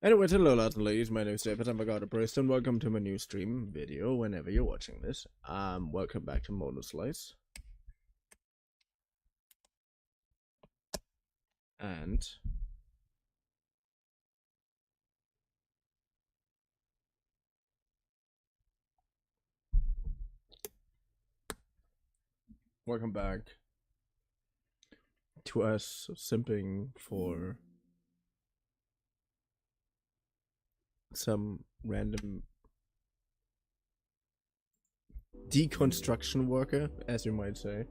Anyways, hello lads and ladies, my name is David, I'm a god of Barista, and welcome to my new stream video whenever you're watching this. Welcome back to Motorslice. And welcome back to us simping for some random deconstruction worker, as you might say.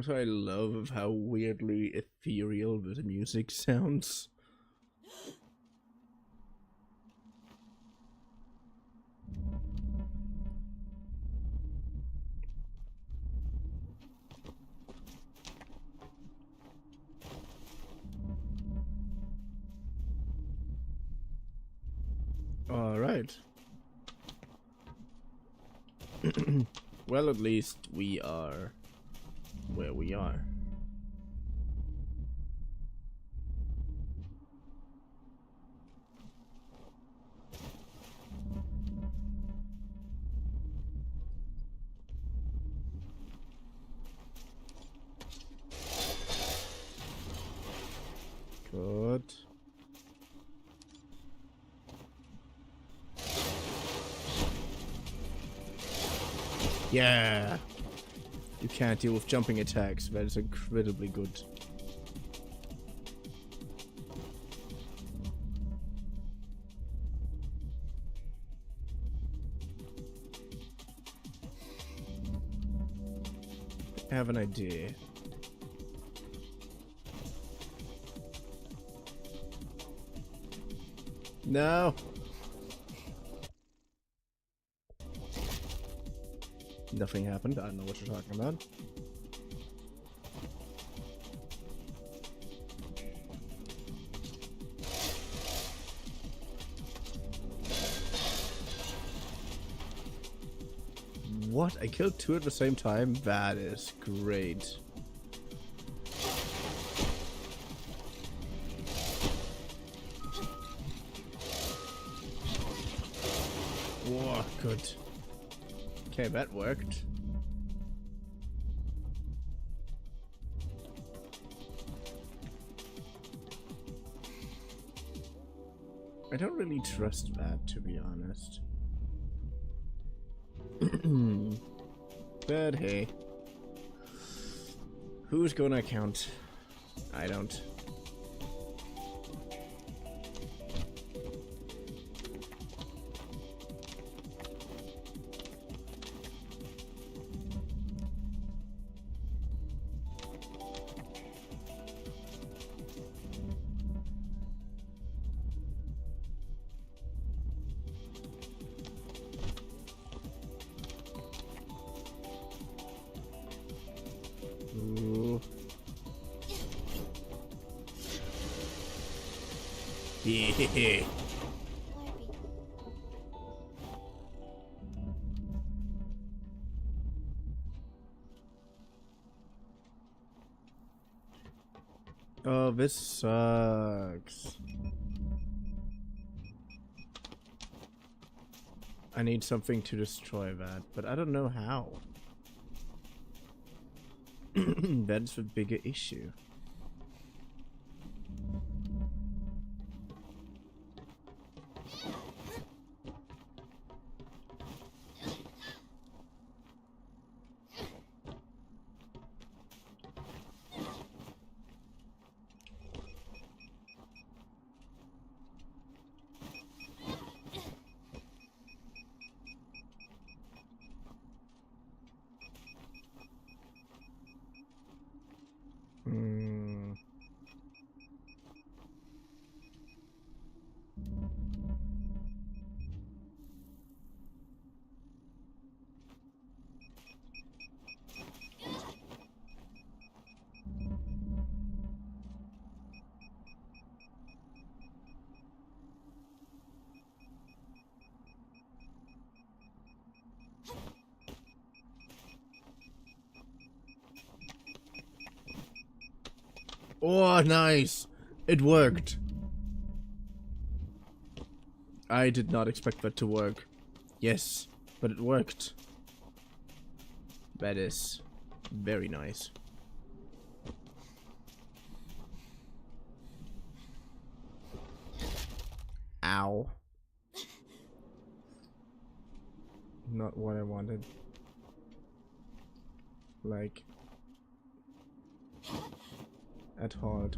So I love how weirdly ethereal the music sounds. Alright. Well, at least we are where we are. Good. Yeah. You can't deal with jumping attacks. That is incredibly good. I have an idea. No. Nothing happened. I don't know what you're talking about. What? I killed two at the same time? That is great. Whoa, good. Okay, that worked. I don't really trust that, to be honest. But hey. Who's gonna count? I don't. Ooh. Yeah. Oh, this sucks. I need something to destroy that, but I don't know how. That's the bigger issue. Oh, nice! It worked! I did not expect that to work. Yes, but it worked. That is very nice. Ow. Not what I wanted. Like... At all.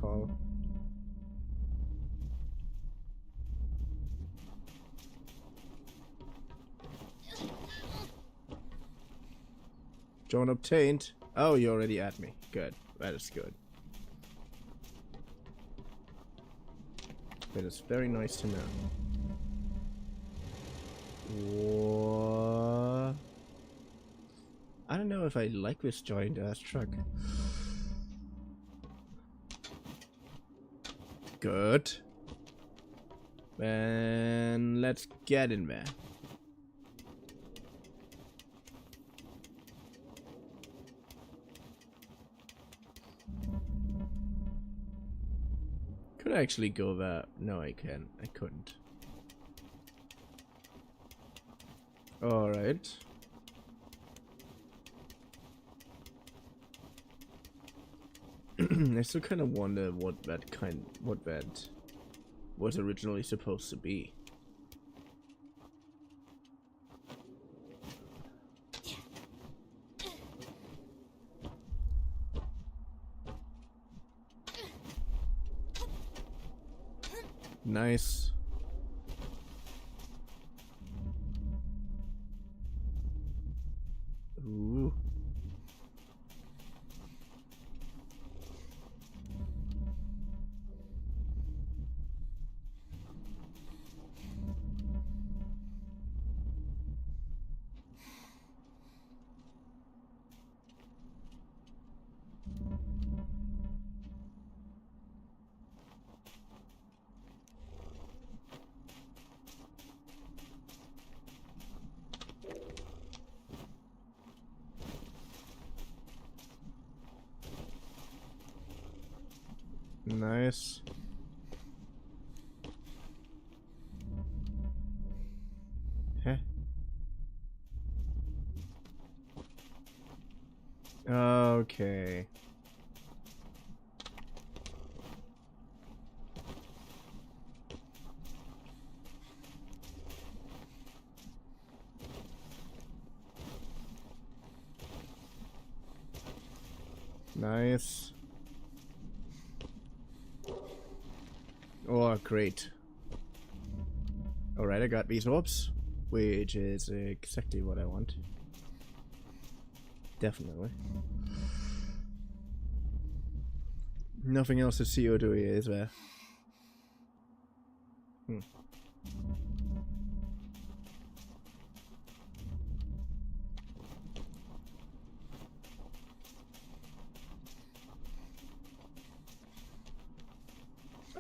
Drone obtained. Oh, you're already at me. Good. That is good. That is very nice to know. What? I don't know if I like this giant ass truck. Good. Then let's get in there. Could I actually go there? No, I can't. I couldn't. Alright. I still kind of wonder what that was originally supposed to be. Nice. Ooh. Nice. Huh? Okay. Nice. Oh, great. Alright, I got these orbs, which is exactly what I want. Definitely. Nothing else to see or do here, is there?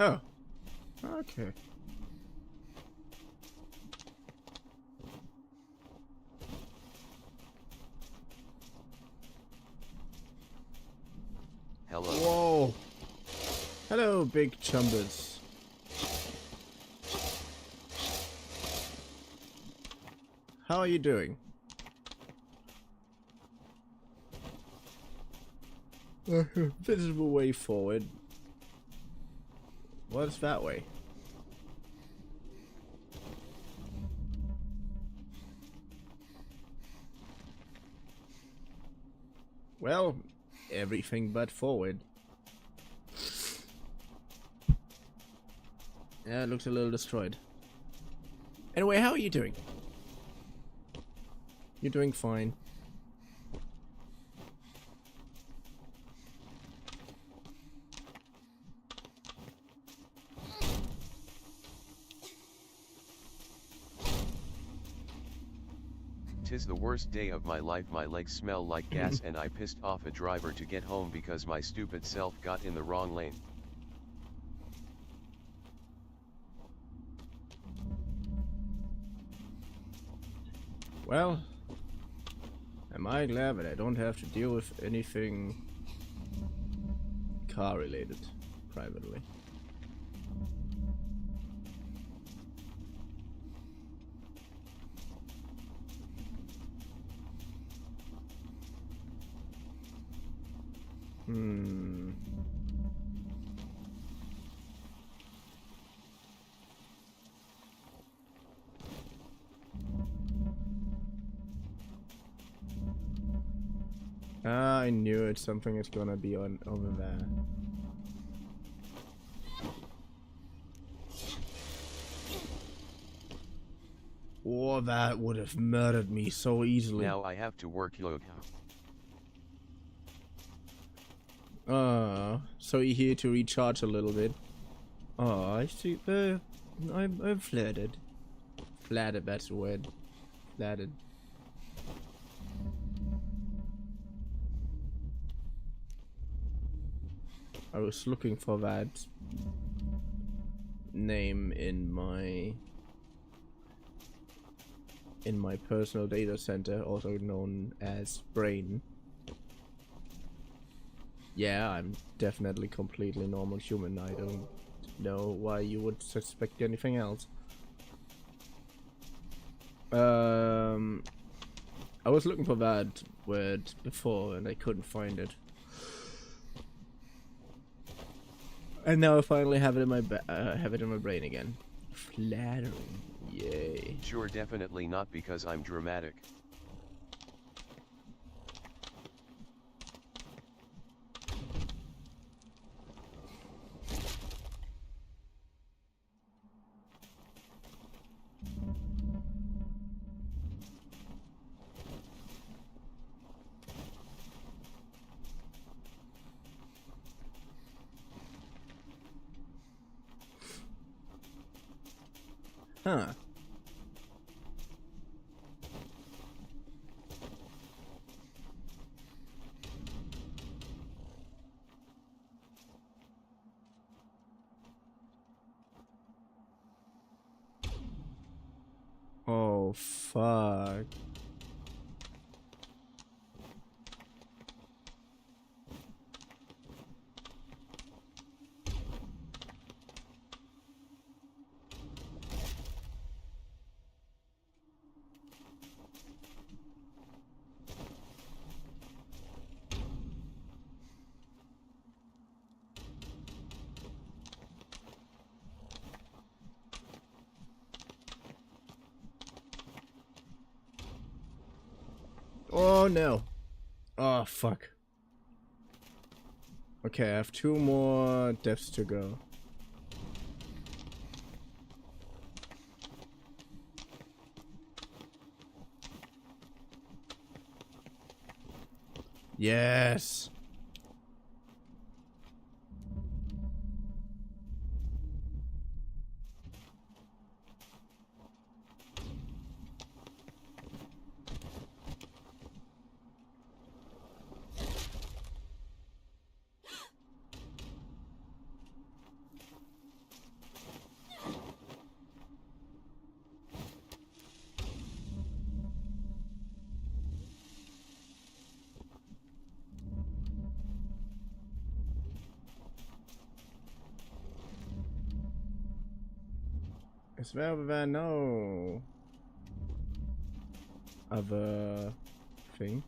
Oh. Okay. Hello. Whoa. Hello, big chumbers. How are you doing? Visible way forward. What's that way? Well, everything but forward. Yeah, it looks a little destroyed. Anyway, how are you doing? You're doing fine. Tis the worst day of my life. My legs smell like gas and I pissed off a driver to get home because my stupid self got in the wrong lane. Well, am I glad that I don't have to deal with anything car related, privately. I knew it. Something is gonna be on over there. Oh, that would have murdered me so easily. Now I have to work yoga. So you're here to recharge a little bit. Oh, I see. I'm flattered. Flattered, that's the word. Flattered. I was looking for that name in my personal data center, also known as brain. Yeah, I'm definitely completely normal human. I don't know why you would suspect anything else. I was looking for that word before and I couldn't find it. And now I finally have it in my brain again. Flattering, yay! Sure, definitely not because I'm dramatic. Huh. Oh, fuck. Oh no. Oh fuck. Okay, I have 2 more deaths to go. Yes. Is there no other thing?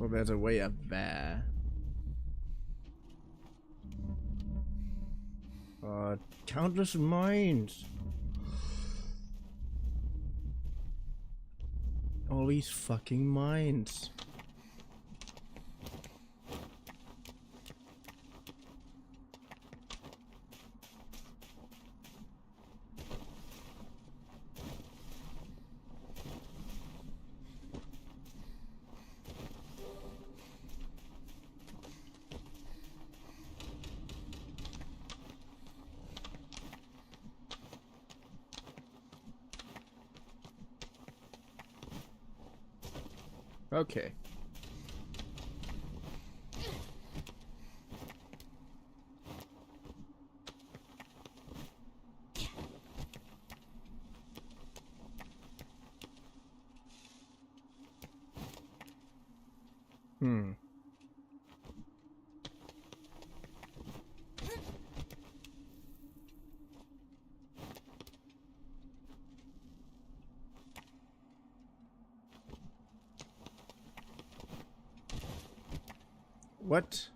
Well, there's a way up there. Countless mines. All these fucking mines. Okay. Hmm. What?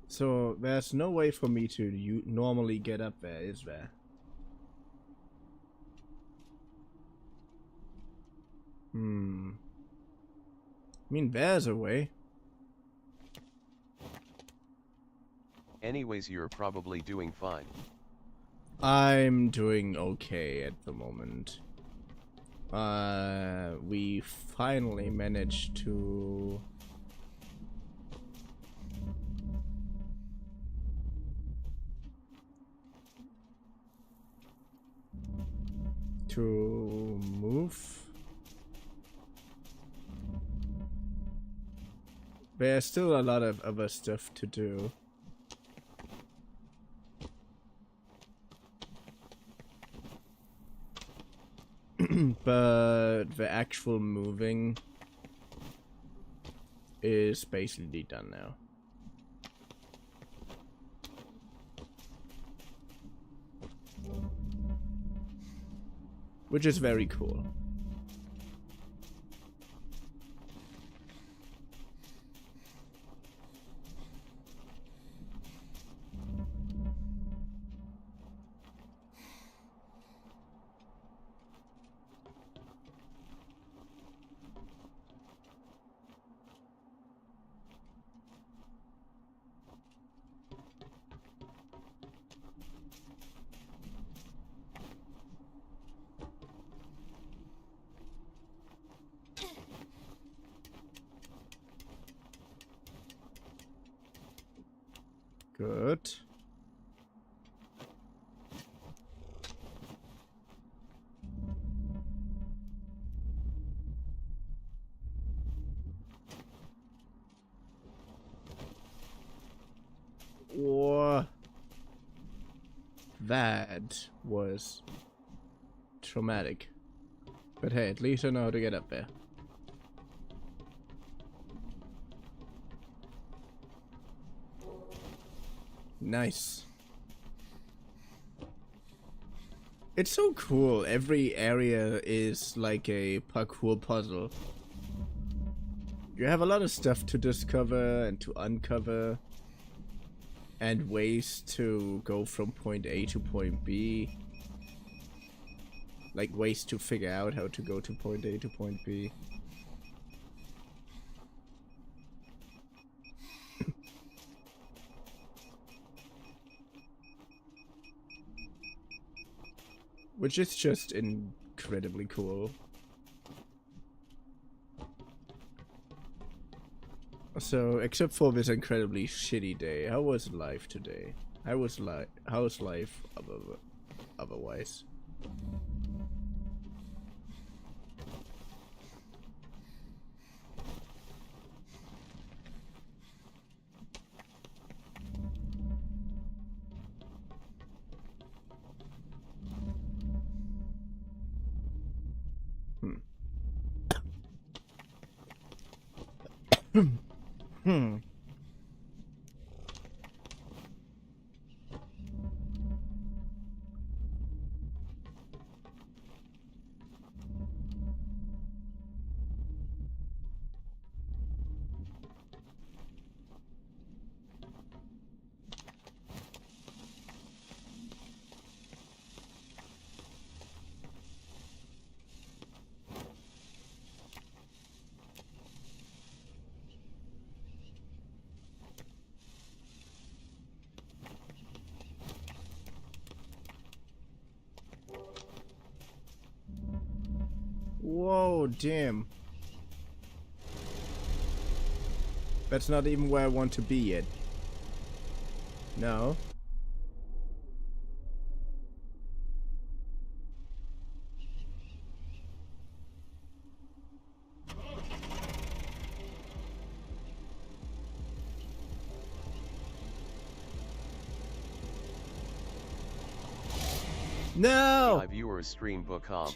So there's no way for me to normally get up there, is there? Hmm. I mean, there's a way. Anyways, you're probably doing fine. I'm doing okay at the moment. We finally managed to move. There's still a lot of other stuff to do. But the actual moving is basically done now. Which is very cool. Good. Whoa. That was traumatic. But hey, at least I know how to get up there. Nice. It's so cool. Every area is like a parkour puzzle. You have a lot of stuff to discover and to uncover, and ways to go from point A to point B. Like ways to figure out how to go to point A to point B. Which is just incredibly cool. So, except for this incredibly shitty day, how was life today? How's life otherwise? Hmm. Whoa, damn. That's not even where I want to be yet. No. No! iViewer stream book.com.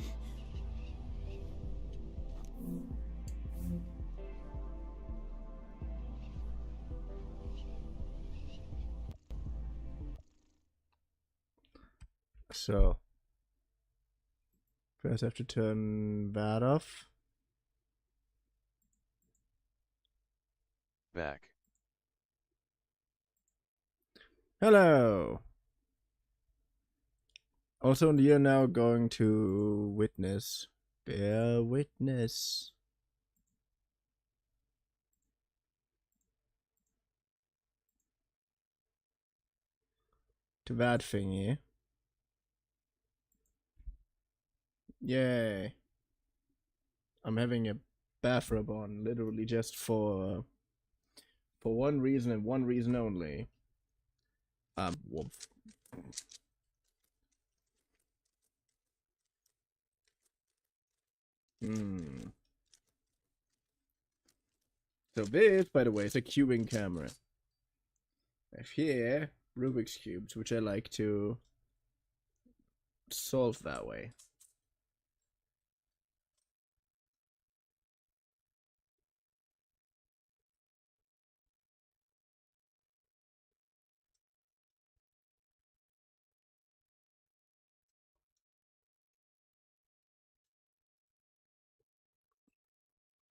So, first I have to turn that off. Back. Hello! Also, you're now going to witness. Bear witness. To that thingy. Yay. I'm having a bathrobe on, literally just for one reason and one reason only. Woof. So this, by the way, is a cubing camera. I have here Rubik's cubes, which I like to solve that way.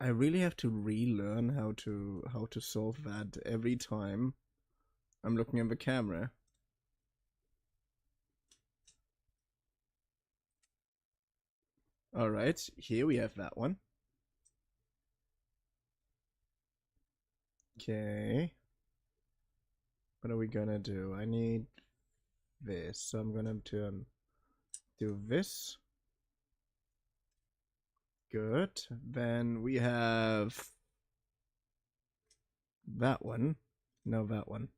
I really have to relearn how to solve that every time I'm looking at the camera. Alright, here we have that one. Okay. What are we gonna do? I need this, so I'm gonna do this. Good. Then we have that one. No, that one.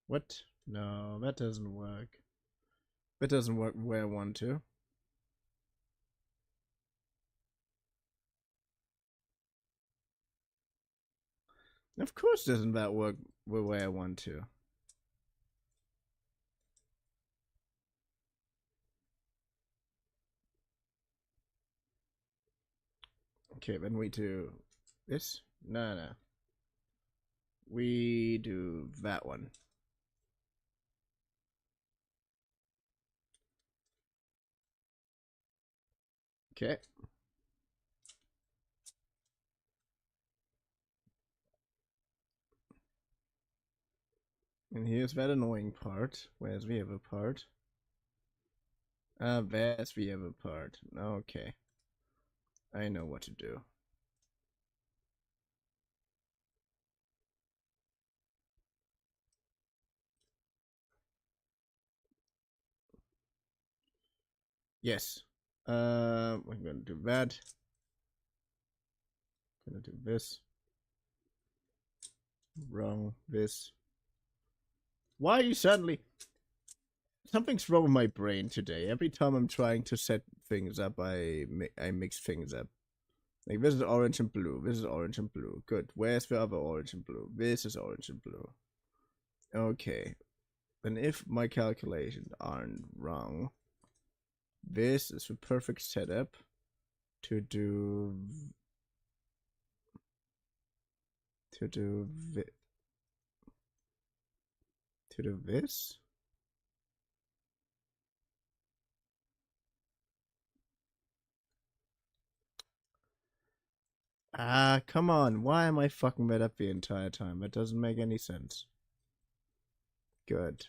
What? No, that doesn't work. That doesn't work where I want to. Of course doesn't that work the way I want to. Okay, then we do this? No. We do that one. Okay. And here's that annoying part. Where's the other part? There's the other part. Okay. I know what to do. Yes. I'm gonna do that. Gonna do this. Wrong. This. Why are you suddenly... Something's wrong with my brain today. Every time I'm trying to set things up, I mix things up. Like, this is orange and blue. This is orange and blue. Good. Where's the other orange and blue? This is orange and blue. Okay. And if my calculations aren't wrong, this is the perfect setup to do this. Ah, come on. Why am I fucking that up the entire time? That doesn't make any sense. Good.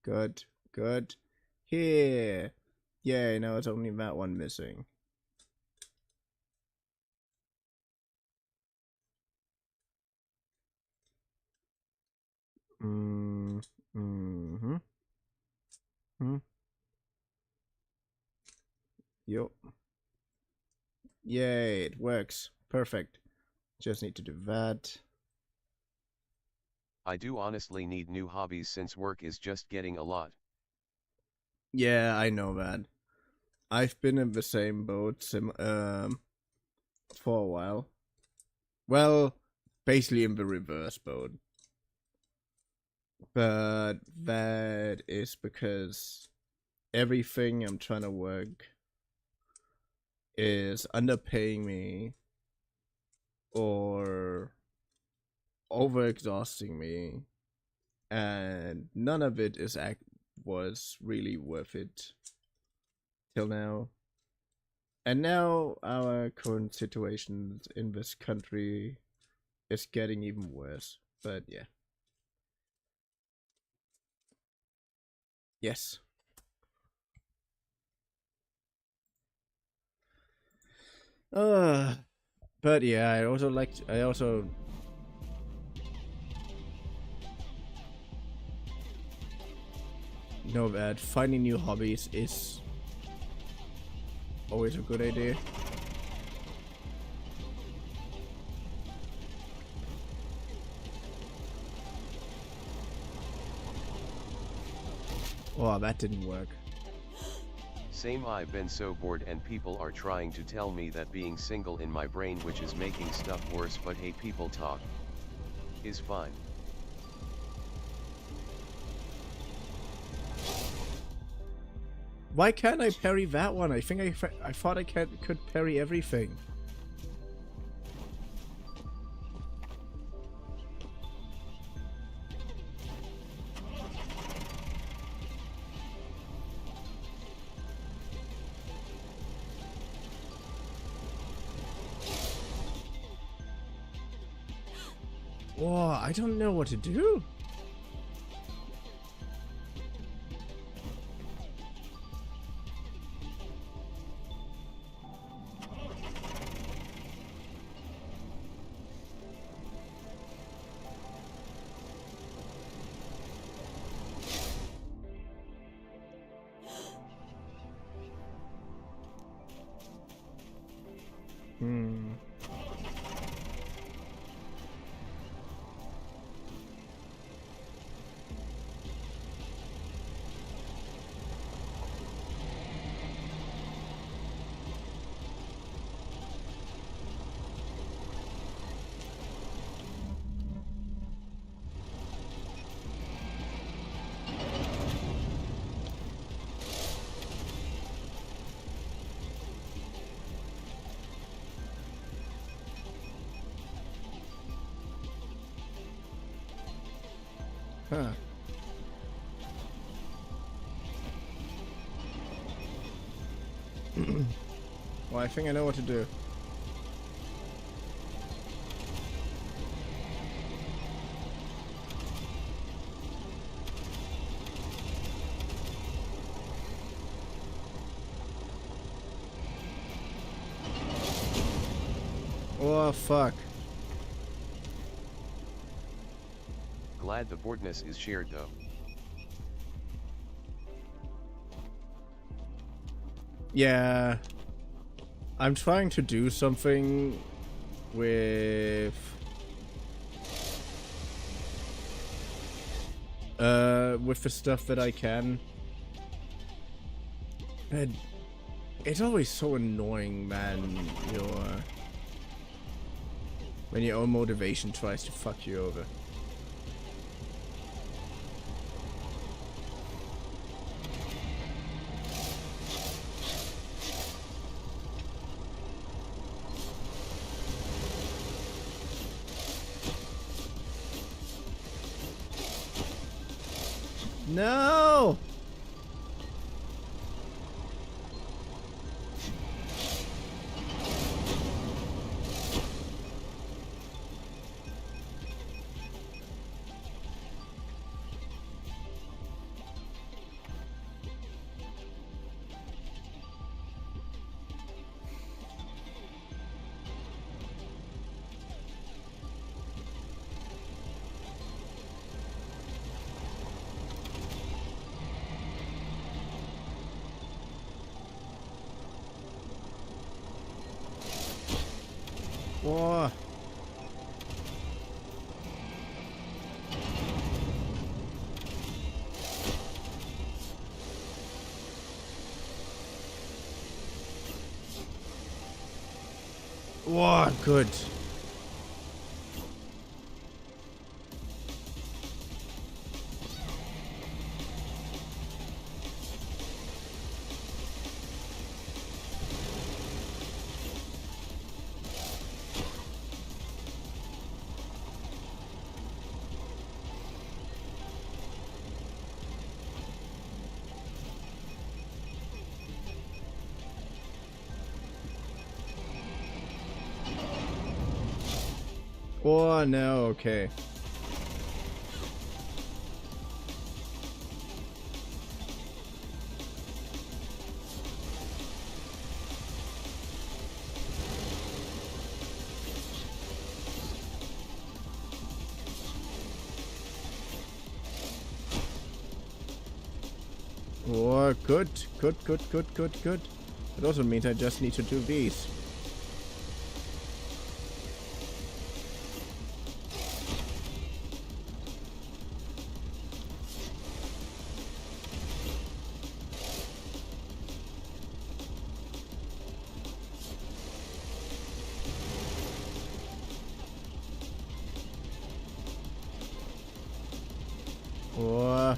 Good. Good. Here. Yay, now it's only that one missing. Yup. Yay, it works. Perfect. Just need to do that. I do honestly need new hobbies since work is just getting a lot. Yeah, I know that. I've been in the same boat for a while. Well, basically in the reverse boat. But that is because everything I'm trying to work is underpaying me or overexhausting me, and none of it was really worth it till now. And now our current situation in this country is getting even worse. But yeah. Yes. But yeah, I also know that finding new hobbies is always a good idea. Oh, that didn't work. Same, I've been so bored and people are trying to tell me that being single in my brain, which is making stuff worse, but hey, people talk is fine. Why can't I parry that one? I think I thought I could parry everything. Whoa, I don't know what to do. Huh. Well, I think I know what to do. Oh, fuck. Glad the boredness is shared though. Yeah. I'm trying to do something with the stuff that I can. And it's always so annoying, man, when your own motivation tries to fuck you over. No! Whoa. Whoa, good. Oh no, okay. Oh, good. Good. It also means I just need to do these. Oh.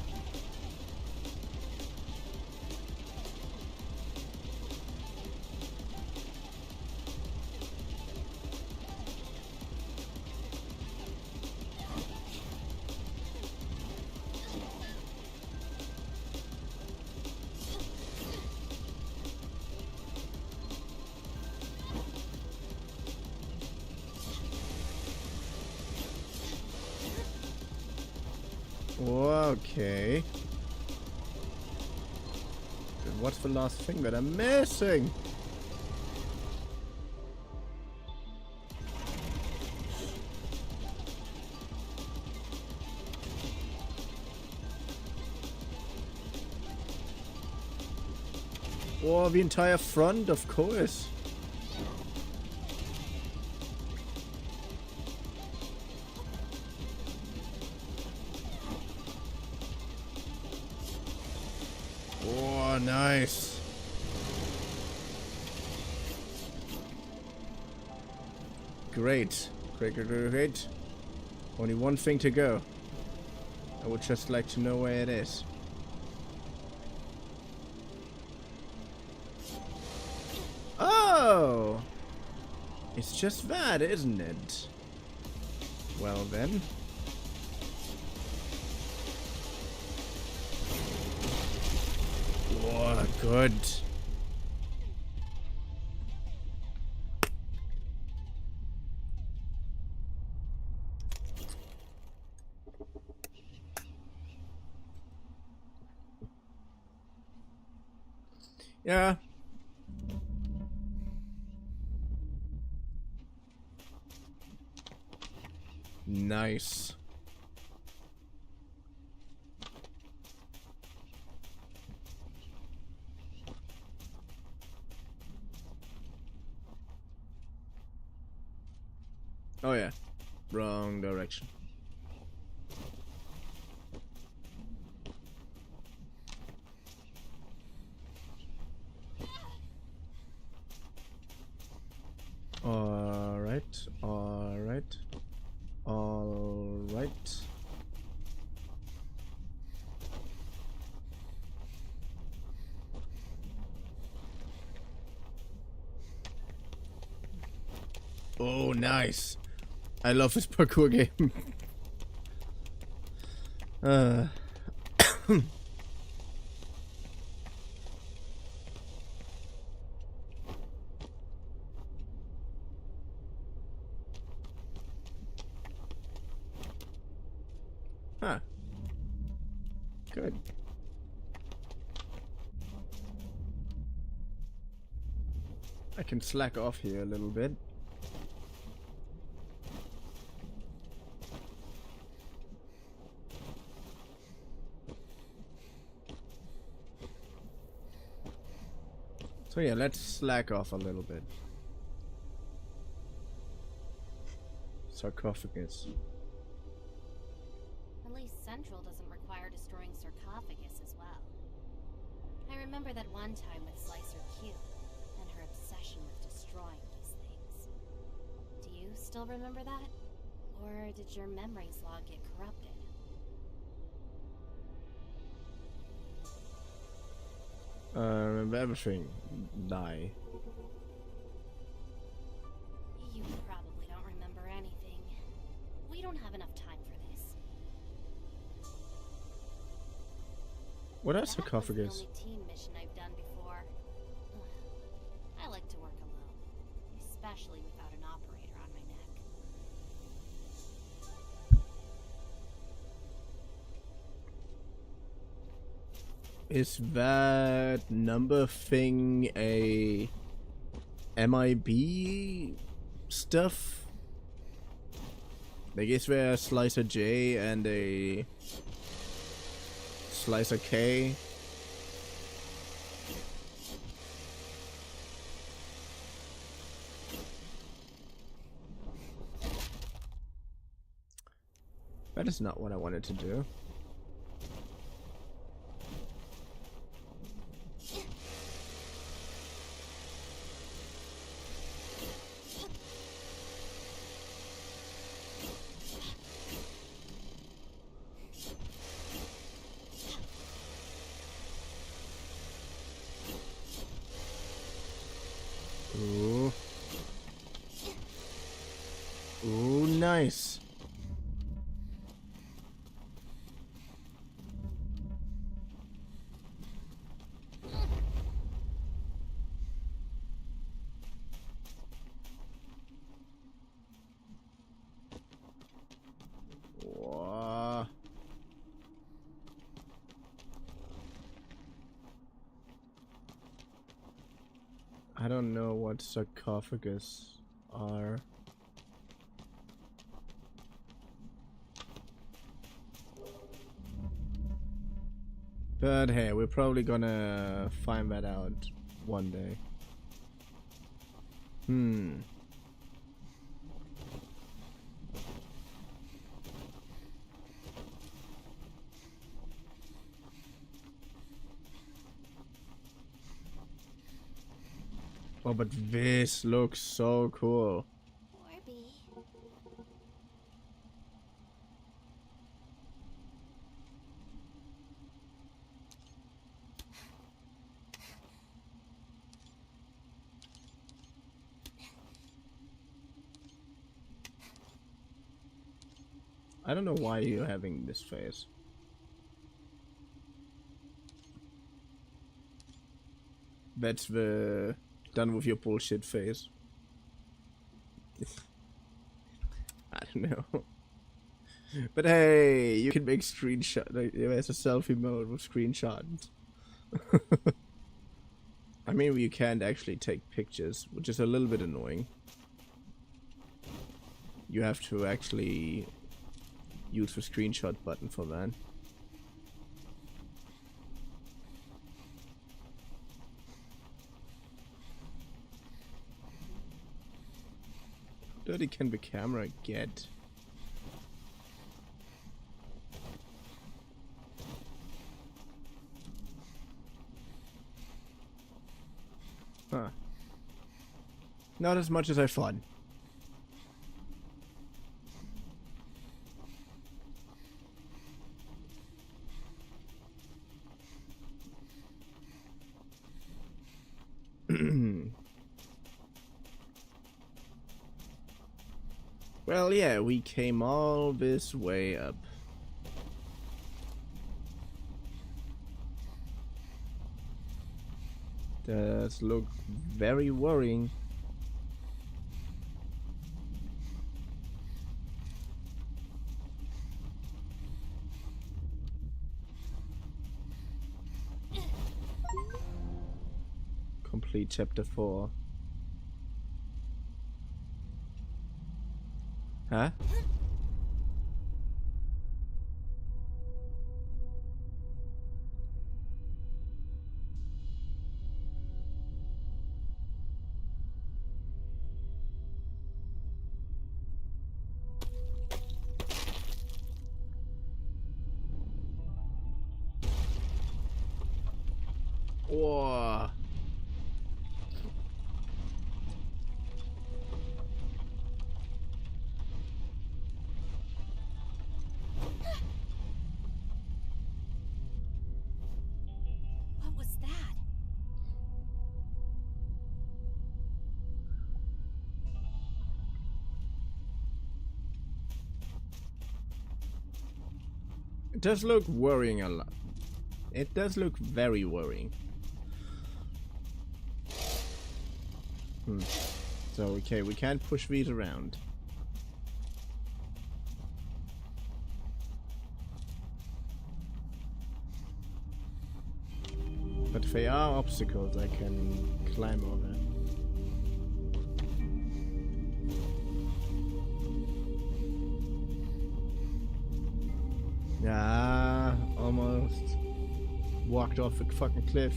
Okay. What's the last thing that I'm missing? Oh, the entire front, of course. Oh, nice. Great. Great. Only one thing to go. I would just like to know where it is. Oh! It's just that, isn't it? Well then. Oh, good. Yeah. Nice. Oh yeah. Wrong direction. Alright. Oh, nice. I love this parkour game. Huh. Good. I can slack off here a little bit. So yeah, let's slack off a little bit. Sarcophagus. At least Central doesn't require destroying sarcophagus as well. I remember that one time with Slicer Q, and her obsession with destroying these things. Do you still remember that? Or did your memories log get corrupted? Remember everything. Die. You probably don't remember anything. We don't have enough time for this. What are That sarcophagus? was the only team mission I've done before. Ugh. I like to work alone, especially without an operator on my neck. Is that number thing a MIB stuff? Like, is there a slicer J and a slicer K? That is not what I wanted to do. Ooh. Ooh, nice. Whoa. I don't know what sarcophagus are. But hey, we're probably gonna find that out one day. Oh, but this looks so cool. Orby. I don't know why you're having this face. That's the done with your bullshit face. I don't know. But hey, you can make screenshot. Like, there's a selfie mode with screenshots. I mean, you can't actually take pictures, which is a little bit annoying. You have to actually use the screenshot button for that. How dirty can the camera get? Huh. Not as much as I thought. Well, yeah, we came all this way up. Does look very worrying. Complete chapter 4. Huh? Whoa. What was that? It does look worrying a lot. It does look very worrying. So, okay, we can't push these around. but if there are obstacles, I can climb over. Yeah, almost walked off a fucking cliff.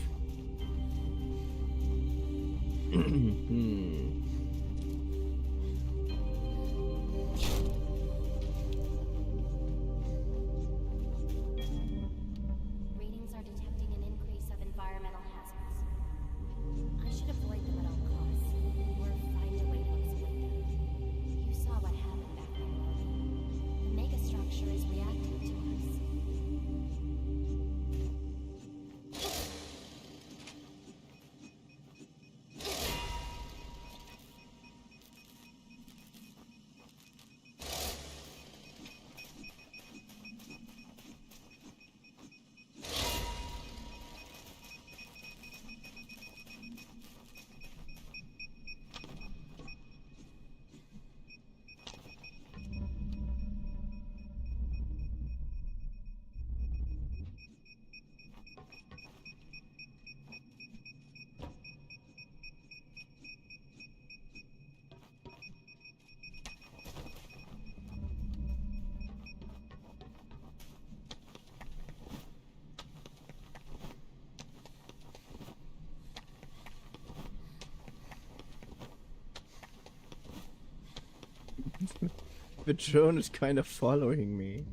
Readings are detecting an increase of environmental hazards. I should avoid them at all costs, or find a way to exploit them. You saw what happened back there. The megastructure is reacting to us. The drone is kind of following me.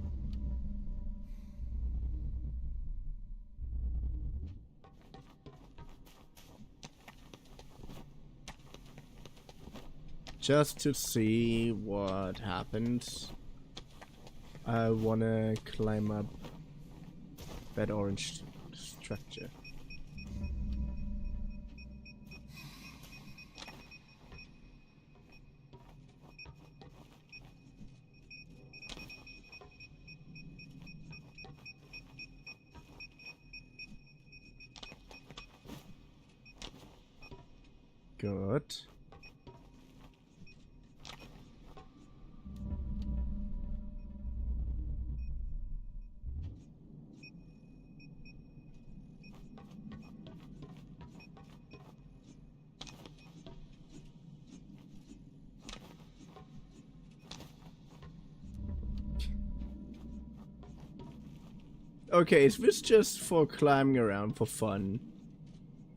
Just to see what happens, I wanna climb up that orange structure. Good. Okay, is this just for climbing around for fun?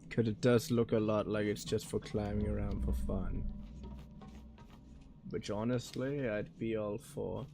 Because it does look a lot like it's just for climbing around for fun. Which honestly, I'd be all for.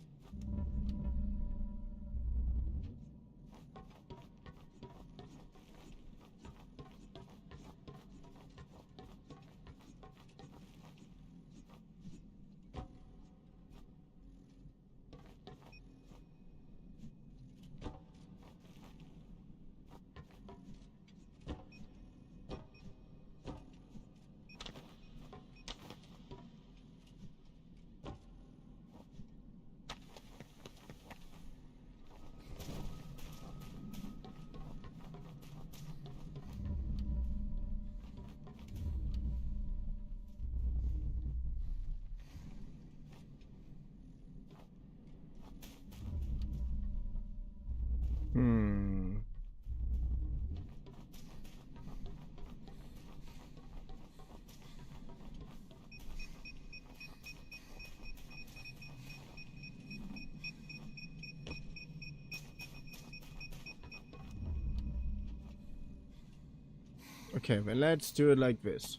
Okay, well, let's do it like this.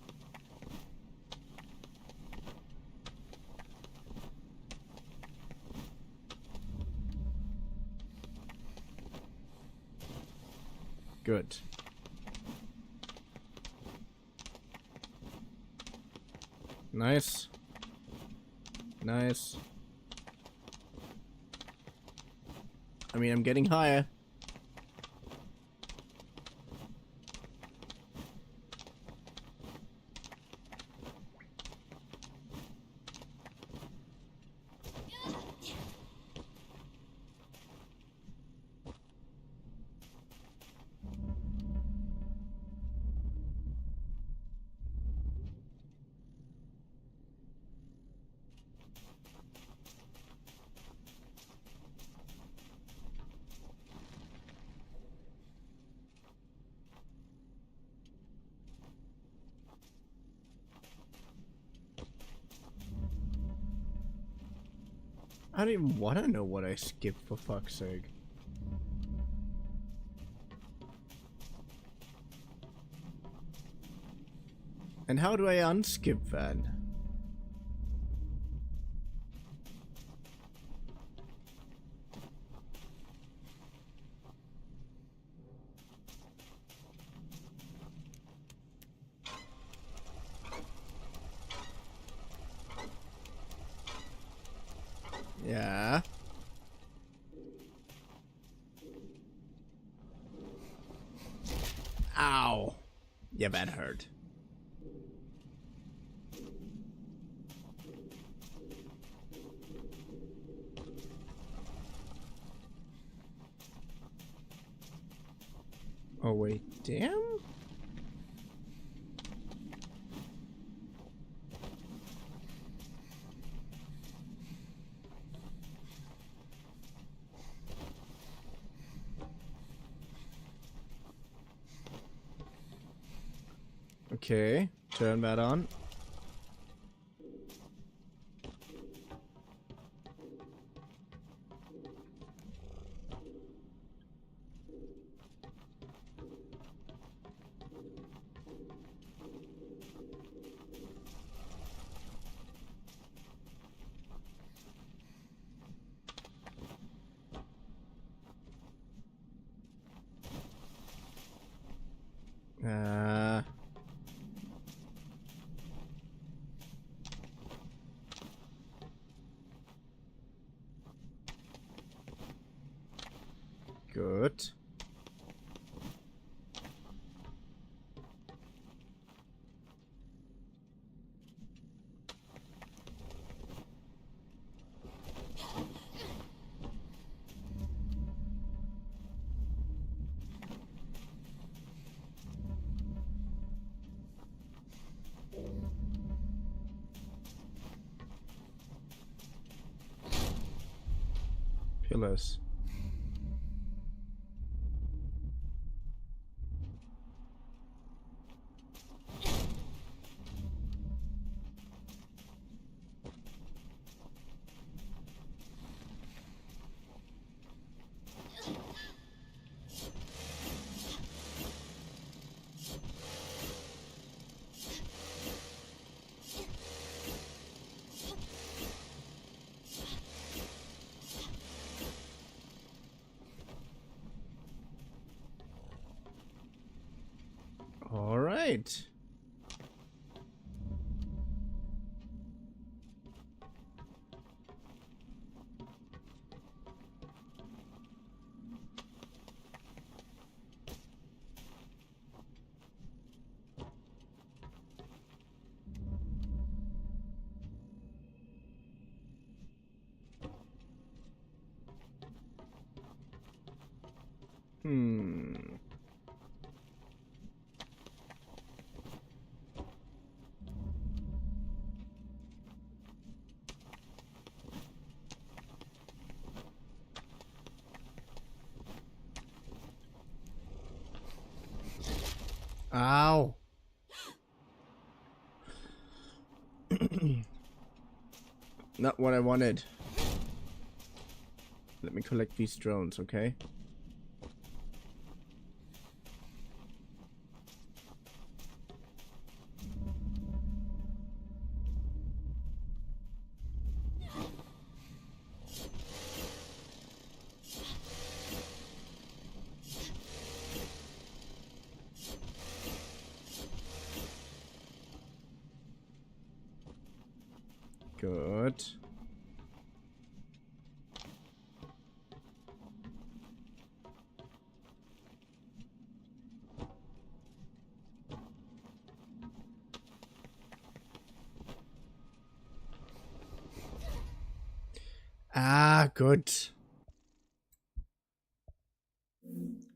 Good. Nice. Nice. I mean, I'm getting higher. I don't even want to know what I skipped, for fuck's sake. And how do I unskip that? Yeah. Ow. Yeah, that hurt. Oh wait, damn. Okay, turn that on. Good. Pillars. All right. Ow. Not what I wanted. Let me collect these drones, okay? Good. Ah, good.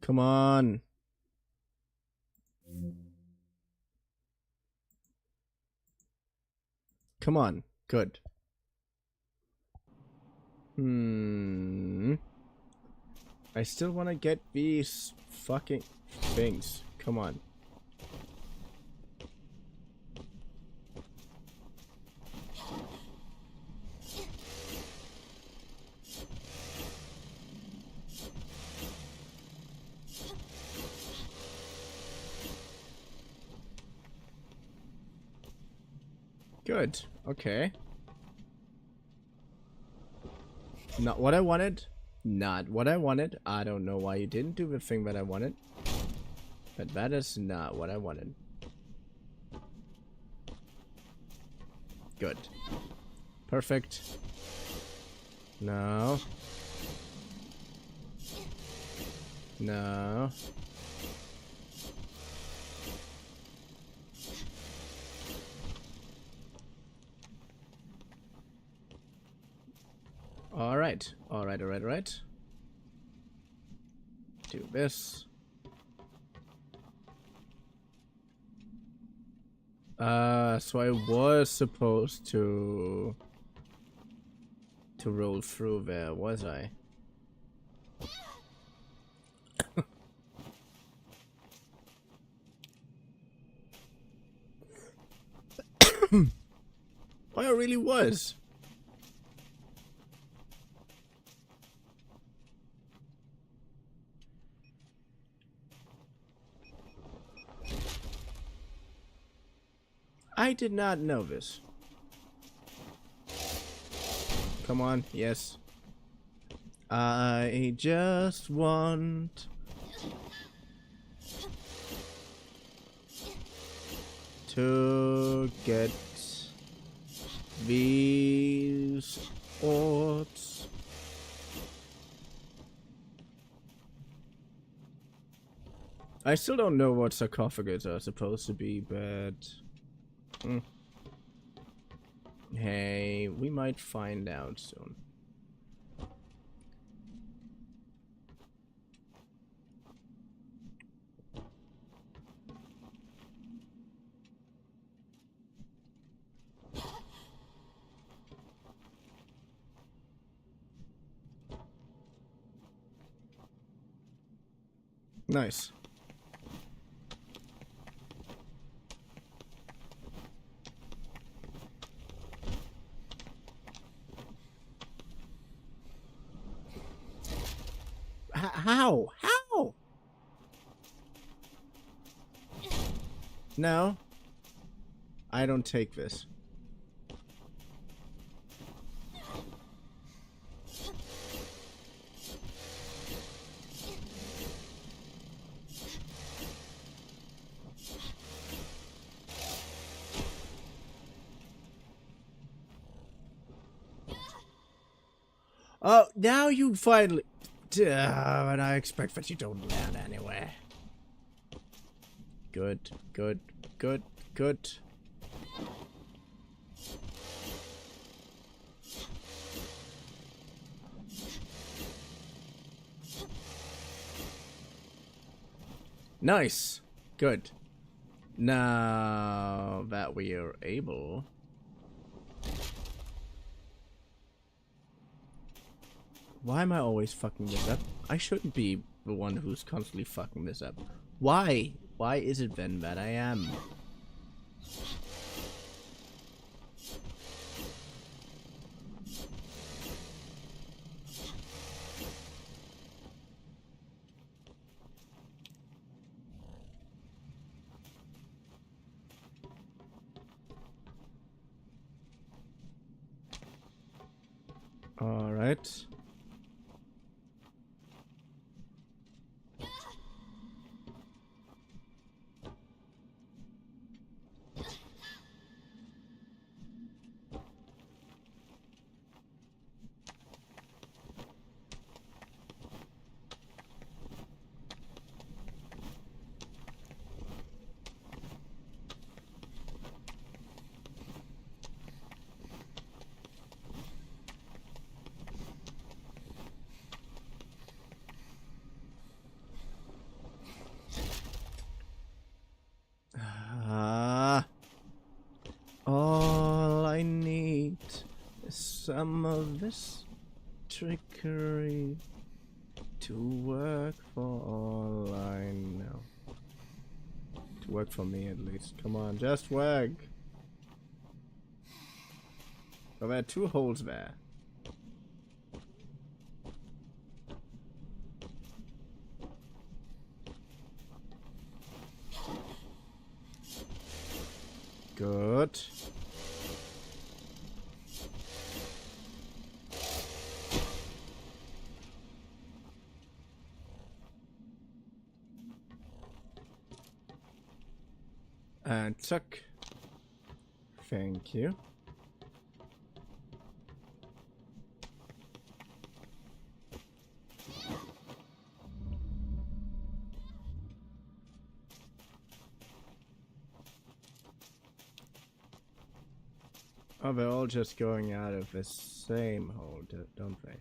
Come on. Come on. Good. I still want to get these fucking things. Come on. Good. Okay. Not what I wanted. Not what I wanted. I don't know why you didn't do the thing that I wanted. But that is not what I wanted. Good. Perfect. No. No. Alright. Alright. Do this. So I was supposed to roll through there, was I? Oh, I really was. I did not know this. Come on, yes. I just want to get these orbs. I still don't know what sarcophagus are supposed to be, but hey, we might find out soon. Nice. How? How? No. I don't take this. Oh, now you finally... and I expect that you don't land anyway. Good. Nice. Good. Now that we are able... Why am I always fucking this up? I shouldn't be the one who's constantly fucking this up. Why? Why is it then that I am? All right. All I need is some of this trickery to work for all I know. To work for me at least. Come on, just work. Oh, there are 2 holes there. Good. And tuck. Thank you. Oh, they're all just going out of the same hole, don't they?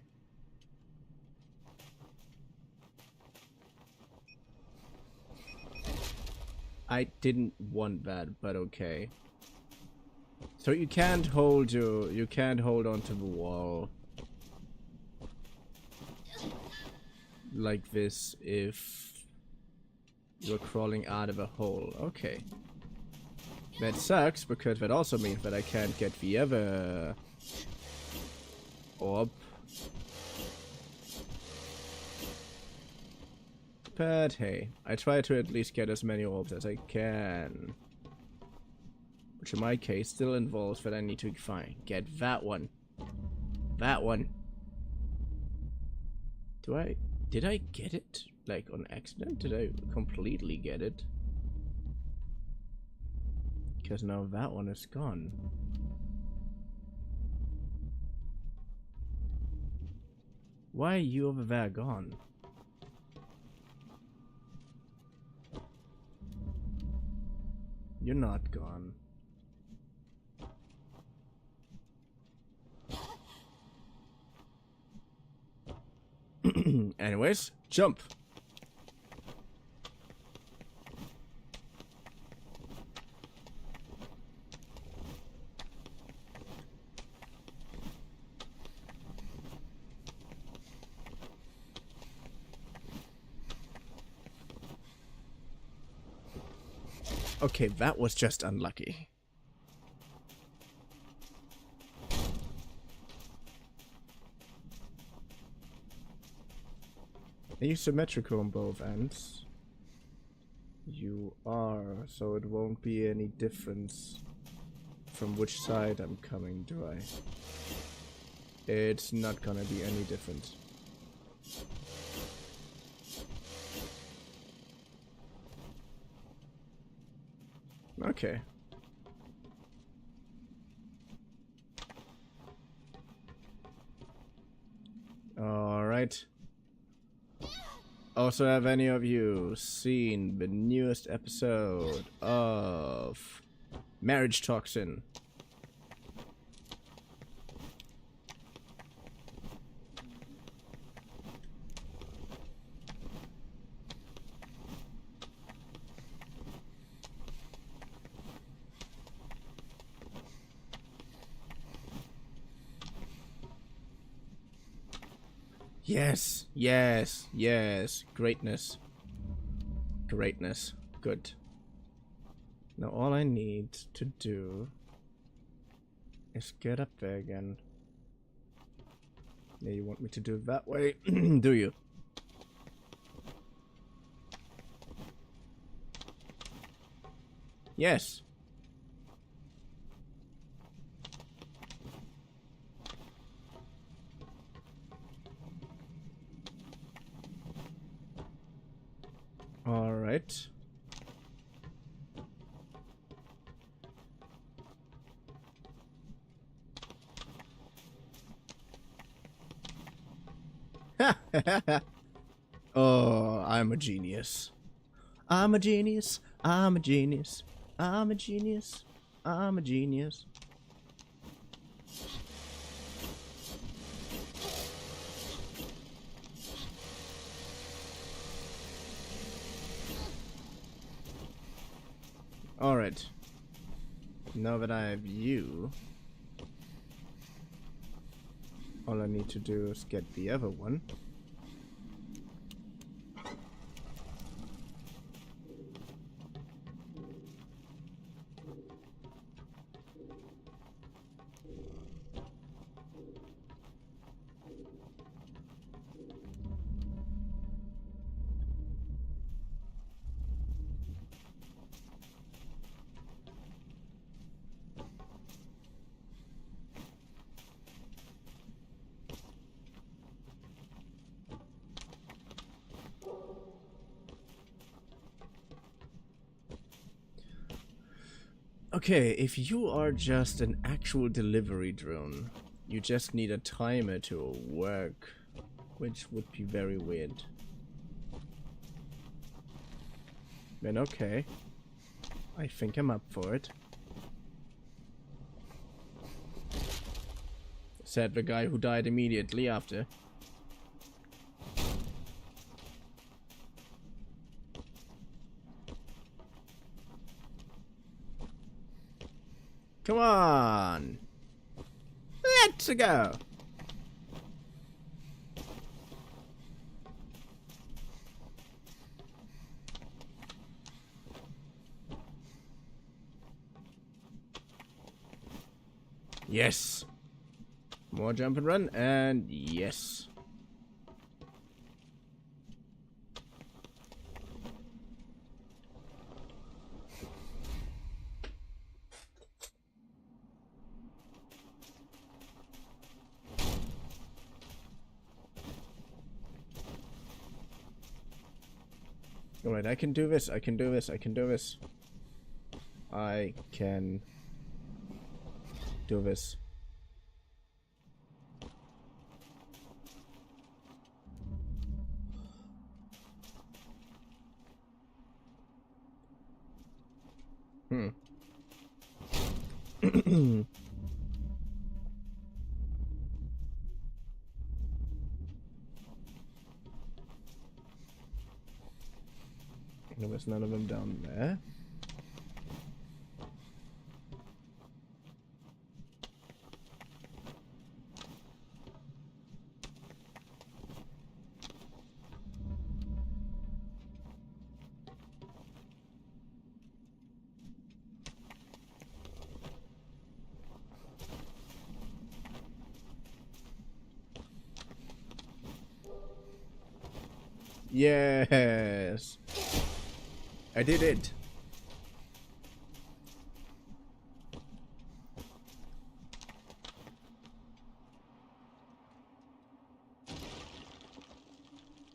I didn't want that, but okay. So you can't hold onto the wall like this if you're crawling out of a hole. Okay. That sucks, because that also means that I can't get the other orb. But hey, I try to at least get as many orbs as I can. Which in my case still involves that I need to get that one. That one. Did I get it? Like on accident? Did I completely get it? Because now that one is gone. Why are you over there gone? You're not gone. Anyways, jump. Okay, that was just unlucky. Are you symmetrical on both ends? You are, so it won't be any difference from which side I'm coming, do I? It's not gonna be any different. Okay. Alright. Also, have any of you seen the newest episode of Marriage Toxin? Yes, yes, yes. Greatness. Greatness. Good. Now all I need to do is get up there again. Yeah, you want me to do it that way? Do you? Yes. All right. Oh, I'm a genius. I'm a genius. I'm a genius. I'm a genius. I'm a genius. Alright. Now that I have you, all I need to do is get the other one. Okay, if you are just an actual delivery drone, you just need a timer to work, which would be very weird. Then okay, I think I'm up for it. Said the guy who died immediately after. Come on! Let's go! Yes! More jump and run, and yes. Alright, I can do this, I can do this, I can do this. I can do this. There was none of them down there. Yes, I did it.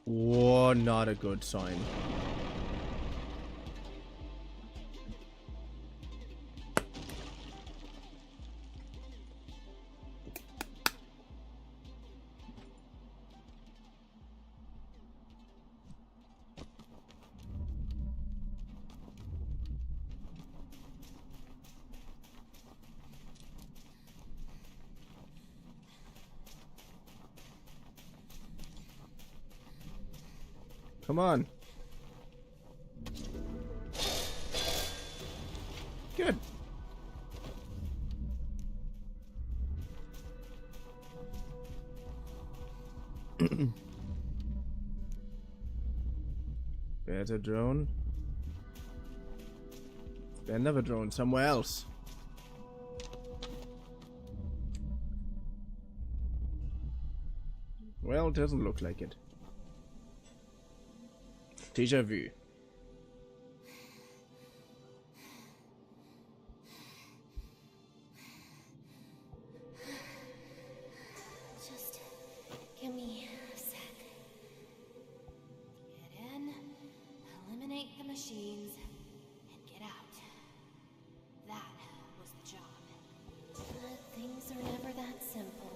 Whoa, not a good sign. Come on. Good. There's a drone. There's another drone somewhere else. Well, it doesn't look like it. Déjà vu. Just give me a sec. Get in, eliminate the machines, and get out. That was the job. But things are never that simple.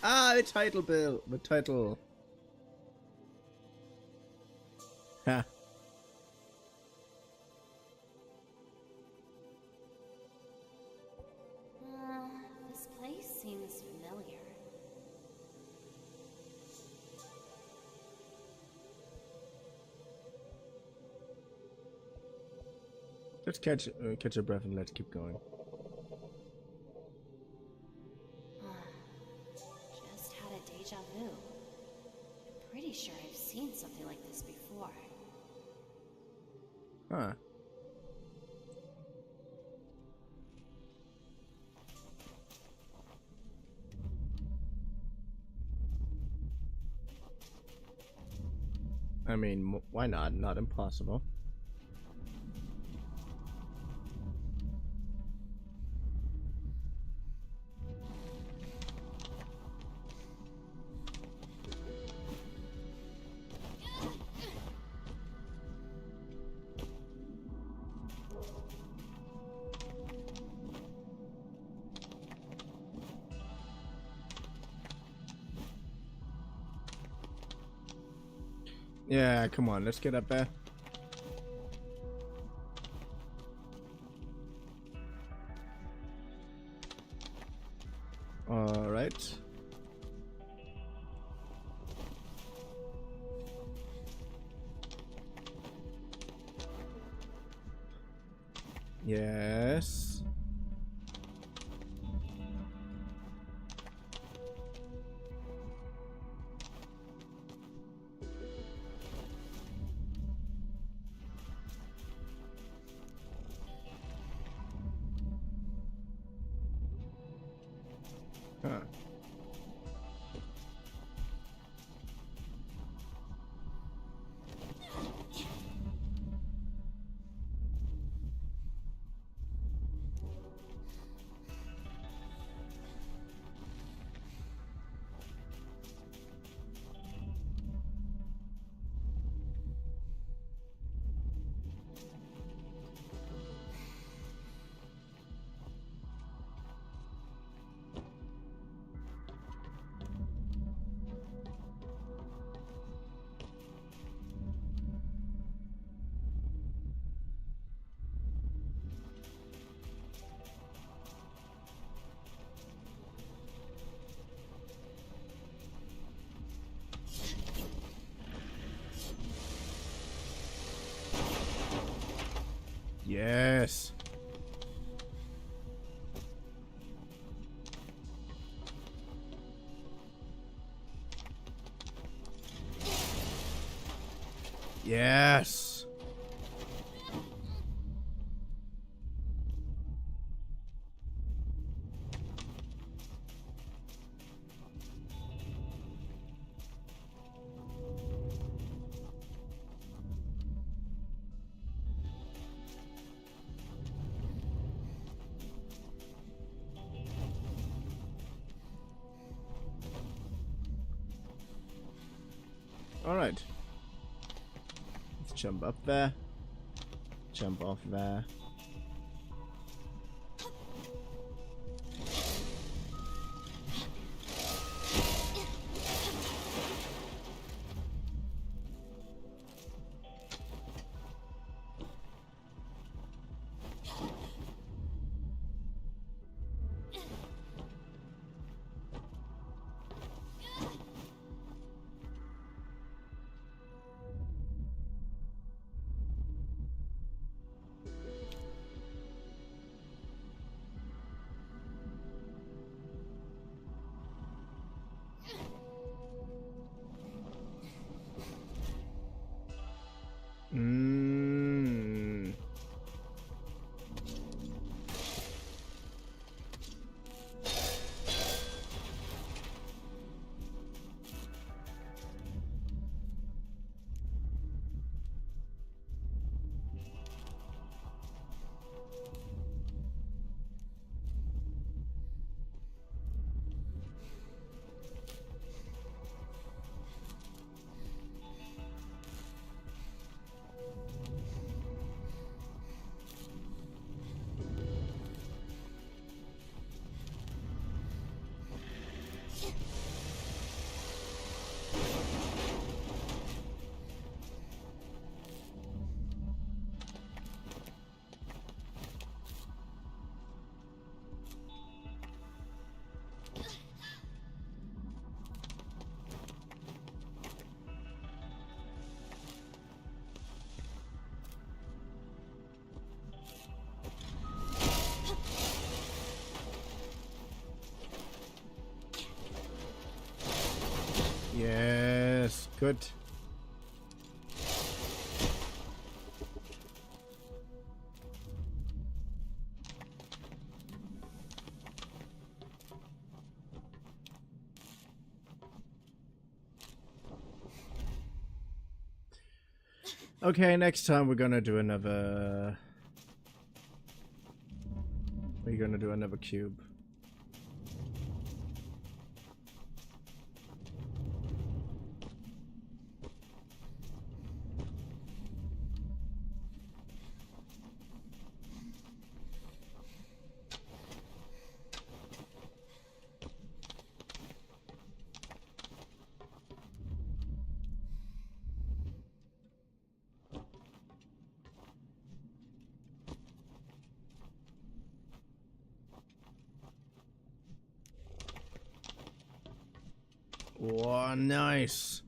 Ah, the title bill. The title. Ha. This place seems familiar. Let's catch a breath and let's keep going. Just had a deja vu. I'm pretty sure I've seen something like this before. Huh. I mean, why not? Not impossible. Yeah, come on, let's get up there. All right. Yes. Huh. Yes. Yes. All right. Let's jump up there. Jump off there. Mmm. Yes, good. Okay, next time we're gonna do another... We're gonna do another cube. Oh, nice.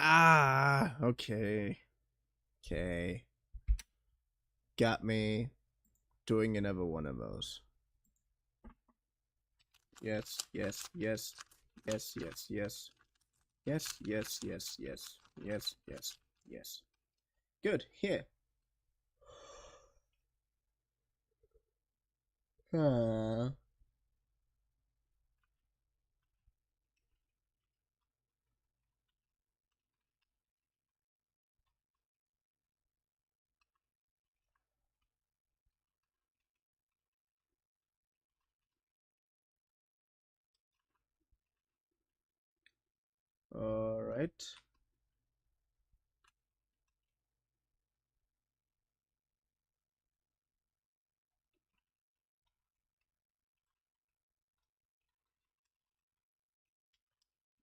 Ah, okay. Okay. Got me doing another one of those. Yes, yes, yes, yes, yes, yes. Yes, yes, yes, yes, yes, yes, yes. Good, here. Ah. All right.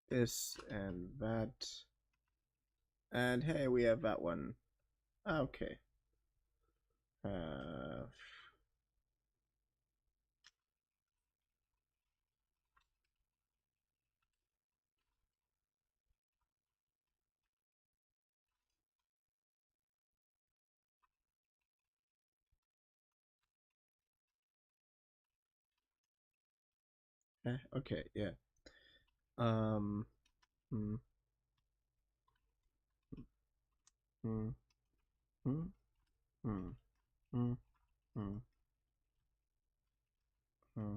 This and that. And hey, we have that one. Okay. Uh, okay, yeah. Um. Hmm. Hmm. Hmm. Hmm. Hmm. Hmm. Hmm.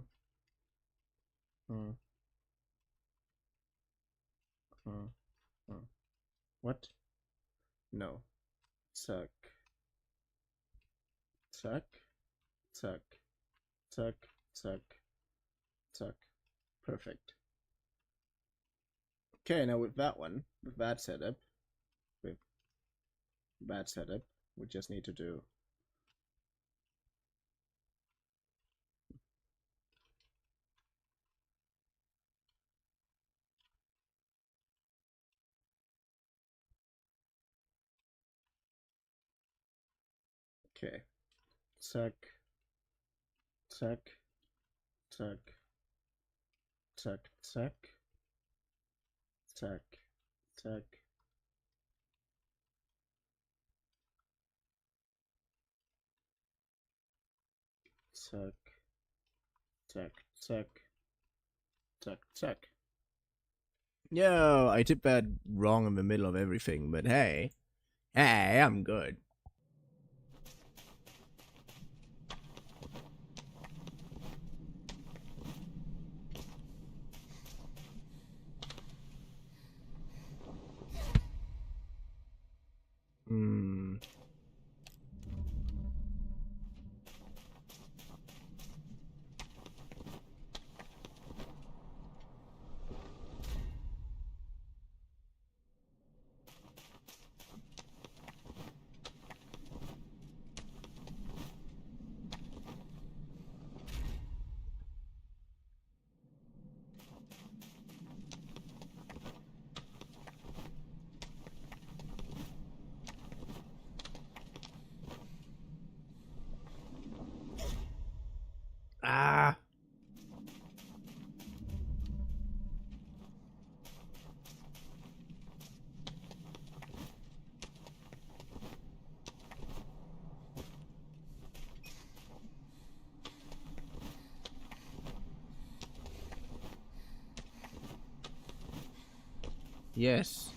Hmm. Hmm. Hmm. What? No. Suck. Suck. Suck. Suck. Suck. Suck. Perfect. Okay, now with that one, with that setup, with that setup, we just need to do. Okay. Suck. Suck. Suck. Suck. Suck. Suck. Suck. Suck. Suck. Suck. Suck. Suck. Yo, I did that wrong in the middle of everything, but hey. Hey, I'm good. Hmm. Ah. Yes.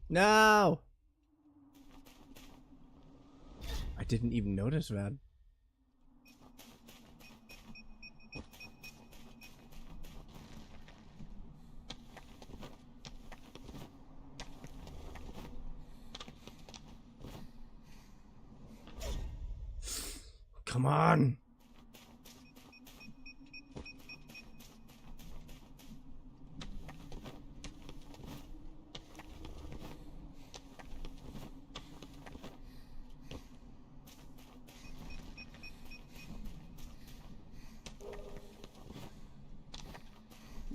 No! I didn't even notice that. Come on!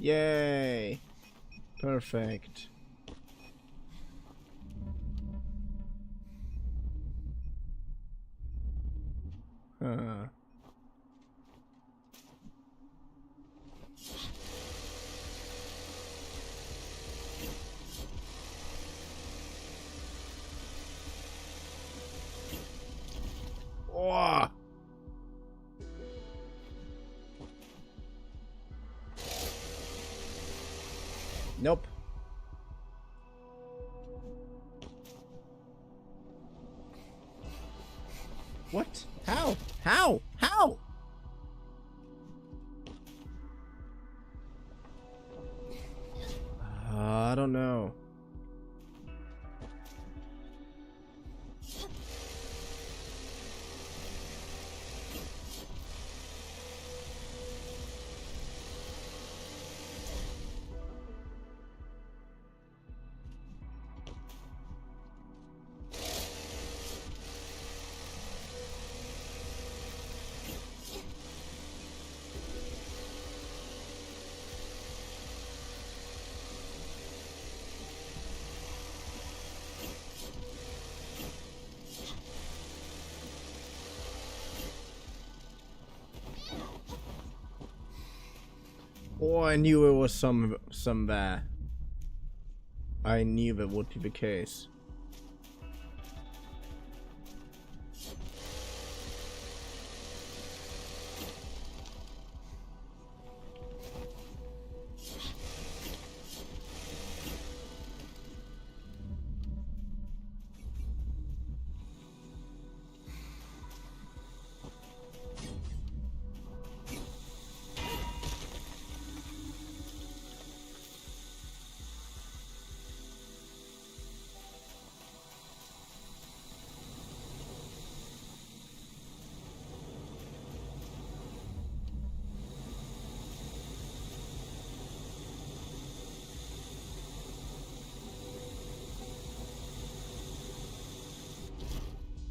Yay! Perfect. Oh! Nope. What? How? How? How? I don't know. Oh, I knew it was somewhere. I knew that would be the case.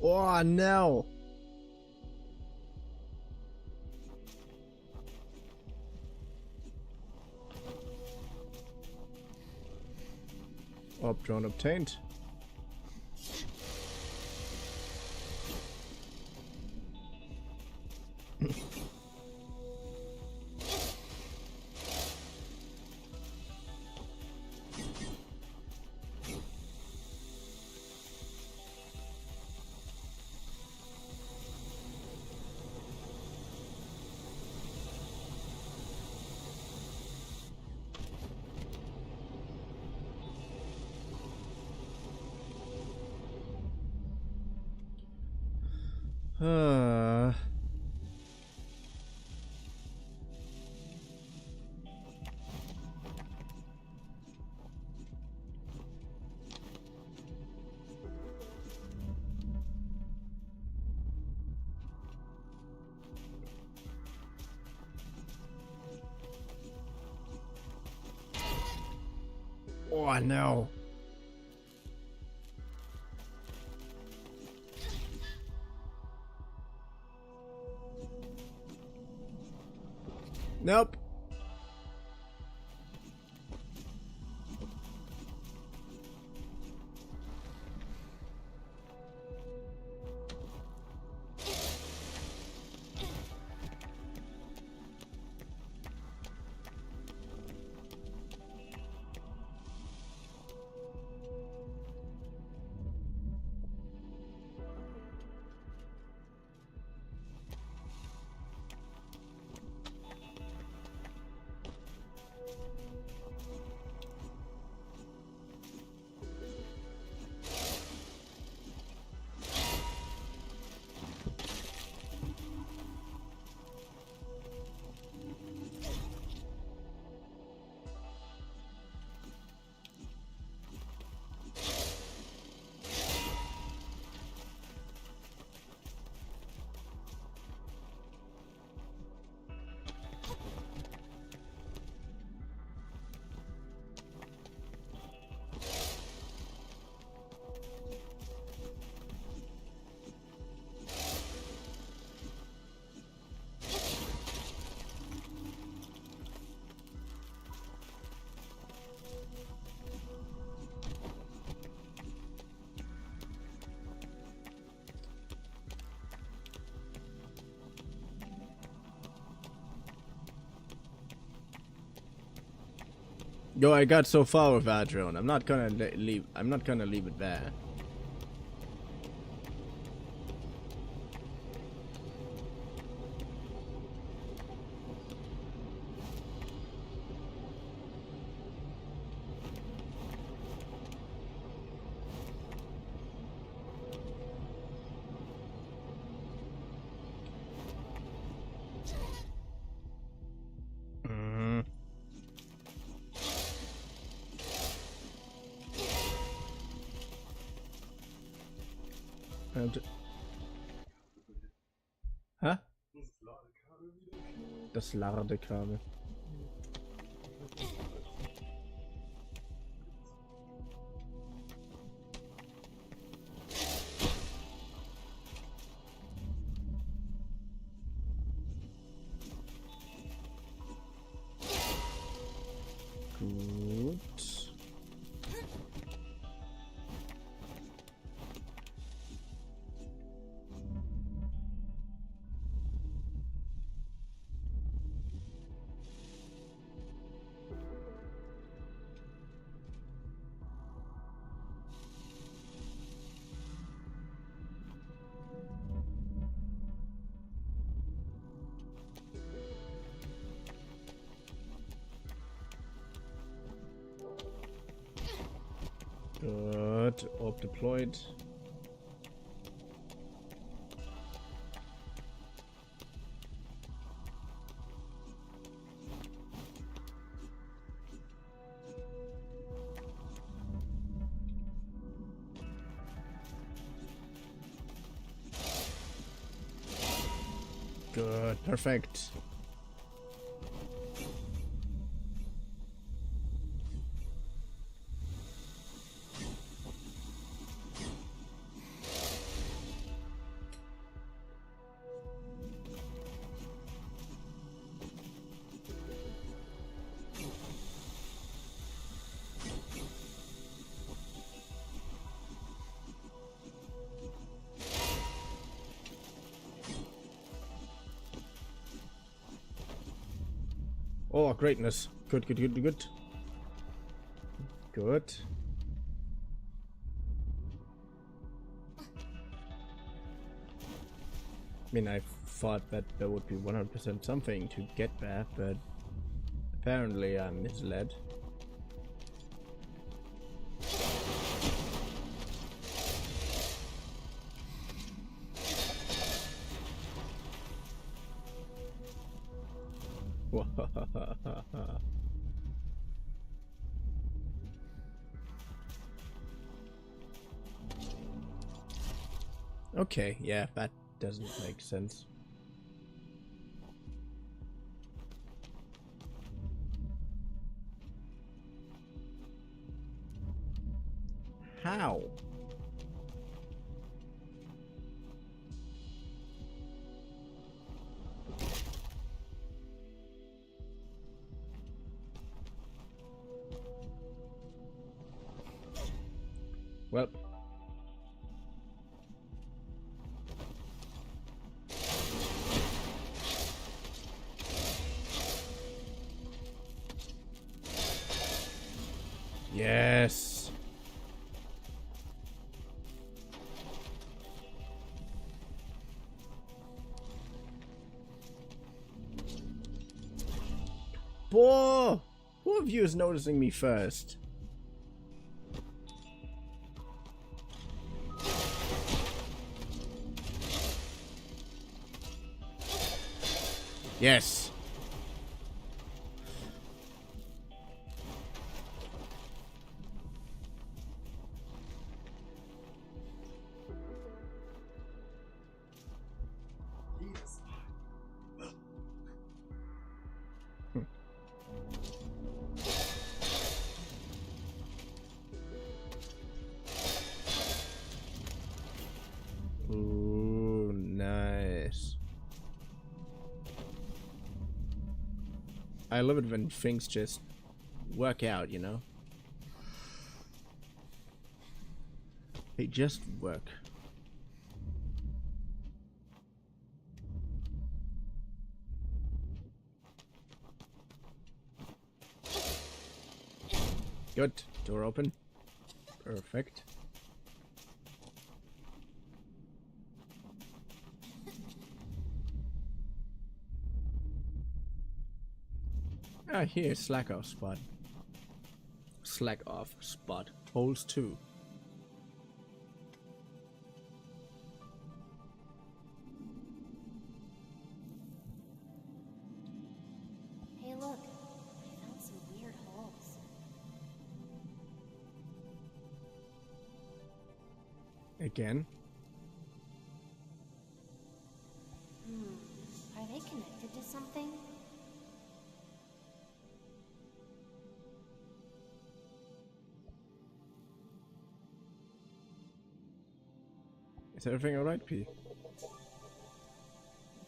Oh no! Orb drone obtained. Oh no! Nope. Yo, I got so far with our drone. I'm not gonna leave. I'm not gonna leave it there. Hä? Das Ladekabel. Gut. Good. Orb deployed. Good. Perfect. Oh, greatness. Good, good, good, good. Good. I mean, I thought that there would be 100% something to get there, but apparently I'm misled. Okay, yeah, that doesn't make sense. How? Well, yes. Boah! Who of you is noticing me first? Yes. Ooh, nice. I love it when things just work out, you know? They just work. Good. Door open. Perfect. Ah, here, slack off spot. Slack off spot. Holes 2. Hey, look. I found some weird holes. Again. Are they connected to something? Is everything alright, P?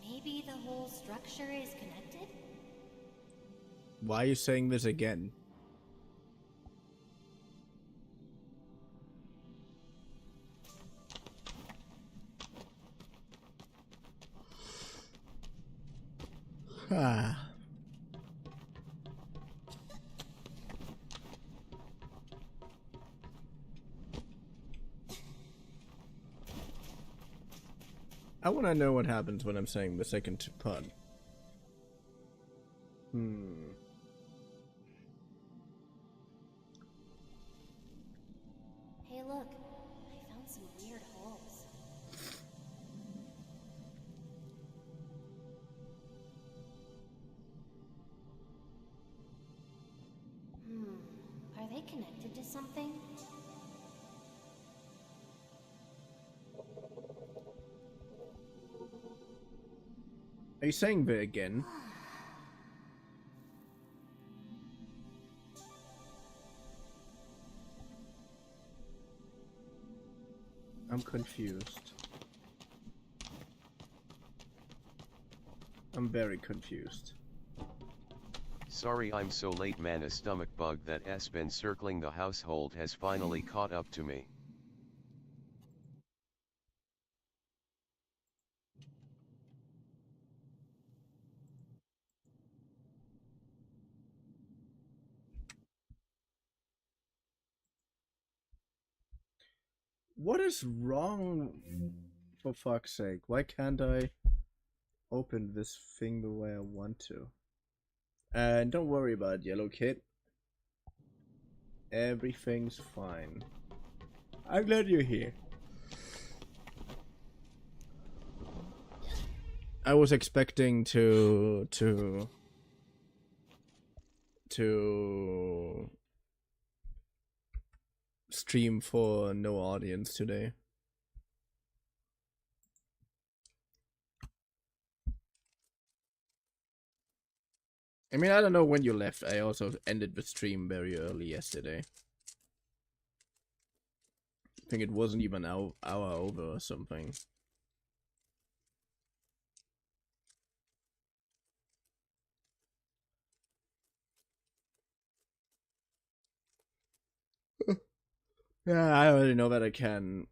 Maybe the whole structure is connected? Why are you saying this again? Ah. I want to know what happens when I'm saying the second part. Hey, look. I found some weird holes. Are they connected to something? Are you saying the again? I'm confused. I'm very confused. Sorry I'm so late man, a stomach bug that has been circling the household has finally caught up to me. What is wrong, for fuck's sake? Why can't I open this thing the way I want to? And don't worry about Yellow Kid. Everything's fine. I'm glad you're here. I was expecting to stream for no audience today. I mean, I don't know when you left. I also ended the stream very early yesterday. I think it wasn't even an hour over or something. Yeah, I already know that I can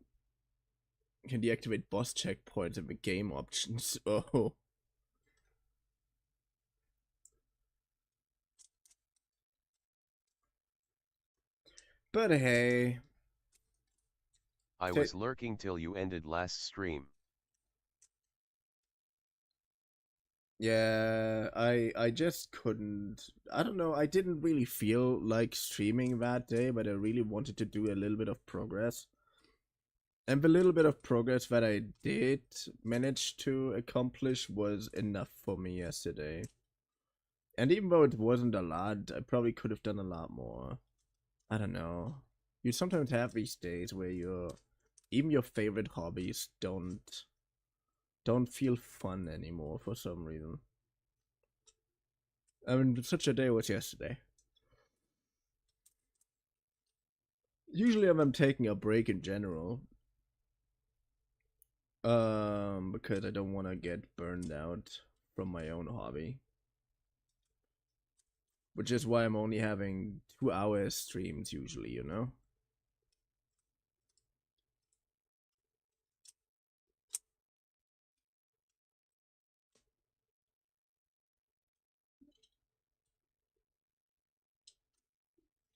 deactivate boss checkpoints in the game options. Oh. But hey. I was lurking till you ended last stream. Yeah, I just couldn't. I don't know. I didn't really feel like streaming that day, but I really wanted to do a little bit of progress. And the little bit of progress that I did manage to accomplish was enough for me yesterday. And even though it wasn't a lot, I probably could have done a lot more. I don't know. You sometimes have these days where even your favorite hobbies don't feel fun anymore for some reason. I mean, such a day was yesterday. Usually I'm taking a break in general. Because I don't want to get burned out from my own hobby. Which is why I'm only having 2 hours streams usually, you know?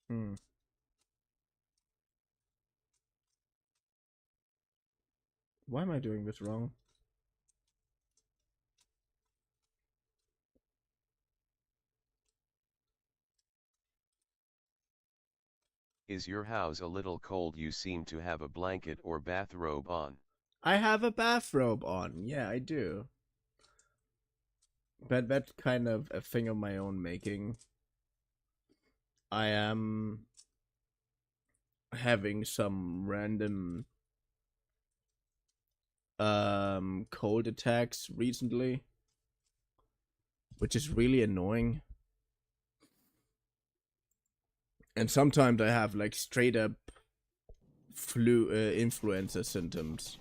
Hmm. Why am I doing this wrong? Is your house a little cold? You seem to have a blanket or bathrobe on. I have a bathrobe on. Yeah, I do. But that's kind of a thing of my own making. I am having some random cold attacks recently, which is really annoying. And sometimes I have like straight up flu influenza symptoms.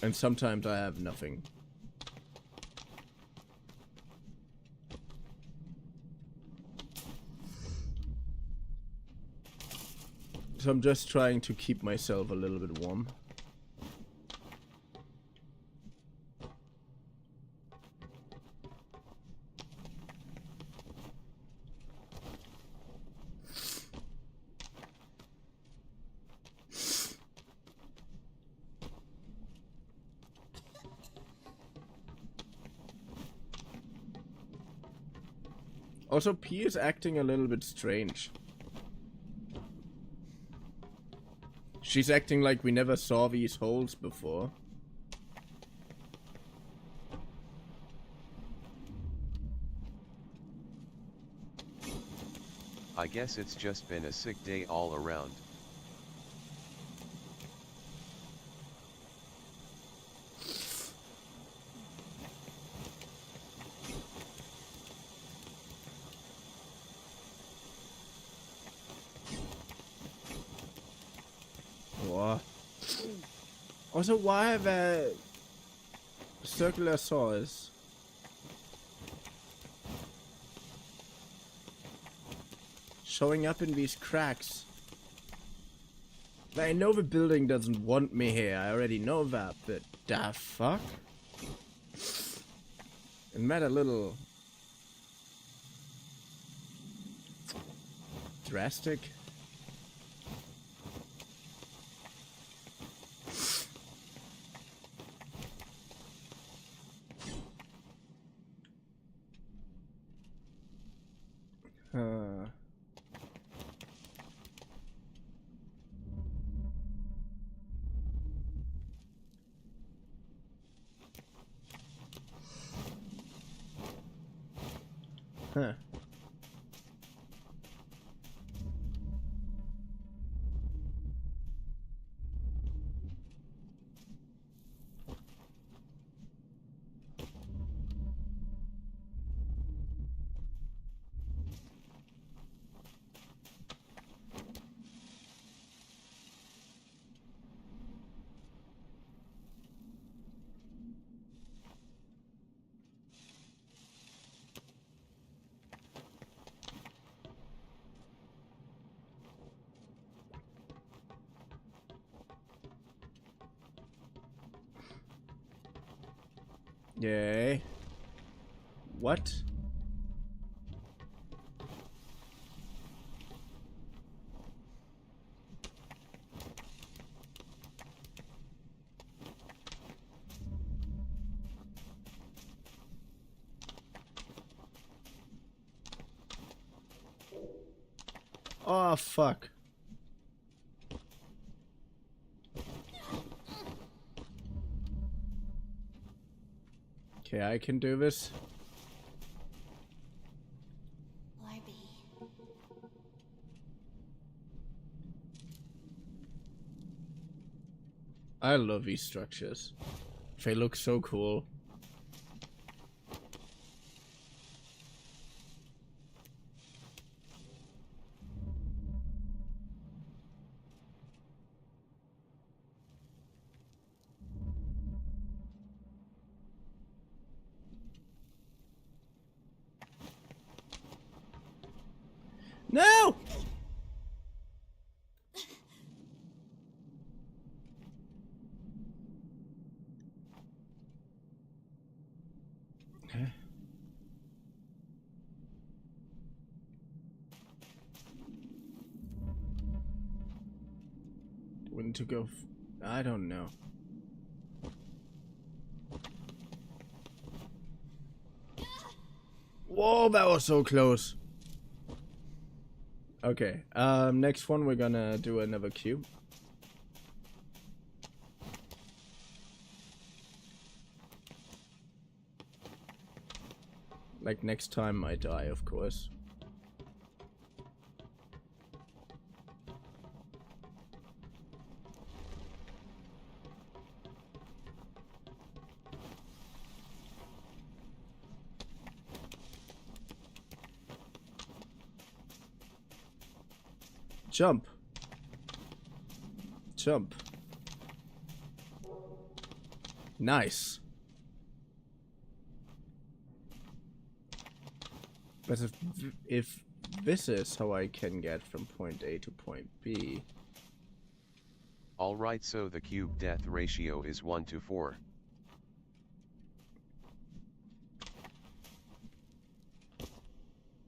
And sometimes I have nothing. So I'm just trying to keep myself a little bit warm. Also, P is acting a little bit strange. She's acting like we never saw these holes before. I guess it's just been a sick day all around. What? Also, why are there circular saws? Showing up in these cracks. I know the building doesn't want me here, I already know that, but the fuck? Isn't that a little drastic? Huh. Yay. What? Oh, fuck. Okay, I can do this. Larby. I love these structures. They look so cool. No! When to go? I don't know. Whoa, that was so close. Okay, next one we're gonna do another cube. Like next time I die, of course. Jump. Jump. Nice. But if this is how I can get from point A to point B. Alright, so the cube death ratio is 1 to 4.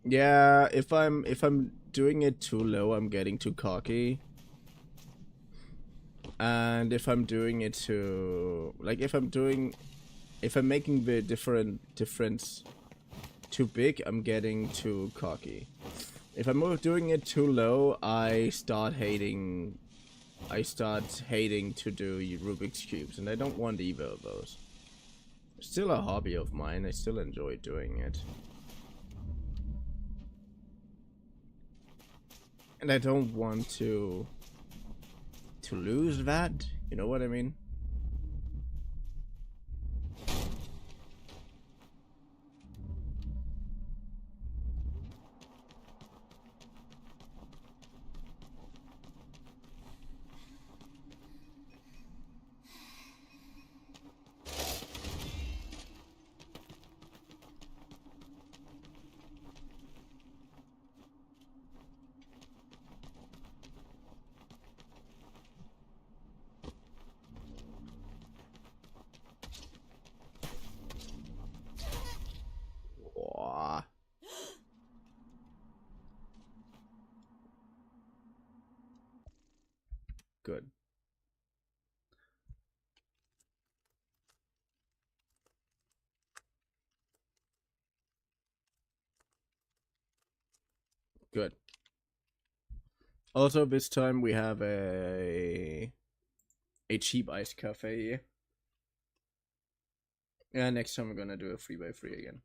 Yeah, if I'm doing it too low, I'm getting too cocky. And if I'm doing it too, like if I'm making the difference too big, I'm getting too cocky. If I'm doing it too low, I start hating to do Rubik's cubes, and I don't want either of those. It's still a hobby of mine. I still enjoy doing it. And I don't want to lose that, you know what I mean? Good. Good. Also, this time we have a cheap iced cafe. Yeah, next time we're gonna do a 3x3 again.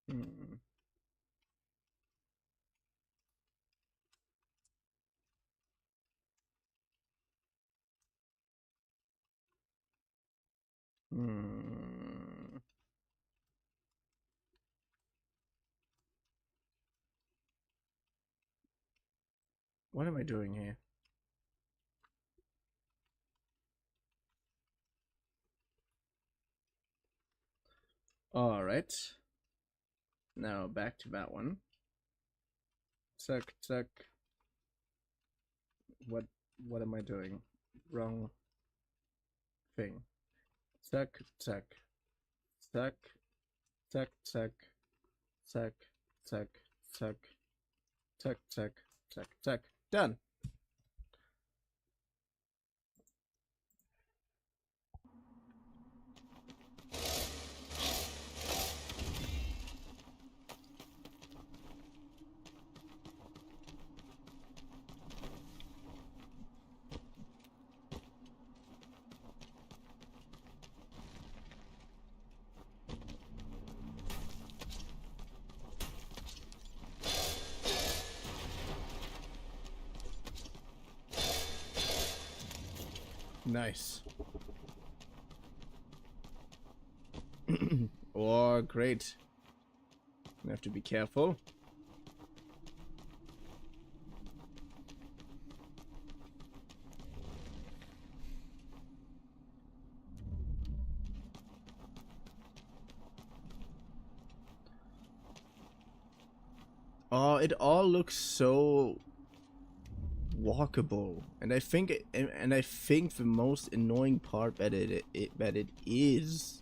Hmm. What am I doing here? Alright. Now back to that one. Suck. What am I doing? Wrong thing. Suck. Done. Nice. Oh, great. I have to be careful. Oh, it all looks so walkable, and I think the most annoying part that it is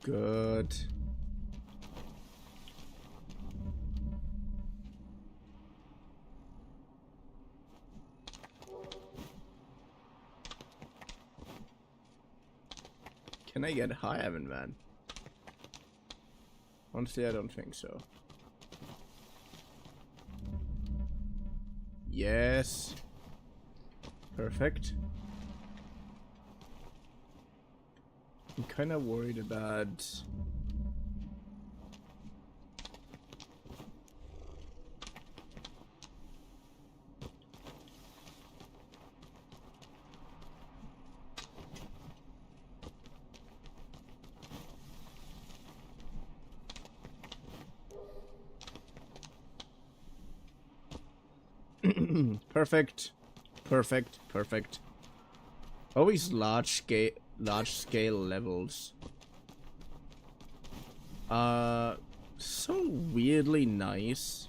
good. Can I get higher than that? Honestly, I don't think so. Yes. Perfect. I'm kind of worried about... Perfect. Perfect. Perfect. Always large scale levels. So weirdly nice.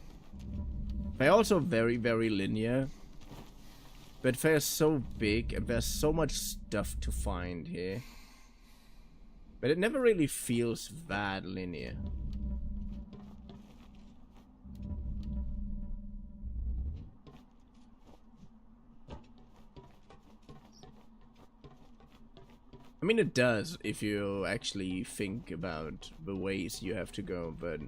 They're also very, very linear. But they're so big and there's so much stuff to find here. But it never really feels that linear. I mean, it does if you actually think about the ways you have to go, but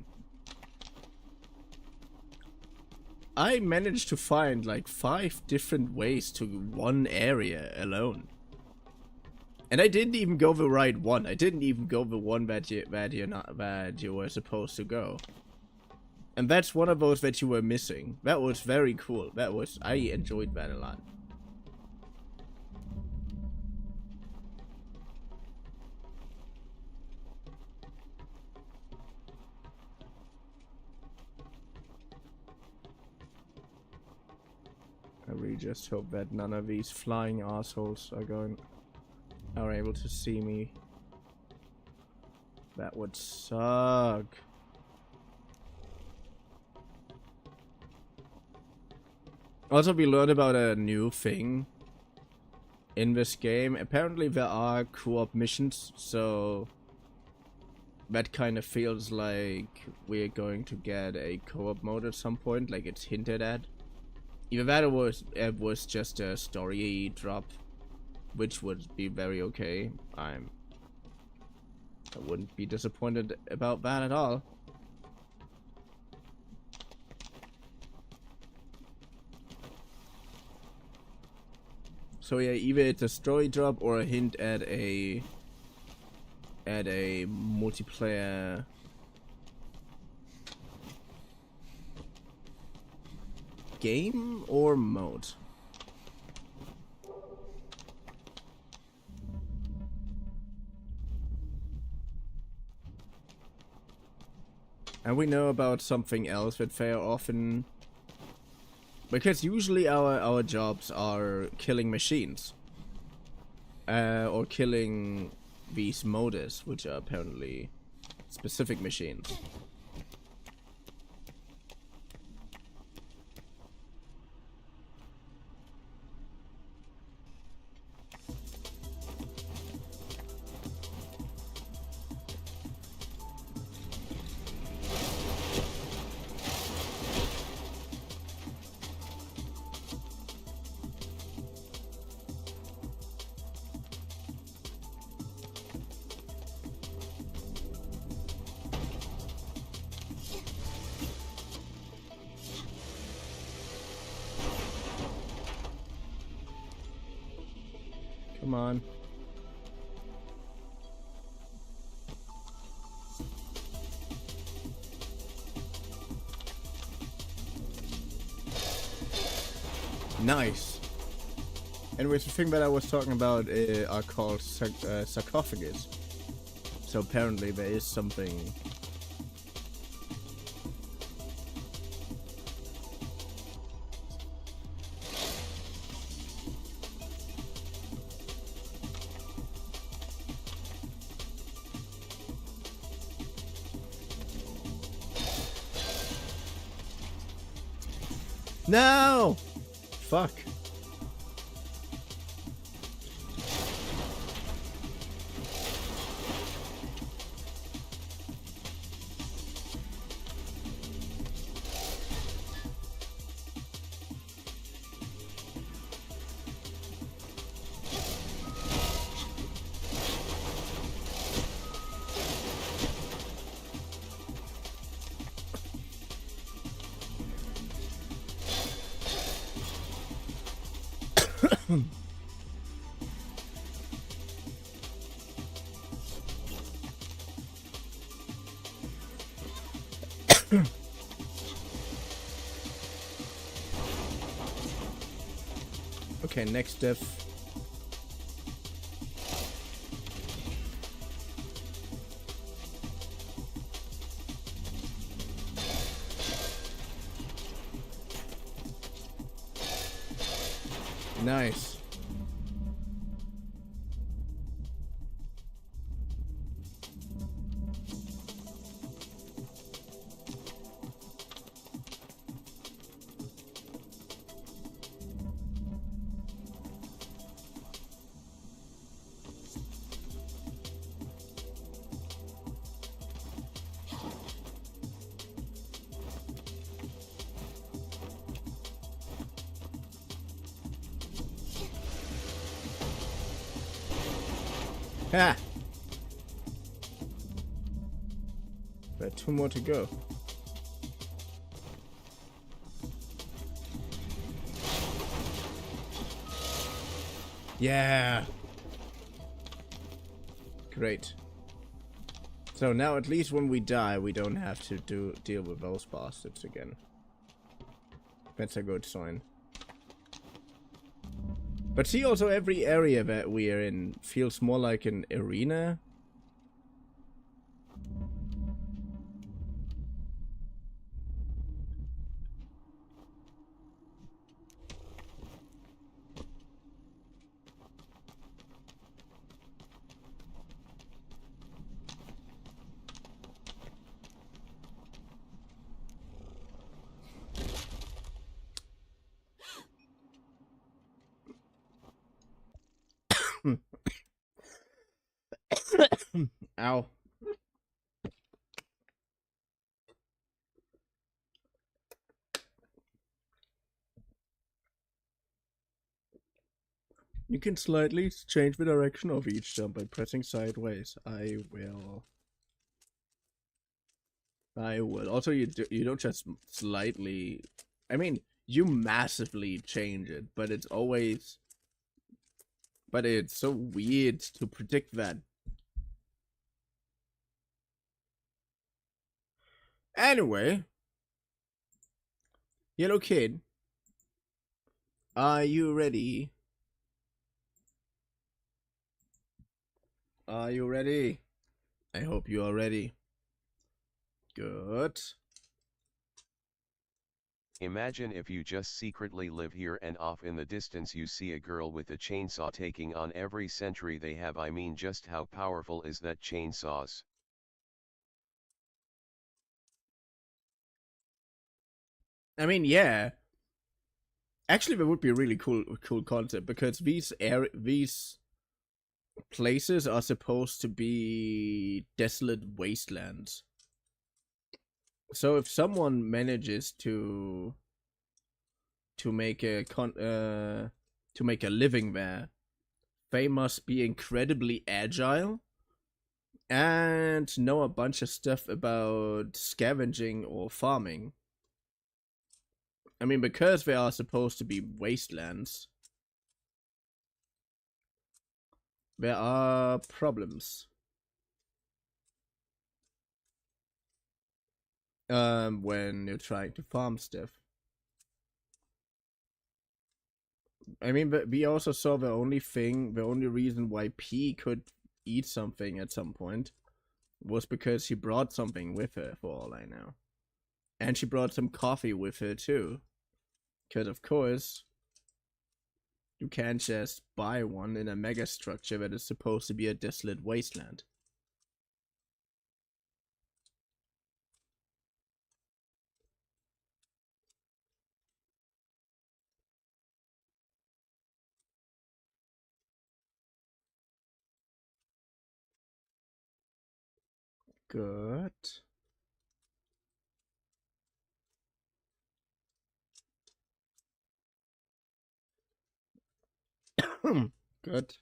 I managed to find like 5 different ways to one area alone. And I didn't even go the right one. I didn't even go the one that you were supposed to go. And that's one of those that you were missing. That was very cool. I enjoyed that a lot. I really just hope that none of these flying assholes are able to see me. That would suck. Also, we learned about a new thing in this game. Apparently there are co-op missions, so that kind of feels like we're going to get a co-op mode at some point, like it's hinted at. Either that or it was just a story drop, which would be very okay. I wouldn't be disappointed about that at all. So yeah, either it's a story drop or a hint at a multiplayer game or mode. And we know about something else that they are often, because usually our jobs are killing machines or killing these motors, which are apparently specific machines. Come on. Nice. Anyways, the thing that I was talking about are called sarcophagus. So apparently there is something. No! Fuck. Okay, next diff. Nice. Ha! There are 2 more to go. Yeah! Great. So now at least when we die, we don't have to deal with those bastards again. That's a good sign. But see, also every area that we are in feels more like an arena. Ow. You can slightly change the direction of each jump by pressing sideways. I will. Also, you don't just slightly. I mean, you massively change it, but it's always. But it's so weird to predict that. Anyway, Yellow Kid, are you ready? Are you ready? I hope you are ready. Good. Imagine if you just secretly live here and off in the distance you see a girl with a chainsaw taking on every century they have. I mean, just how powerful is that chainsaws? I mean, yeah. Actually, that would be a really cool concept, because these places are supposed to be desolate wastelands. So if someone manages to make a living there, they must be incredibly agile and know a bunch of stuff about scavenging or farming. I mean, because they are supposed to be wastelands, there are problems. When you're trying to farm stuff. I mean, but we also saw the only reason why P could eat something at some point was because she brought something with her, for all I know. And she brought some coffee with her too. Because of course, you can't just buy one in a mega structure that is supposed to be a desolate wasteland. Good. Good.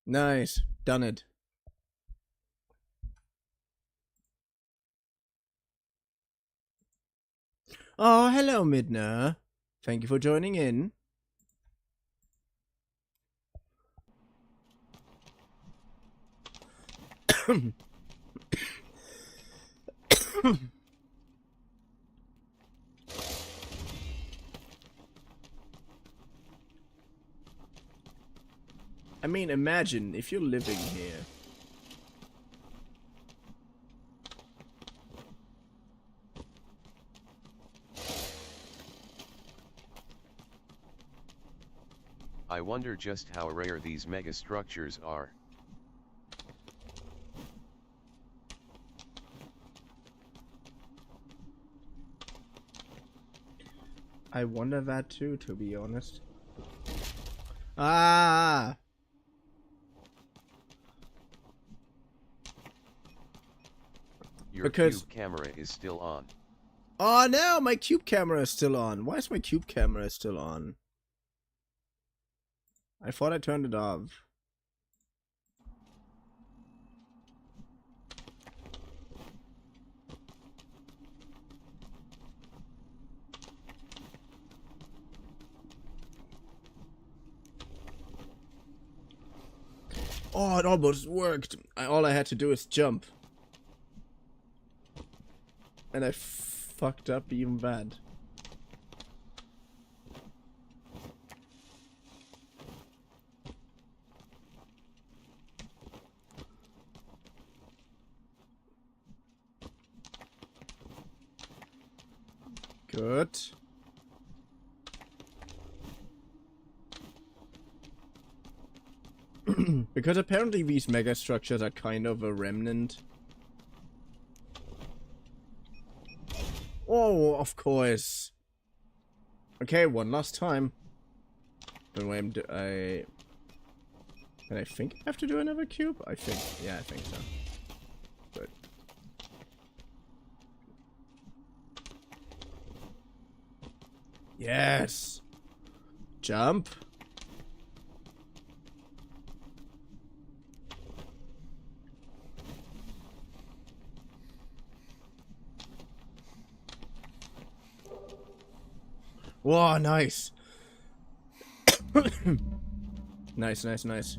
Nice. Done it. Oh, hello, Midna. Thank you for joining in. I mean, imagine if you're living here. I wonder just how rare these megastructures are. I wonder that too, to be honest. Ah! Your Because- cube camera is still on. Oh no, my cube camera is still on. Why is my cube camera still on? I thought I turned it off. Oh, it almost worked. All I had to do is jump. And I fucked up even bad. Good. Because apparently these megastructures are kind of a remnant. Oh, of course. Okay, one last time. But when and I think I have to do another cube? I think, yeah, I think so. Good. Yes! Jump! Whoa, nice! Nice, nice, nice.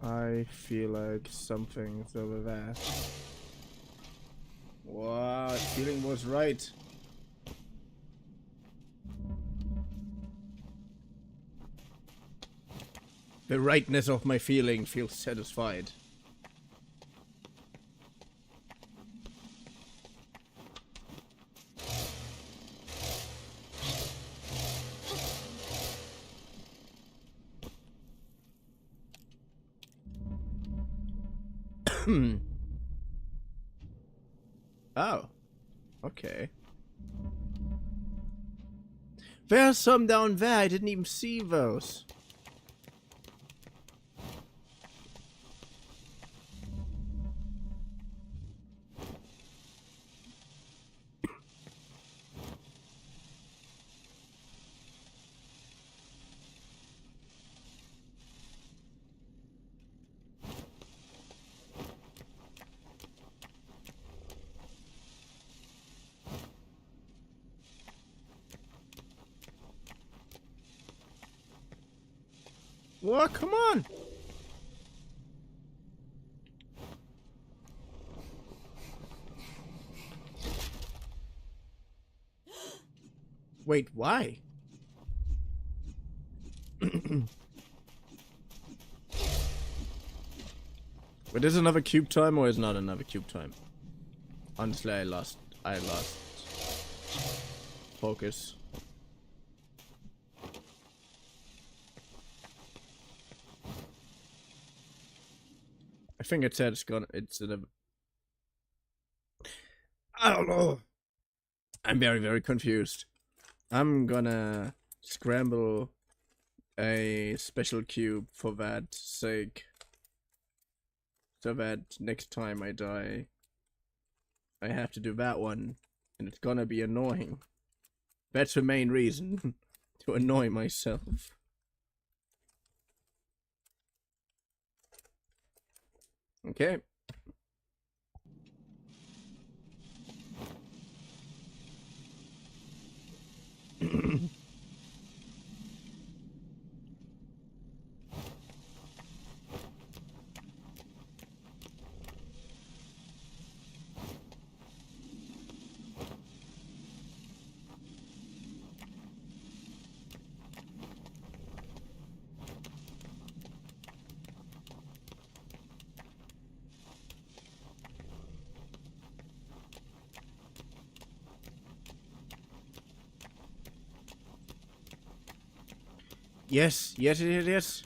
I feel like something's over there. Wow, the feeling was right. The rightness of my feeling feels satisfied. Oh. Okay. There's some down there. I didn't even see those. What? Come on! Wait, why? Wait, is another cube time or is not another cube time? Honestly, I lost focus. I think it said it's in a... I don't know. I'm very, very confused. I'm gonna scramble a special cube for that sake. So that next time I die, I have to do that one. And it's gonna be annoying. That's the main reason. To annoy myself. Okay. Yes, yes, yes, yes.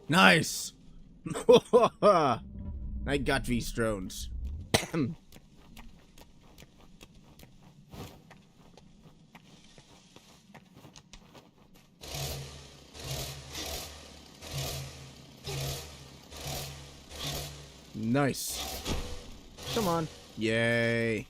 Nice. I got these drones. Nice. Come on. Yay.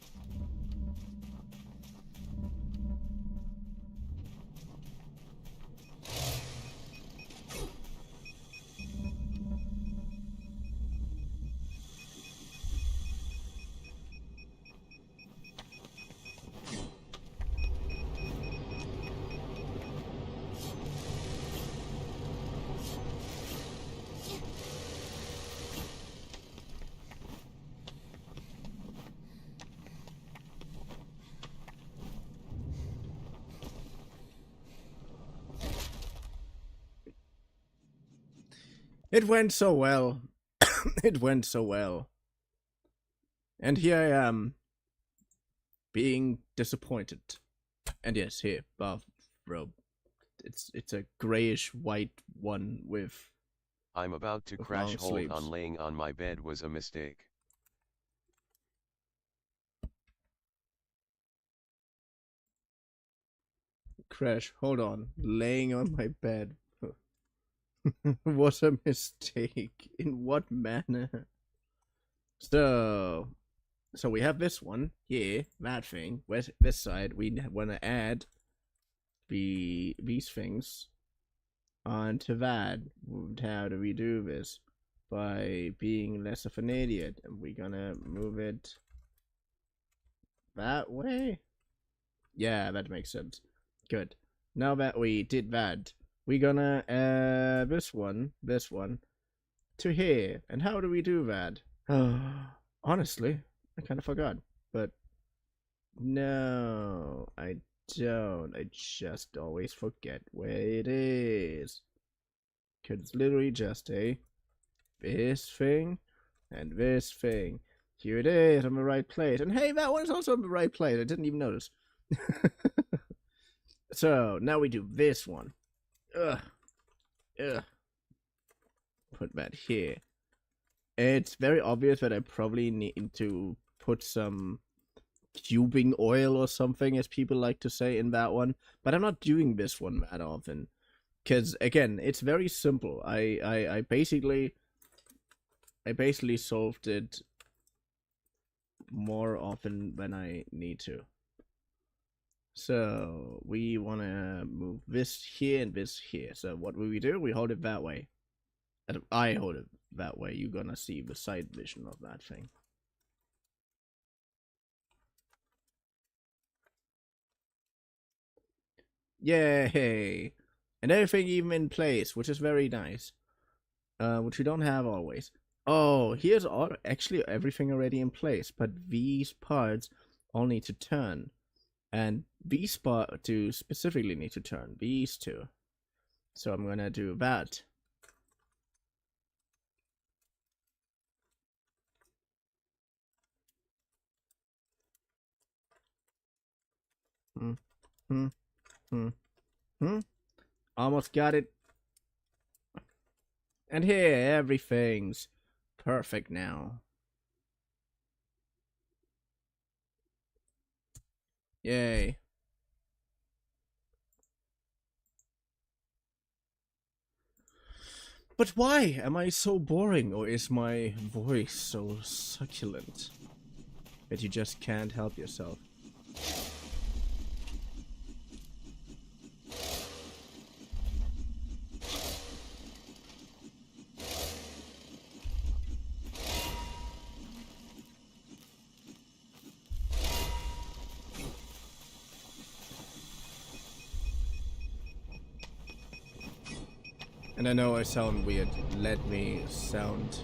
It went so well. It went so well. And here I am, being disappointed. And yes, here, bathrobe. It's a grayish white one with... I'm about to crash. Hold on, laying on my bed was a mistake. Crash, hold on. Laying on my bed. What a mistake. In what manner? So we have this one here, that thing. Where's this side? We want to add these things onto that. How do we do this? By being less of an idiot. And we're gonna move it that way? Yeah, that makes sense. Good. Now that we did that, we're gonna add this one to here. And how do we do that? Honestly, I kind of forgot. But no, I don't. I just always forget where it is. Cause it's literally just this thing and this thing. Here it is on the right place. And hey, that one's also on the right place. I didn't even notice. So now we do this one. Ugh. Put that here. It's very obvious that I probably need to put some cubing oil or something, as people like to say, in that one. But I'm not doing this one that often. Because, again, it's very simple. I basically solved it more often than I need to. So, we want to move this here and this here. So, what will we do? We hold it that way. I hold it that way. You're gonna see the side vision of that thing. Yay! And everything even in place, which is very nice. Which we don't have always. Oh, here's actually everything already in place, but these parts all need to turn. And these two specifically need to turn. These two. So I'm gonna do that. Almost got it. And here, everything's perfect now. Yay. But why am I so boring, or is my voice so succulent that you just can't help yourself? And I know I sound weird. Let me sound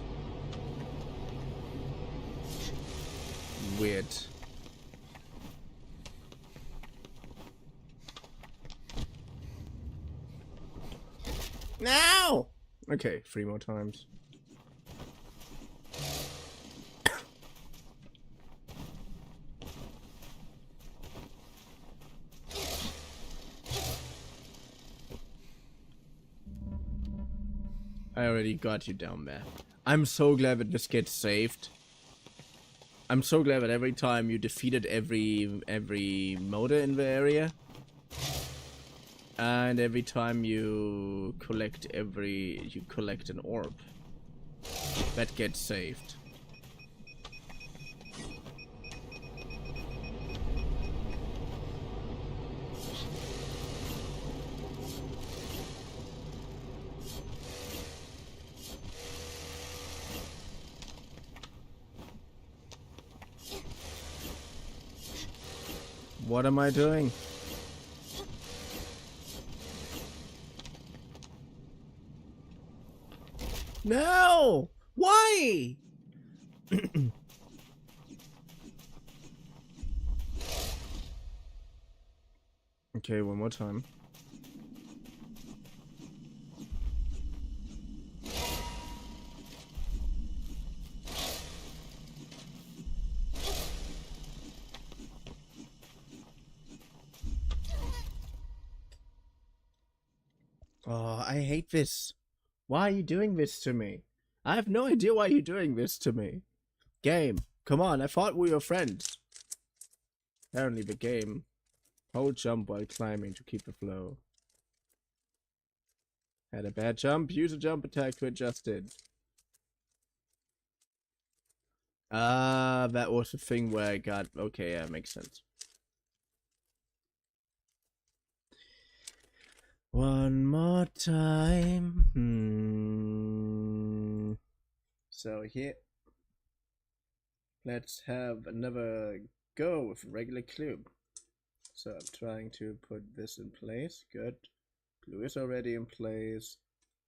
weird. No! Okay, 3 more times. I already got you down there. I'm so glad that this gets saved. I'm so glad that every time you defeated every motor in the area, and every time you collect an orb, that gets saved. What am I doing? No! Why? Okay, one more time. Oh, I hate this. Why are you doing this to me? I have no idea why you're doing this to me. Game, come on, I thought we were friends. Apparently the game. Hold jump while climbing to keep the flow. Had a bad jump, use a jump attack to adjust it. Ah, that was the thing where I got... Okay, yeah, makes sense. One more time. So here, let's have another go with a regular clue. So I'm trying to put this in place. Good. Glue is already in place.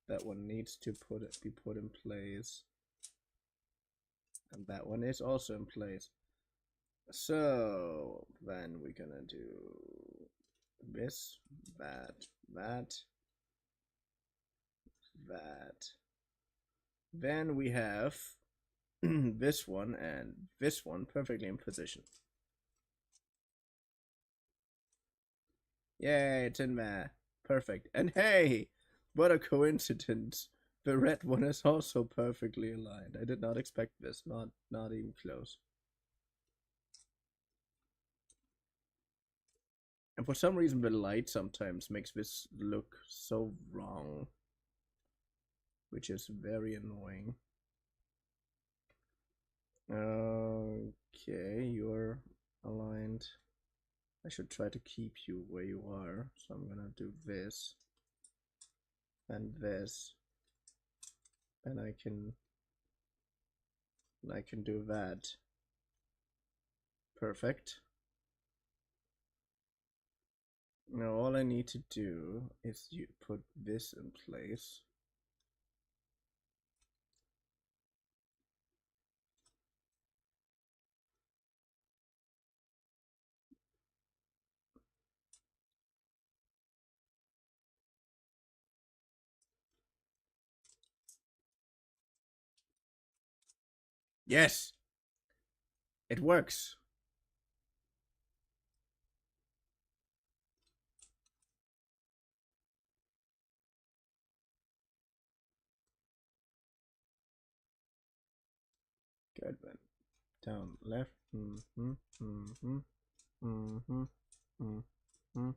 That one needs to be put in place. And that one is also in place. So then we're gonna do this, that. Then we have this one and this one perfectly in position. Yay, it's in there. Perfect. And hey, what a coincidence. The red one is also perfectly aligned. I did not expect this, not even close. And for some reason the light sometimes makes this look so wrong, which is very annoying. Okay, you're aligned. I should try to keep you where you are, so I'm gonna do this and this, and I can do that. Perfect. Now all I need to do is you put this in place. Yes, it works. down, left. Mm-hmm, mm-hmm, mm-hmm, mm-hmm,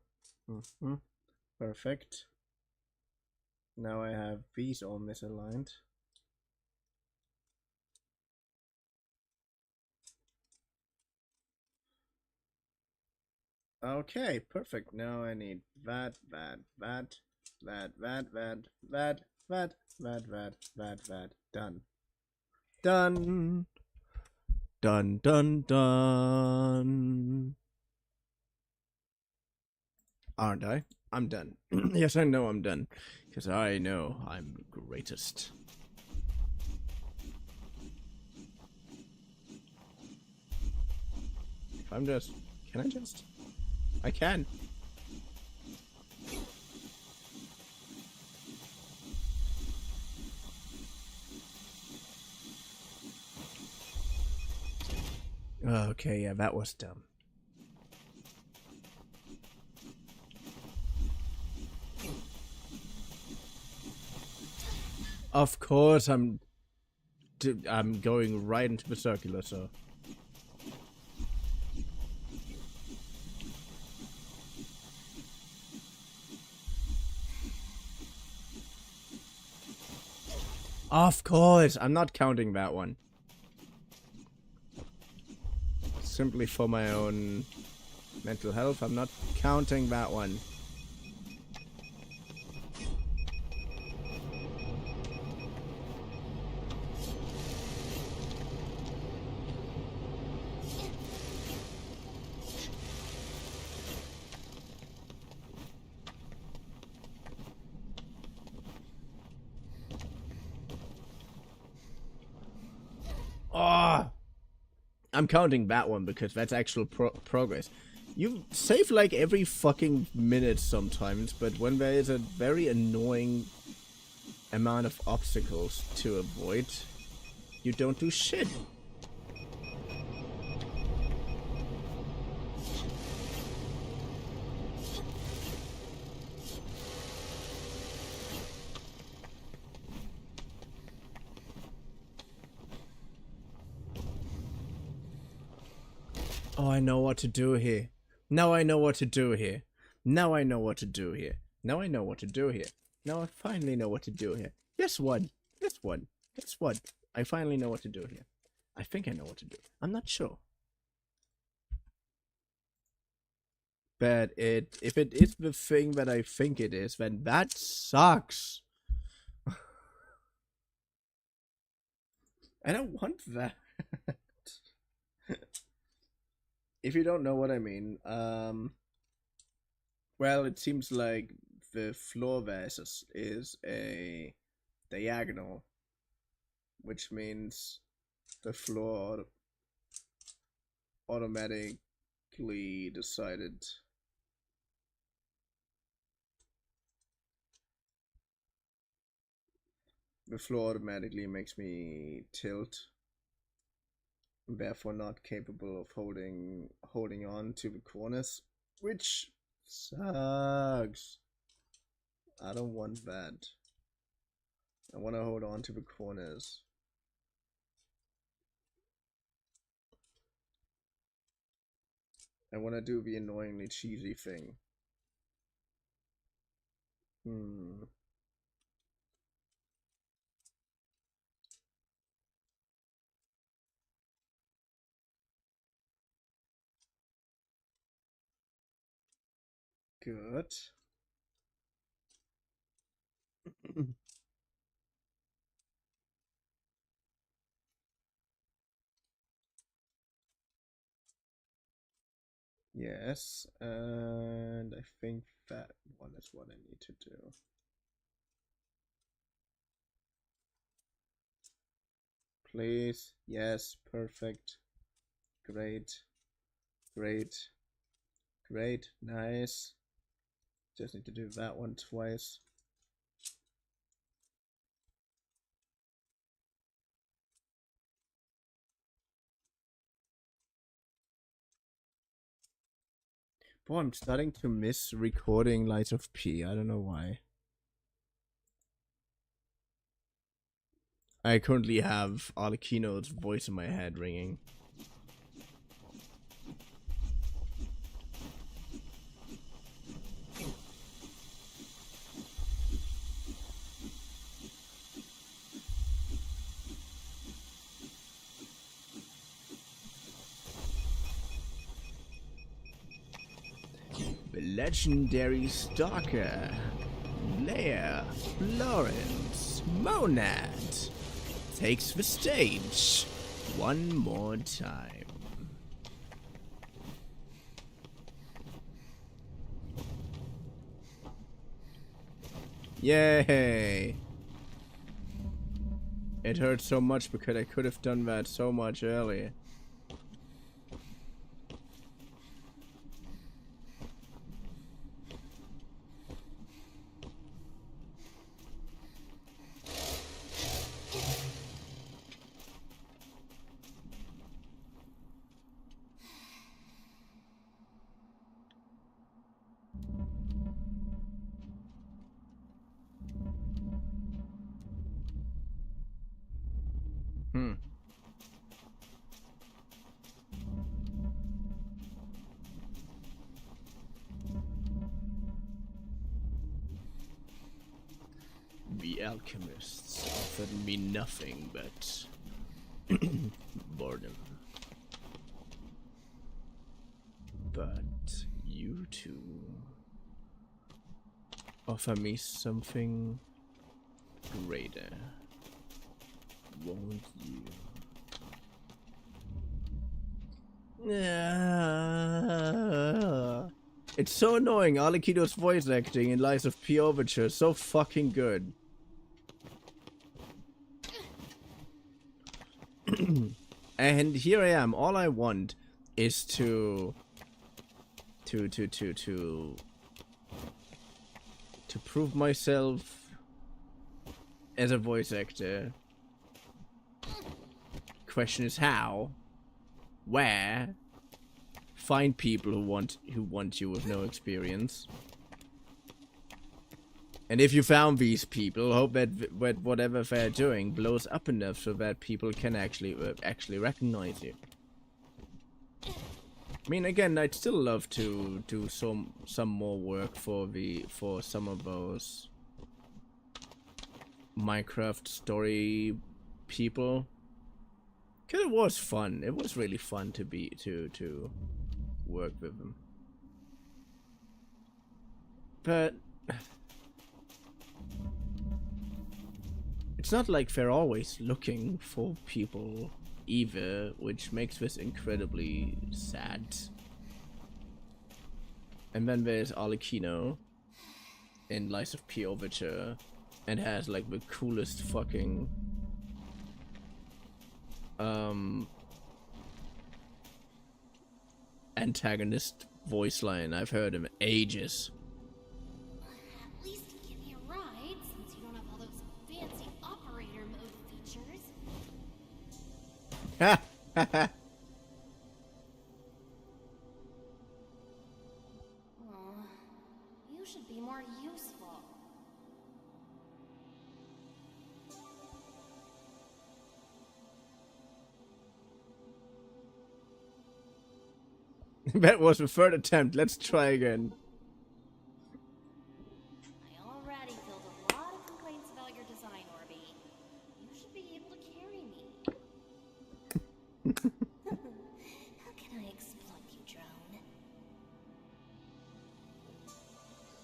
mm-hmm. Perfect. Now I have these all misaligned. Okay, perfect. Now I need that. Done. Done. Done, done, done. Aren't I? I'm done. Yes, I know I'm done. Because I know I'm the greatest. If I'm just... Can I just... I can. Okay, yeah, that was dumb. Of course, I'm going right into the circular, so... Of course, I'm not counting that one. Simply for my own mental health, I'm not counting that one. Oh, I'm counting that one because that's actual progress. You save like every fucking minute sometimes, but when there is a very annoying amount of obstacles to avoid, you don't do shit. Oh, I know what to do here. Now I know what to do here. Now I know what to do here. Now I know what to do here. Now I finally know what to do here. Guess what? Guess what? Guess what? I finally know what to do here. I think I know what to do. I'm not sure. But if it is the thing that I think it is, then that sucks. I don't want that. If you don't know what I mean, well, it seems like the floor versus is a diagonal, which means the floor automatically decided the floor automatically makes me tilt, therefore not capable of holding on to the corners, which sucks. I don't want that. I want to hold on to the corners. I want to do the annoyingly cheesy thing. Good. Yes, and I think that one is what I need to do. Please, yes, perfect. Great, great, great, nice. Just need to do that one twice. Boy, I'm starting to miss recording Light of P. I don't know why. I currently have Arlecchino's voice in my head ringing. Legendary Stalker, Leia, Florence, Monad takes the stage one more time. Yay! It hurt so much because I could have done that so much earlier. The alchemists offered me nothing but boredom. But you two offer me something greater, won't you? It's so annoying. Alakito's voice acting in Lies of P. Overture is so fucking good. And here I am. All I want is to prove myself as a voice actor. Question is how, where, find people who want you with no experience. And if you found these people, hope that whatever they're doing blows up enough so that people can actually recognize you. I mean, again, I'd still love to do some more work for some of those Minecraft story people. Cause it was fun. It was really fun to work with them. But it's not like they're always looking for people either, which makes this incredibly sad. And then there's Arlecchino in Lies of P. Overture, and has like the coolest fucking antagonist voice line I've heard in ages. At least give me a ride, since you don't have all those fancy operator mode features. Ha ha ha. You should be more useful. That was the third attempt. Let's try again. I already filled a lot of complaints about your design, Orby. You should be able to carry me. How can I exploit you, drone?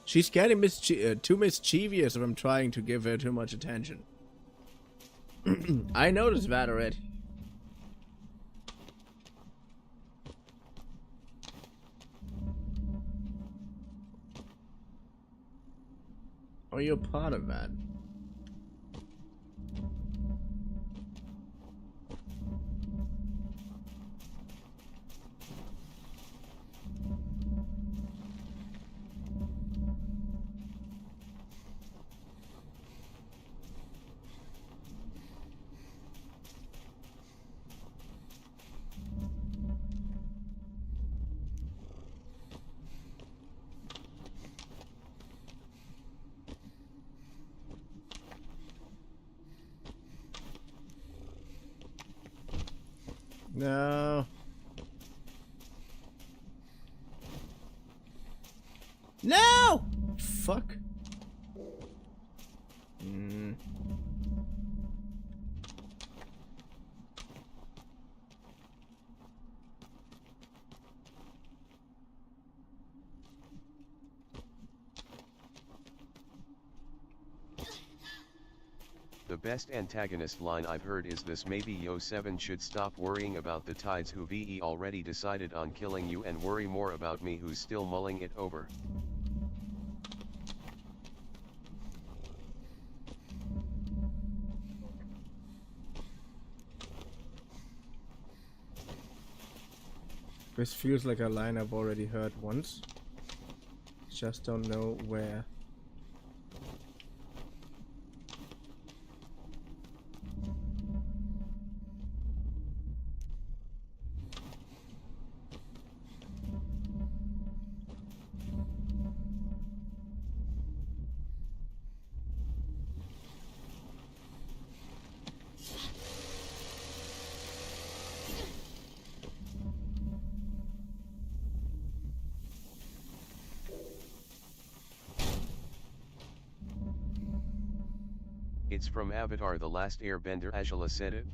She's getting too mischievous if I'm trying to give her too much attention. I noticed that already. Are you a part of that? No. No! Fuck. best antagonist line I've heard is this: maybe Yo 7 should stop worrying about the tides who VE already decided on killing you and worry more about me who's still mulling it over. This feels like a line I've already heard once. Just don't know where. It's from Avatar: The Last Airbender. Angela said it.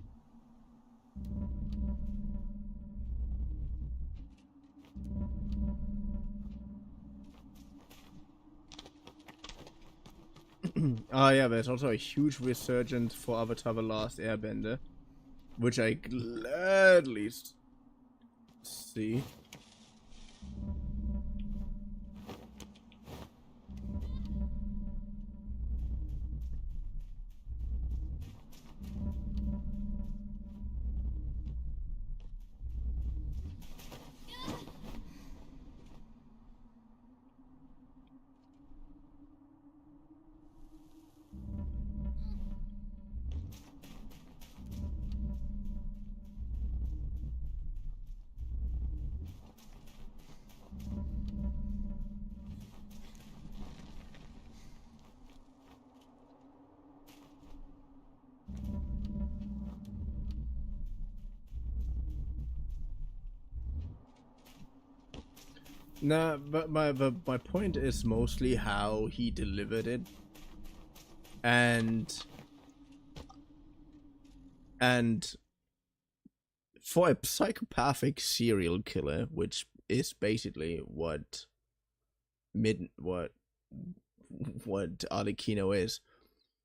Oh yeah, there's also a huge resurgence for Avatar: The Last Airbender, which I gladly see. Nah, but my point is mostly how he delivered it, and for a psychopathic serial killer, which is basically what Arlecchino is,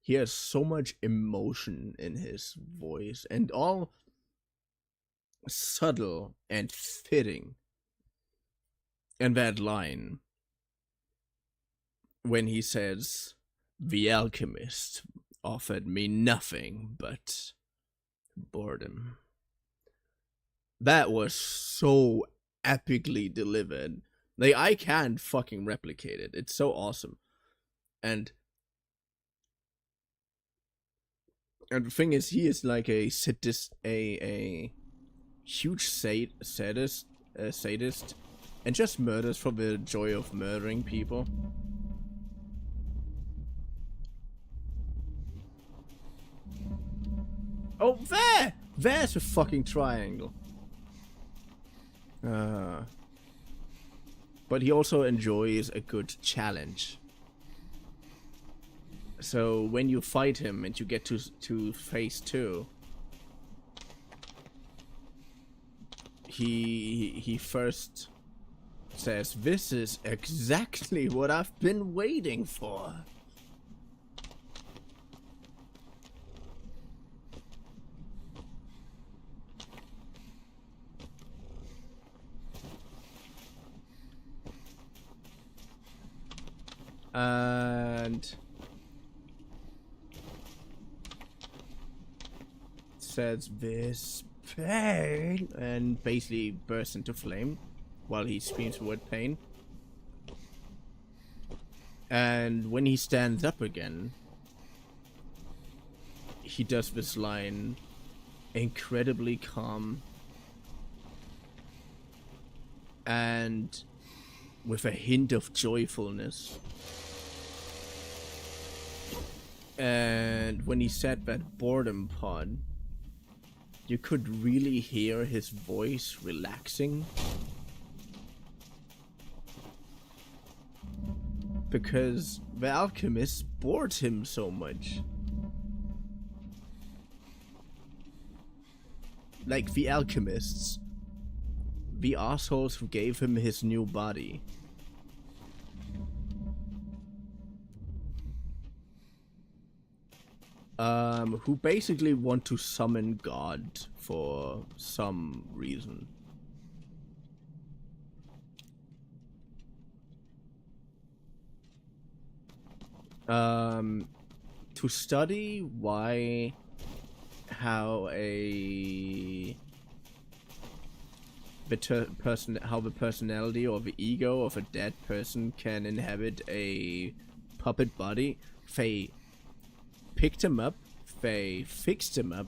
he has so much emotion in his voice, and all subtle and fitting. And that line, when he says, "The alchemist offered me nothing but boredom," that was so epically delivered. Like, I can't fucking replicate it. It's so awesome. And the thing is, he is like a sadist, a huge sadist, and just murders for the joy of murdering people. Oh, there's a fucking triangle. But he also enjoys a good challenge. So when you fight him and you get to phase 2, he first says, "This is exactly what I've been waiting for." And says, "This pain," and basically bursts into flame while he screams the word pain. And when he stands up again, he does this line, incredibly calm and with a hint of joyfulness. And when he said that boredom pod, you could really hear his voice relaxing. Because the alchemist bored him so much. Like the alchemists, the assholes who gave him his new body. who basically want to summon God for some reason. To study how the personality or the ego of a dead person can inhabit a puppet body. They picked him up, they fixed him up,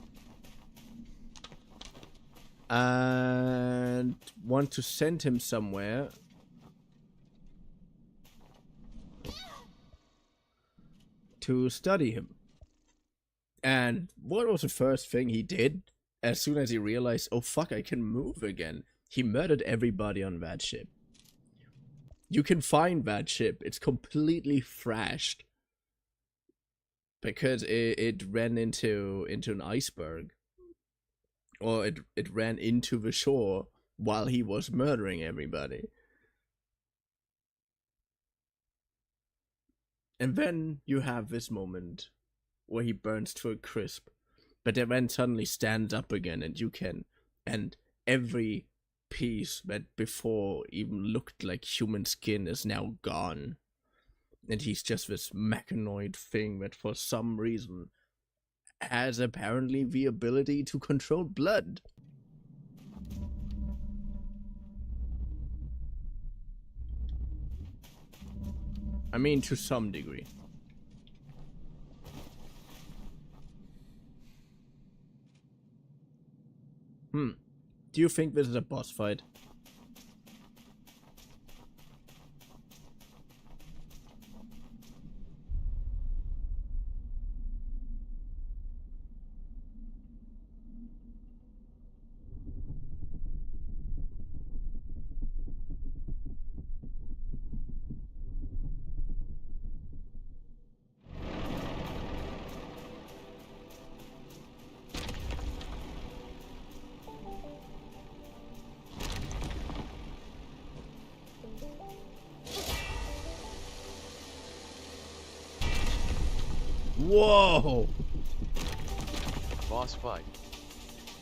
and want to send him somewhere to study him. And what was the first thing he did as soon as he realized, oh fuck, I can move again? He murdered everybody on that ship. You can find that ship. It's completely thrashed. Because it ran into an iceberg. Or it ran into the shore while he was murdering everybody. And then you have this moment where he burns to a crisp, but then suddenly stands up again, and every piece that before even looked like human skin is now gone. And he's just this mechanoid thing that for some reason has apparently the ability to control blood. I mean, to some degree. Do you think this is a boss fight? Whoa! Boss fight.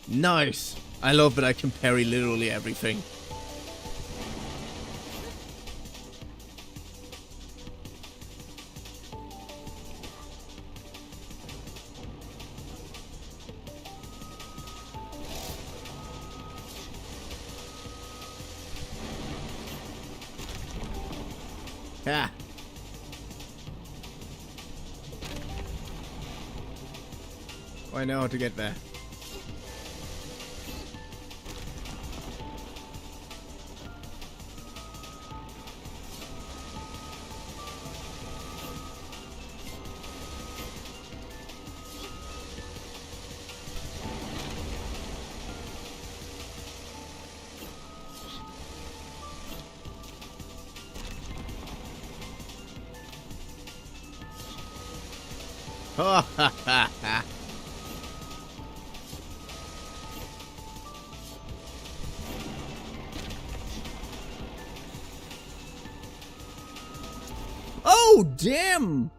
Nice! I love that I can parry literally everything. Ha! Oh, I know how to get there. Ha ha ha ha! Oh, damn!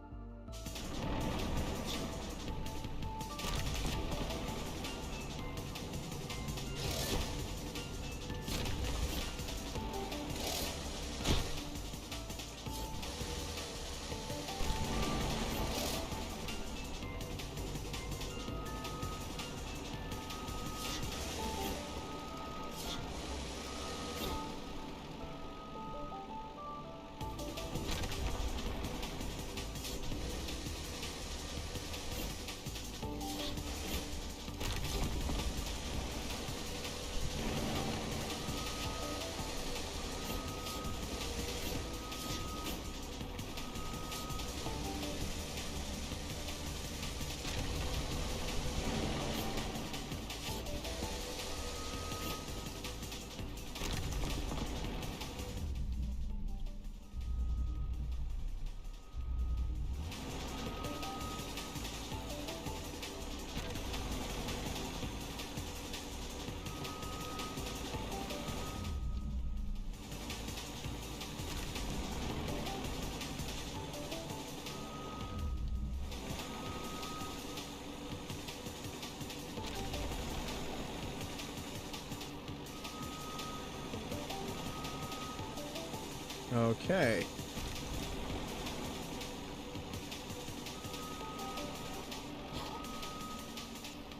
Okay.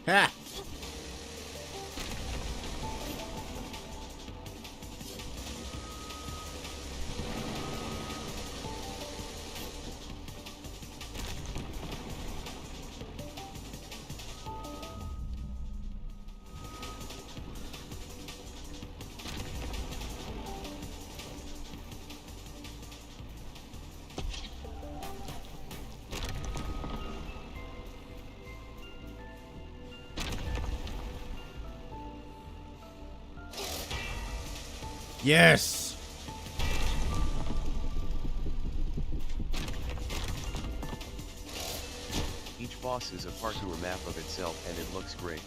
Ha! Yes! Each boss is a parkour map of itself and it looks great.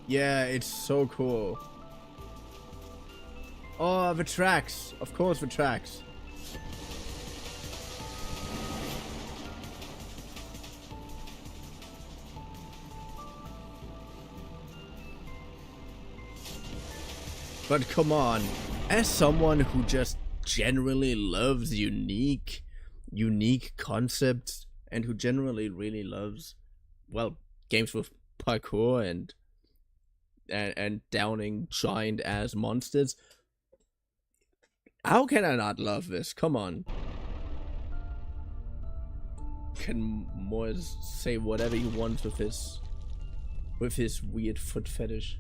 Yeah, it's so cool. Oh, the tracks. Of course, the tracks. But come on, as someone who just generally loves unique concepts and who generally really loves, well, games with parkour and downing giant ass monsters, how can I not love this? Come on. Can Moise say whatever he wants with his weird foot fetish?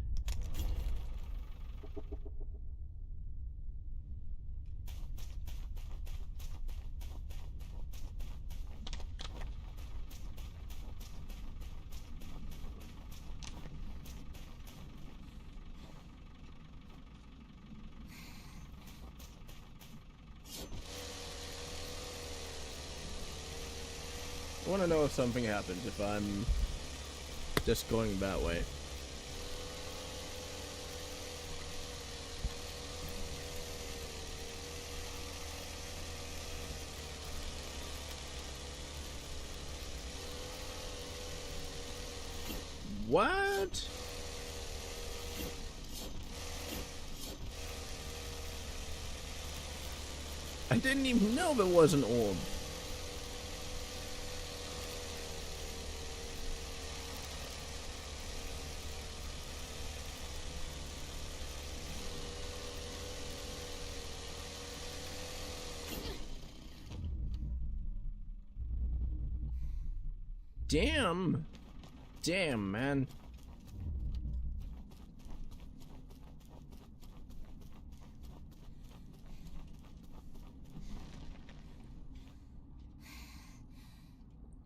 I want to know if something happens if I'm just going that way. What? I didn't even know there was an orb. Damn. Damn, man.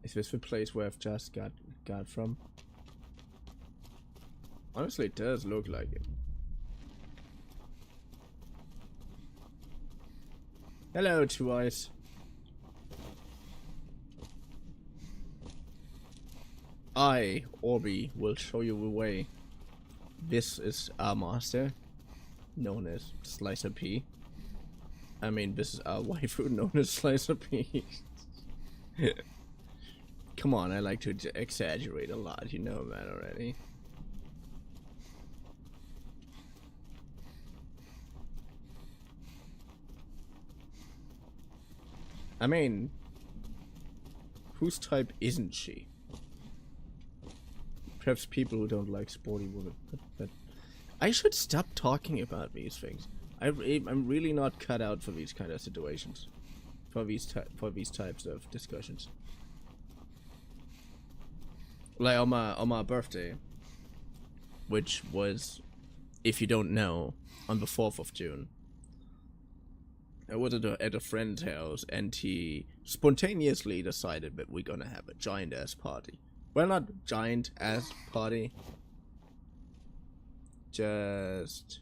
Is this the place where I've just got from? Honestly, it does look like it. Hello, Two Eyes. I, Orby, will show you the way. This is our master, known as Slicer P. I mean, this is our waifu, known as Slicer P. Come on, I like to exaggerate a lot, you know that already. I mean, whose type isn't she? Perhaps people who don't like sporty women, but I should stop talking about these things. I'm really not cut out for these kind of situations, for these types of discussions. Like on my birthday, which was, if you don't know, on the 4th of June. I was at a friend's house, and he spontaneously decided that we're gonna have a giant ass party. Well, not giant ass party. Just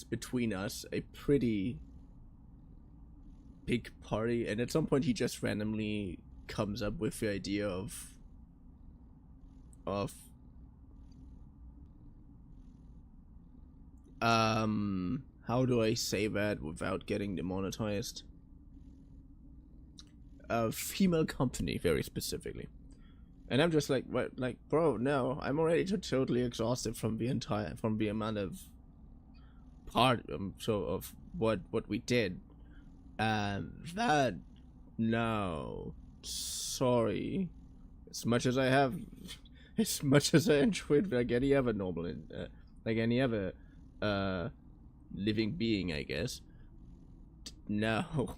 between us, a pretty big party. And at some point, he just randomly comes up with the idea of how do I say that without getting demonetized? A female company, very specifically. And I'm just like, what? Like, bro, no, I'm already totally exhausted from the amount of part so of what we did. That no, sorry. As much as I enjoyed like any other normal, like any other living being, I guess. No.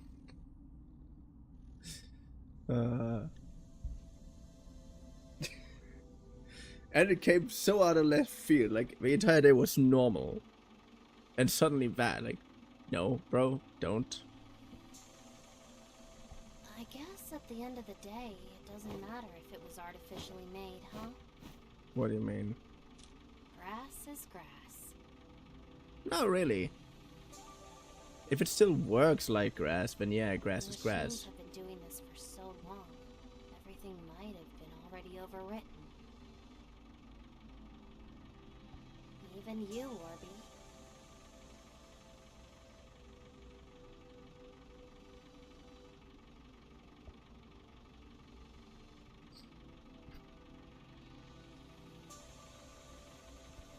And it came so out of left field. Like the entire day was normal, and suddenly that, like, no, bro, don't. I guess at the end of the day, it doesn't matter if it was artificially made, huh? What do you mean? Grass is grass. Not really. If it still works like grass, then yeah, grass is The grass. machines have been doing this for so long. Everything might have been already overwritten. Even you, Orby.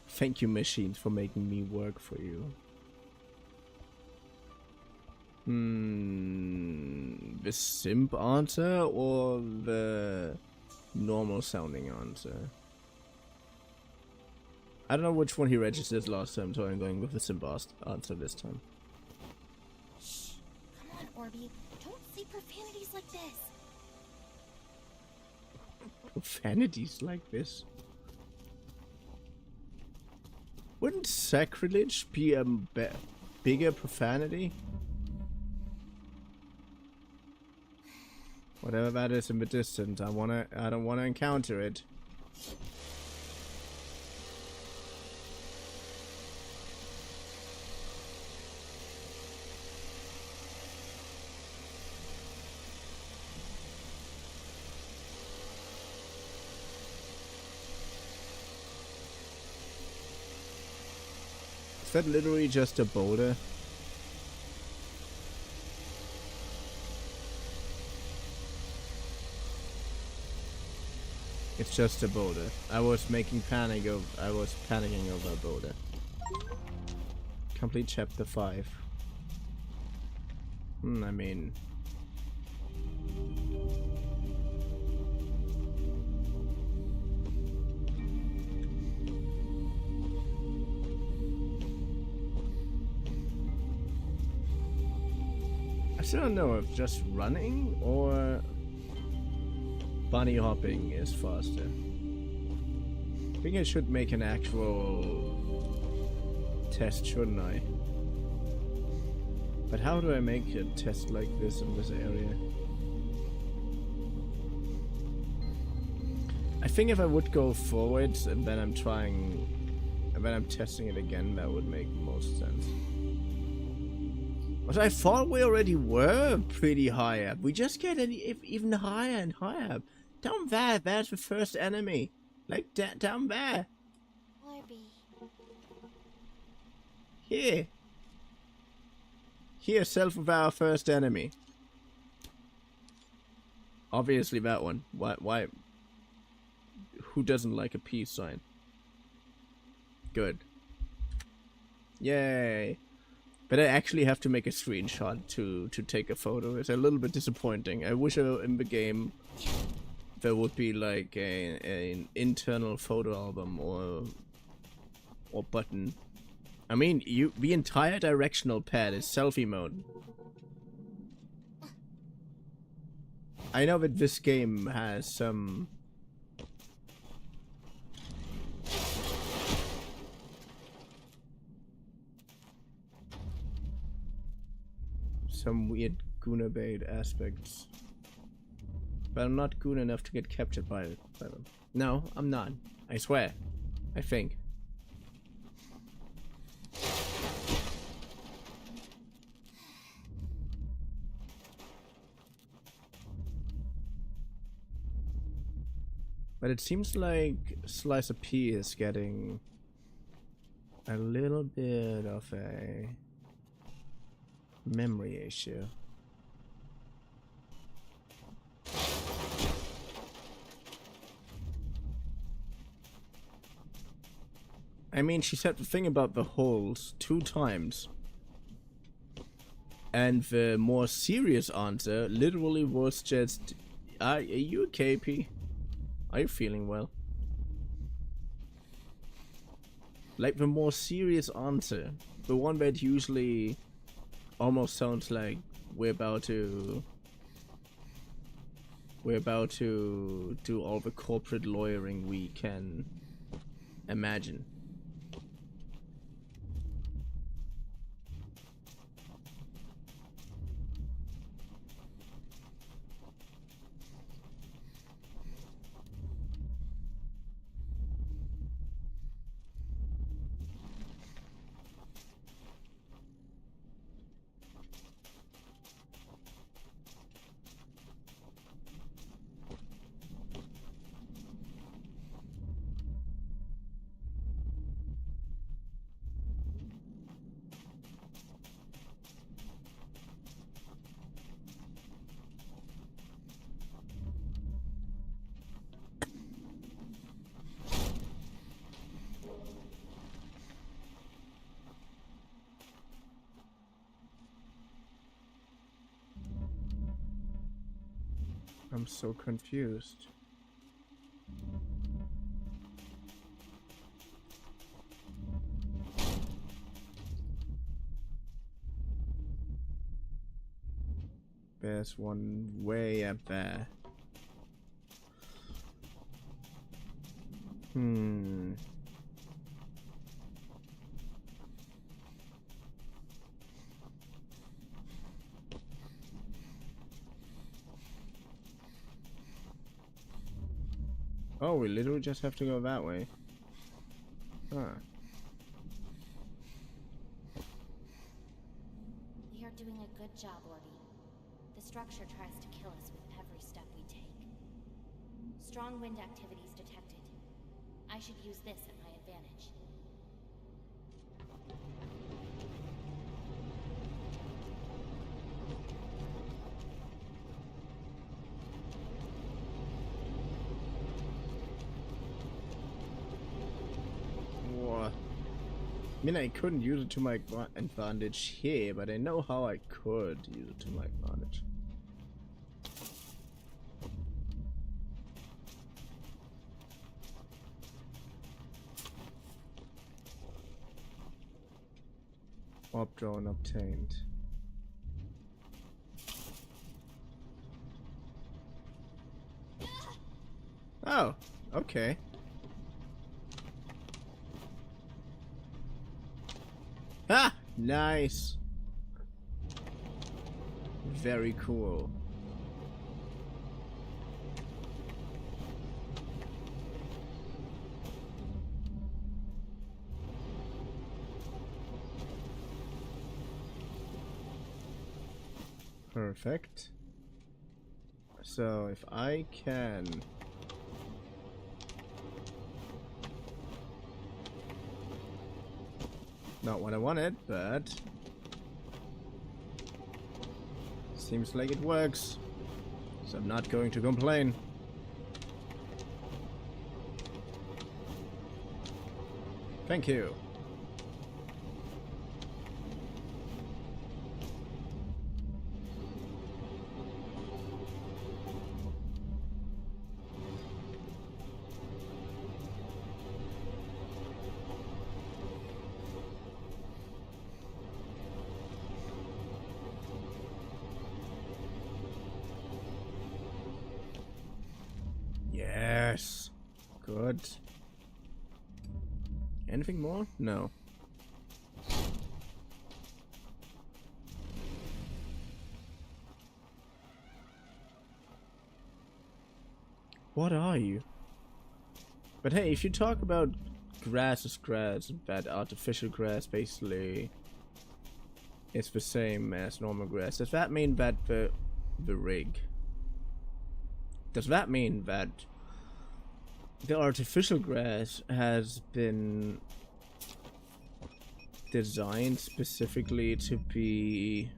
Thank you, machines, for making me work for you. The simp answer or the normal sounding answer? I don't know which one he registered last time, so I'm going with the simp answer this time. Shh! Come on, Orby. Don't say profanities like this. Profanities like this? Wouldn't sacrilege be a bigger profanity? Whatever that is in the distance, I don't wanna encounter it. Is that literally just a boulder? It's just a boulder. I was panicking over a boulder. Complete chapter 5. I mean... I still don't know if just running or bunny hopping is faster. I think I should make an actual test, shouldn't I? But how do I make a test like this in this area? I think if I would go forwards and then I'm testing it again, that would make most sense. But I thought we already were pretty high up. We just get even higher and higher up. Down there, there's the first enemy. Like, down there. Orby. Here. Here, self of our first enemy. Obviously that one. Why? Who doesn't like a peace sign? Good. Yay. But I actually have to make a screenshot to take a photo. It's a little bit disappointing. I wish in the game there would be like an internal photo album or button. I mean, the entire directional pad is selfie mode. I know that this game has some weird Guna bait aspects. But I'm not goon enough to get captured by them. No, I'm not. I swear. I think. But it seems like Slicer P is getting a little bit of a memory issue. I mean, she said the thing about the holes 2 times. And the more serious answer literally was just, are you okay, P? Are you feeling well? Like the more serious answer. The one that usually almost sounds like we're about to do all the corporate lawyering we can imagine. I'm so confused. There's one way up there. Oh, we literally just have to go that way. Huh. We are doing a good job, Orby. The structure tries to kill us with every step we take. Strong wind activities detected. I should use this at my advantage. What? I mean, I couldn't use it to my advantage here, but I know how I could use it to my advantage. Orb drone obtained. Oh, okay. Ah, nice. Very cool. Perfect. So if I can not what I wanted, but seems like it works, so I'm not going to complain. Thank you. Yes. Good. Anything more? No. What are you? But hey, if you talk about grass is grass, that artificial grass basically is the same as normal grass, does that mean that the rig, does that mean that the artificial grass has been designed specifically to be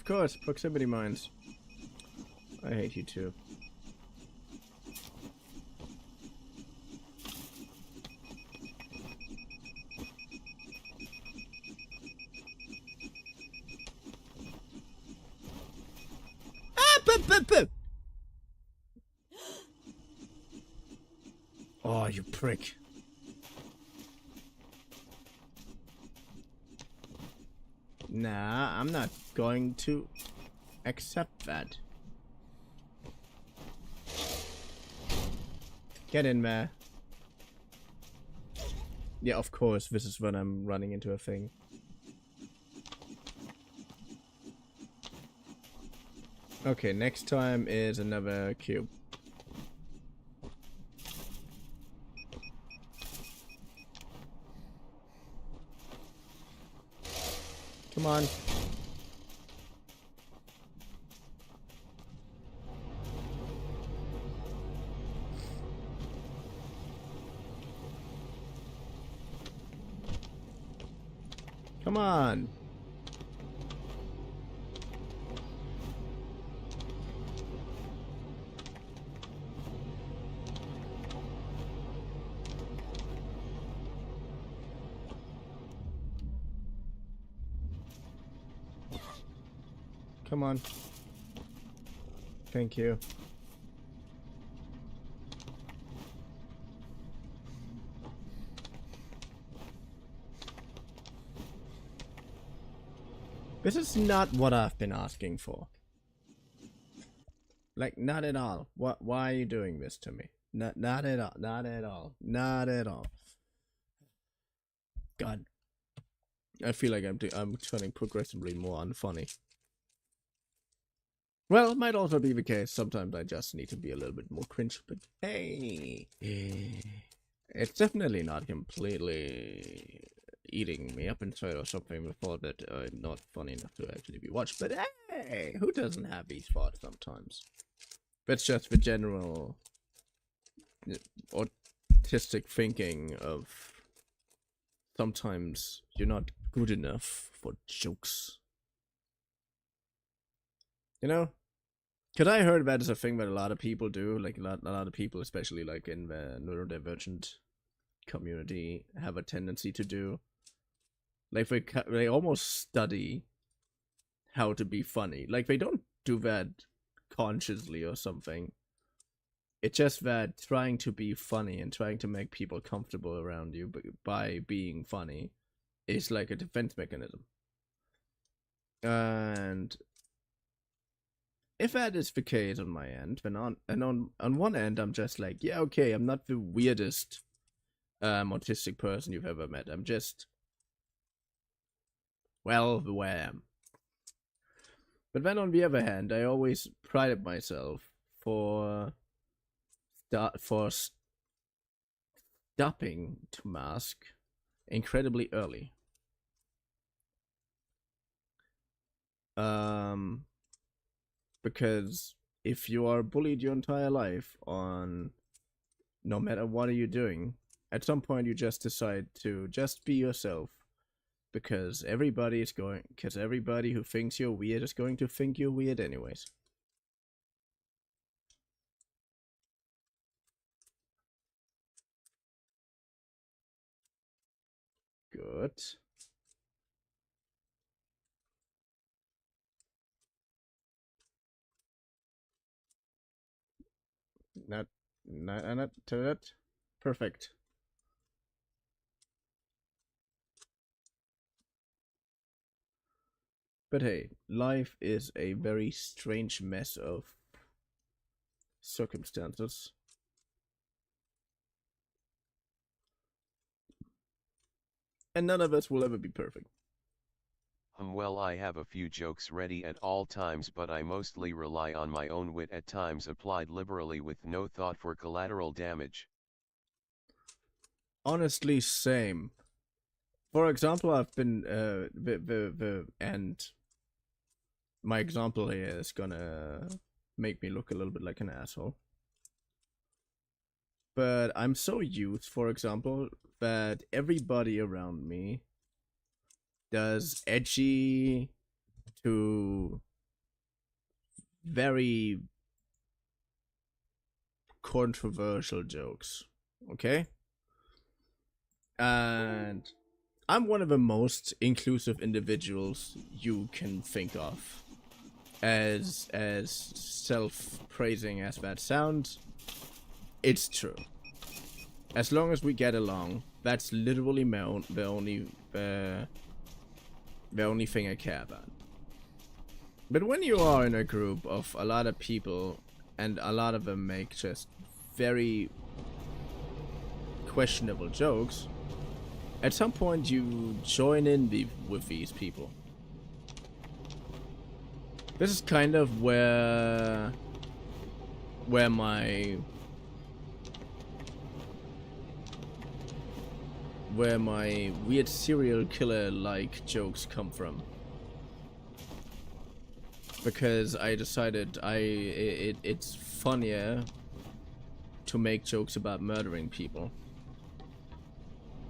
Of course, proximity mines. I hate you too. Ah, oh, you prick. Nah, I'm not going to accept that. Get in there. Yeah, of course, this is when I'm running into a thing. Okay, next time is another cube. Come on. Come on. Come on. Thank you. This is not what I've been asking for. Like, not at all. Why are you doing this to me? Not at all. Not at all. Not at all. God. I feel like I'm turning progressively more unfunny. Well, it might also be the case. Sometimes I just need to be a little bit more cringe, but hey. It's definitely not completely eating me up inside or something before that I'm not funny enough to actually be watched. But hey, who doesn't have these thoughts sometimes? That's just the general autistic thinking of sometimes you're not good enough for jokes. You know? Because I heard that is a thing that a lot of people do, like a lot of people, especially like in the neurodivergent community, have a tendency to do. Like they almost study how to be funny. Like they don't do that consciously or something. It's just that trying to be funny and trying to make people comfortable around you by being funny is like a defense mechanism. And if that is the case on my end, then on one end I'm just like, yeah, okay, I'm not the weirdest autistic person you've ever met. I'm just, well, the way I am. But then on the other hand, I always prided myself for stopping to mask incredibly early. Because if you are bullied your entire life on no matter what are you doing, at some point you just decide to just be yourself. Because everybody who thinks you're weird is going to think you're weird anyways. Good. Not to that. Perfect. But hey, life is a very strange mess of circumstances. And none of us will ever be perfect. Well, I have a few jokes ready at all times, but I mostly rely on my own wit at times applied liberally with no thought for collateral damage. Honestly, same. For example, I've been and my example here is gonna make me look a little bit like an asshole. But I'm so used, for example, that everybody around me does edgy to very controversial jokes, okay? And I'm one of the most inclusive individuals you can think of. As self-praising as that sounds, it's true. As long as we get along, that's literally the only thing I care about. But when you are in a group of a lot of people, and a lot of them make just very questionable jokes, at some point you join in with these people. This is kind of where my weird serial killer like jokes come from. Because I decided it's funnier to make jokes about murdering people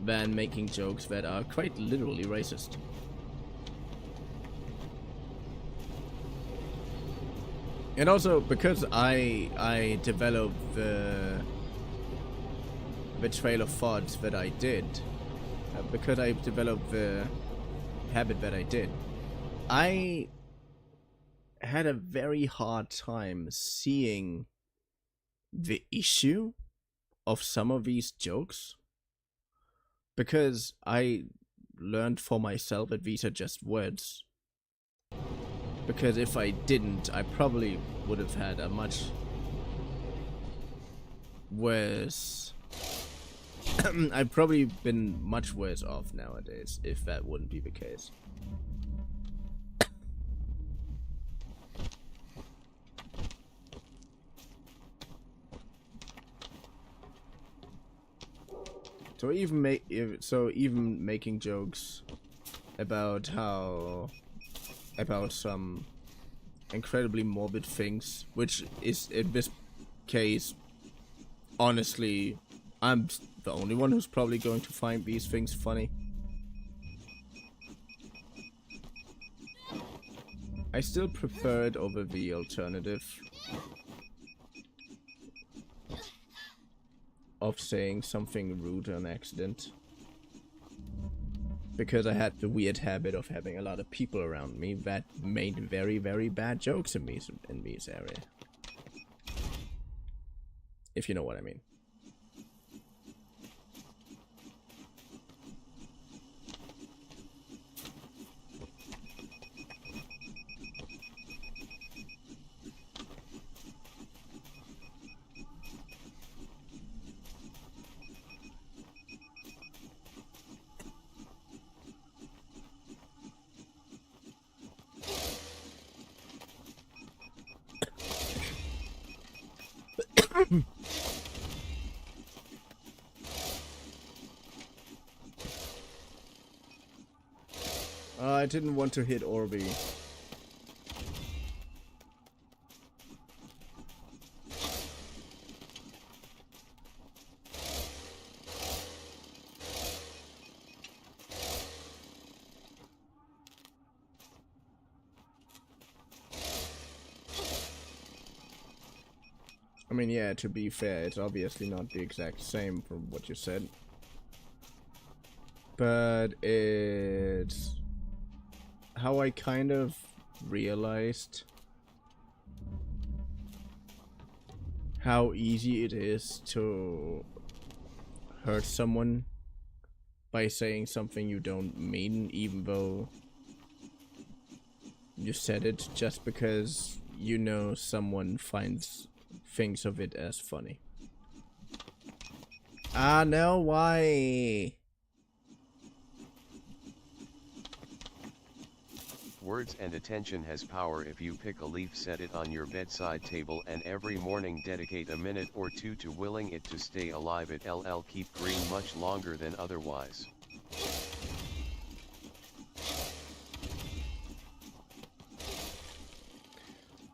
than making jokes that are quite literally racist. And also because I developed the trail of thoughts that I did, because I developed the habit that I did, I had a very hard time seeing the issue of some of these jokes, because I learned for myself that these are just words. Because if I didn't, I probably would have had a much worse... I'd probably been much worse off nowadays if that wouldn't be the case. So even making jokes about some incredibly morbid things, which is in this case, honestly, I'm the only one who's probably going to find these things funny. I still prefer it over the alternative of saying something rude on accident, because I had the weird habit of having a lot of people around me that made very, very bad jokes in these areas. If you know what I mean. I didn't want to hit Orby. I mean, yeah, to be fair, it's obviously not the exact same from what you said. But it's how I kind of realized how easy it is to hurt someone by saying something you don't mean, even though you said it just because you know someone thinks of it as funny. Ah, no, why? Words and attention has power. If you pick a leaf, set it on your bedside table, and every morning dedicate a minute or two to willing it to stay alive, it'll keep green much longer than otherwise.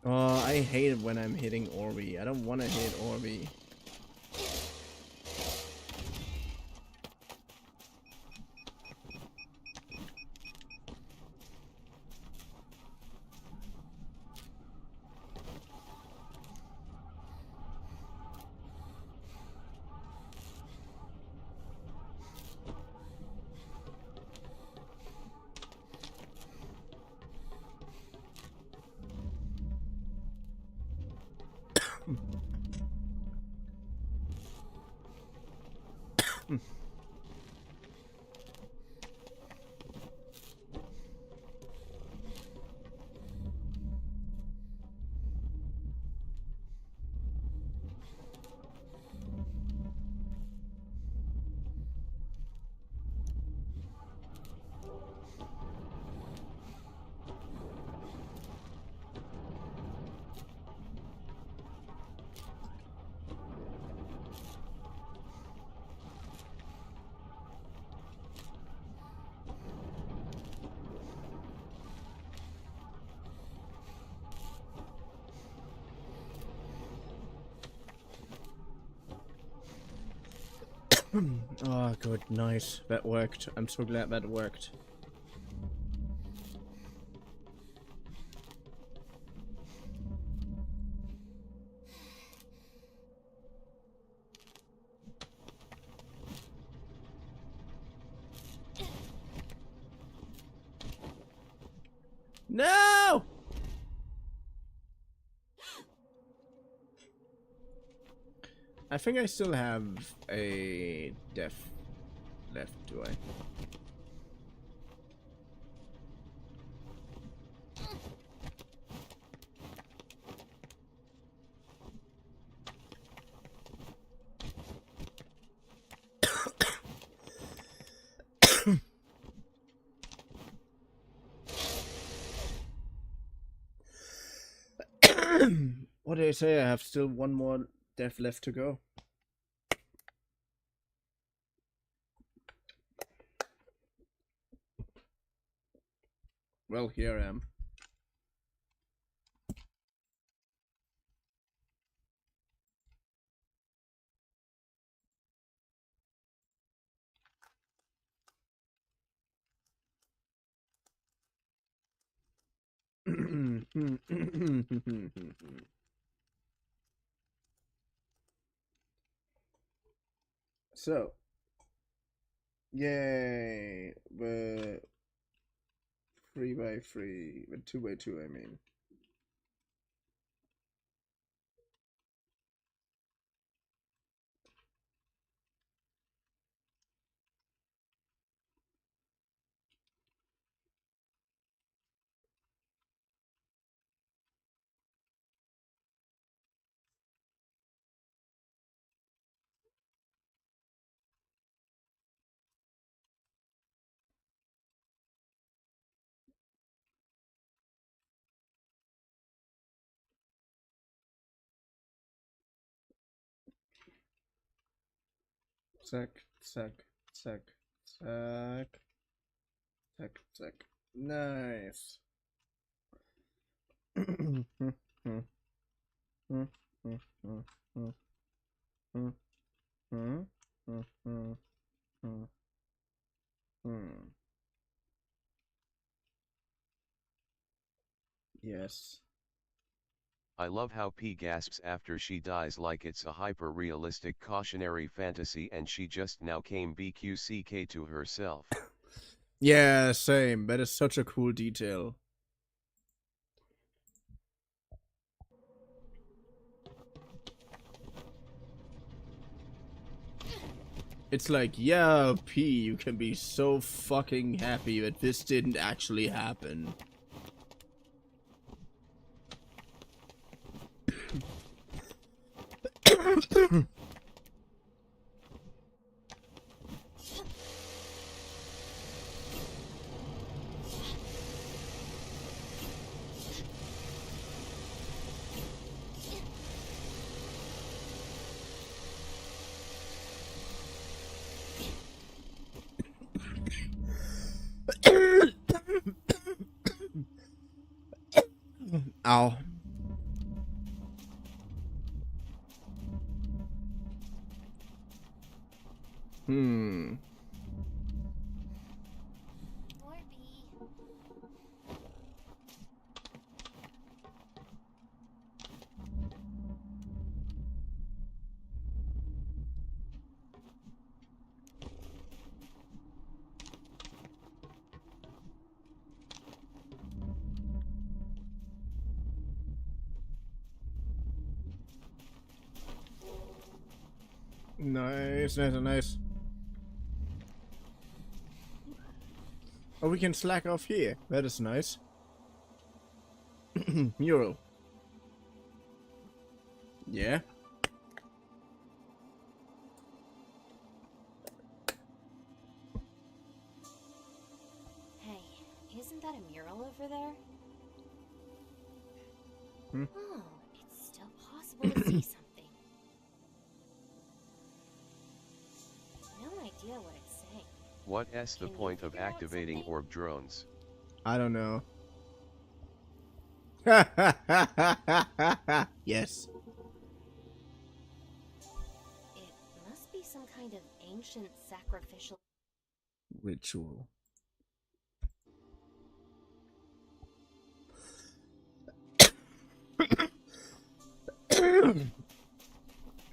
Oh, I hate it when I'm hitting Orby. I don't want to hit Orby. Oh, good, nice. That worked. I'm so glad that worked. No! I think I still have a death left, do I? What did I say? I have still one more death left to go. Well, here I am. So, yay, the 3x3, the 2x2, I mean. Zack, zack, zack, zack, zack, zack. Nice. Yes. I love how P gasps after she dies like it's a hyper-realistic cautionary fantasy and she just now came BQCK to herself. Yeah, same. That is such a cool detail. It's like, yeah, P, you can be so fucking happy that this didn't actually happen. Ow. Hmm. Or B. Nice, nice, nice. Oh, we can slack off here. That is nice. Mural. Yeah. Hey, isn't that a mural over there? Hmm? Oh, it's still possible to see something. No idea what it's saying. What's the point of activating orb drones? I don't know. Yes. It must be some kind of ancient sacrificial... Ritual.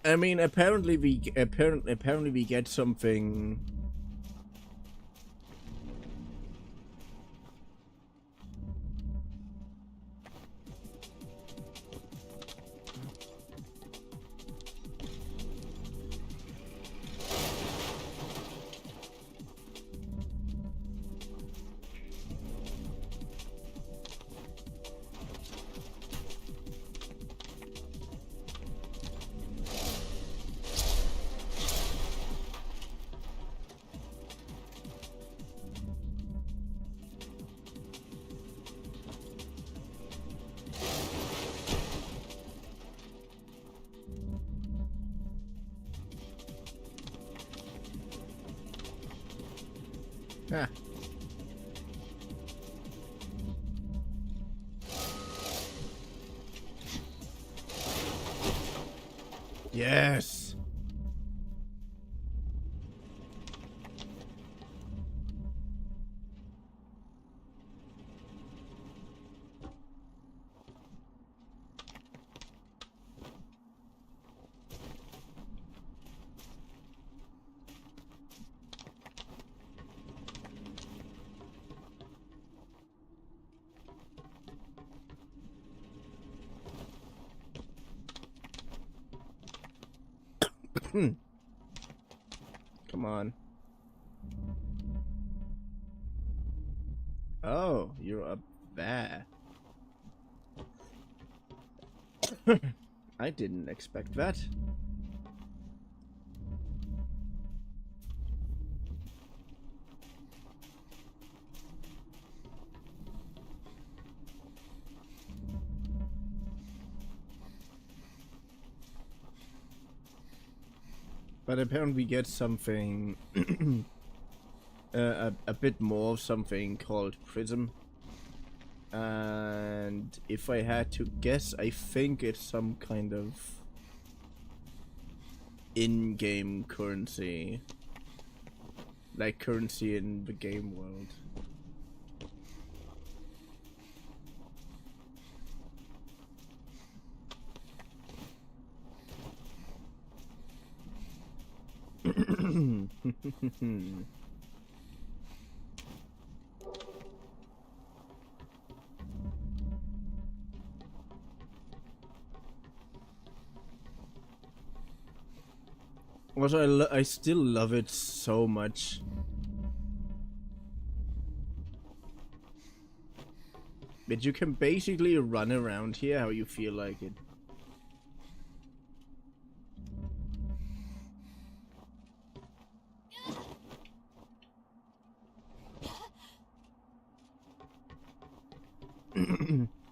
I mean, apparently we get something. Ah. Yes. Come on. Oh, you're up there. I didn't expect that. But apparently we get something, a bit more of something called Prism. And if I had to guess, I think it's some kind of in-game currency. Like currency in the game world. Also, I still love it so much. But you can basically run around here how you feel like it.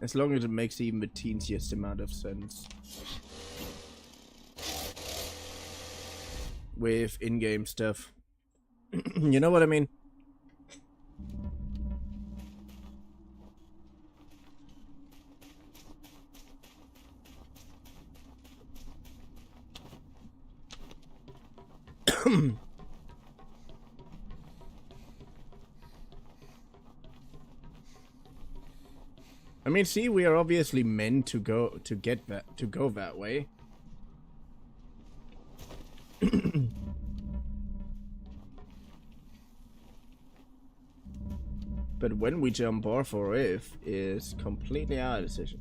As long as it makes even the teensiest amount of sense. With in-game stuff. You know what I mean? I mean, see, we are obviously meant to go that way. But when we jump off or if is completely our decision.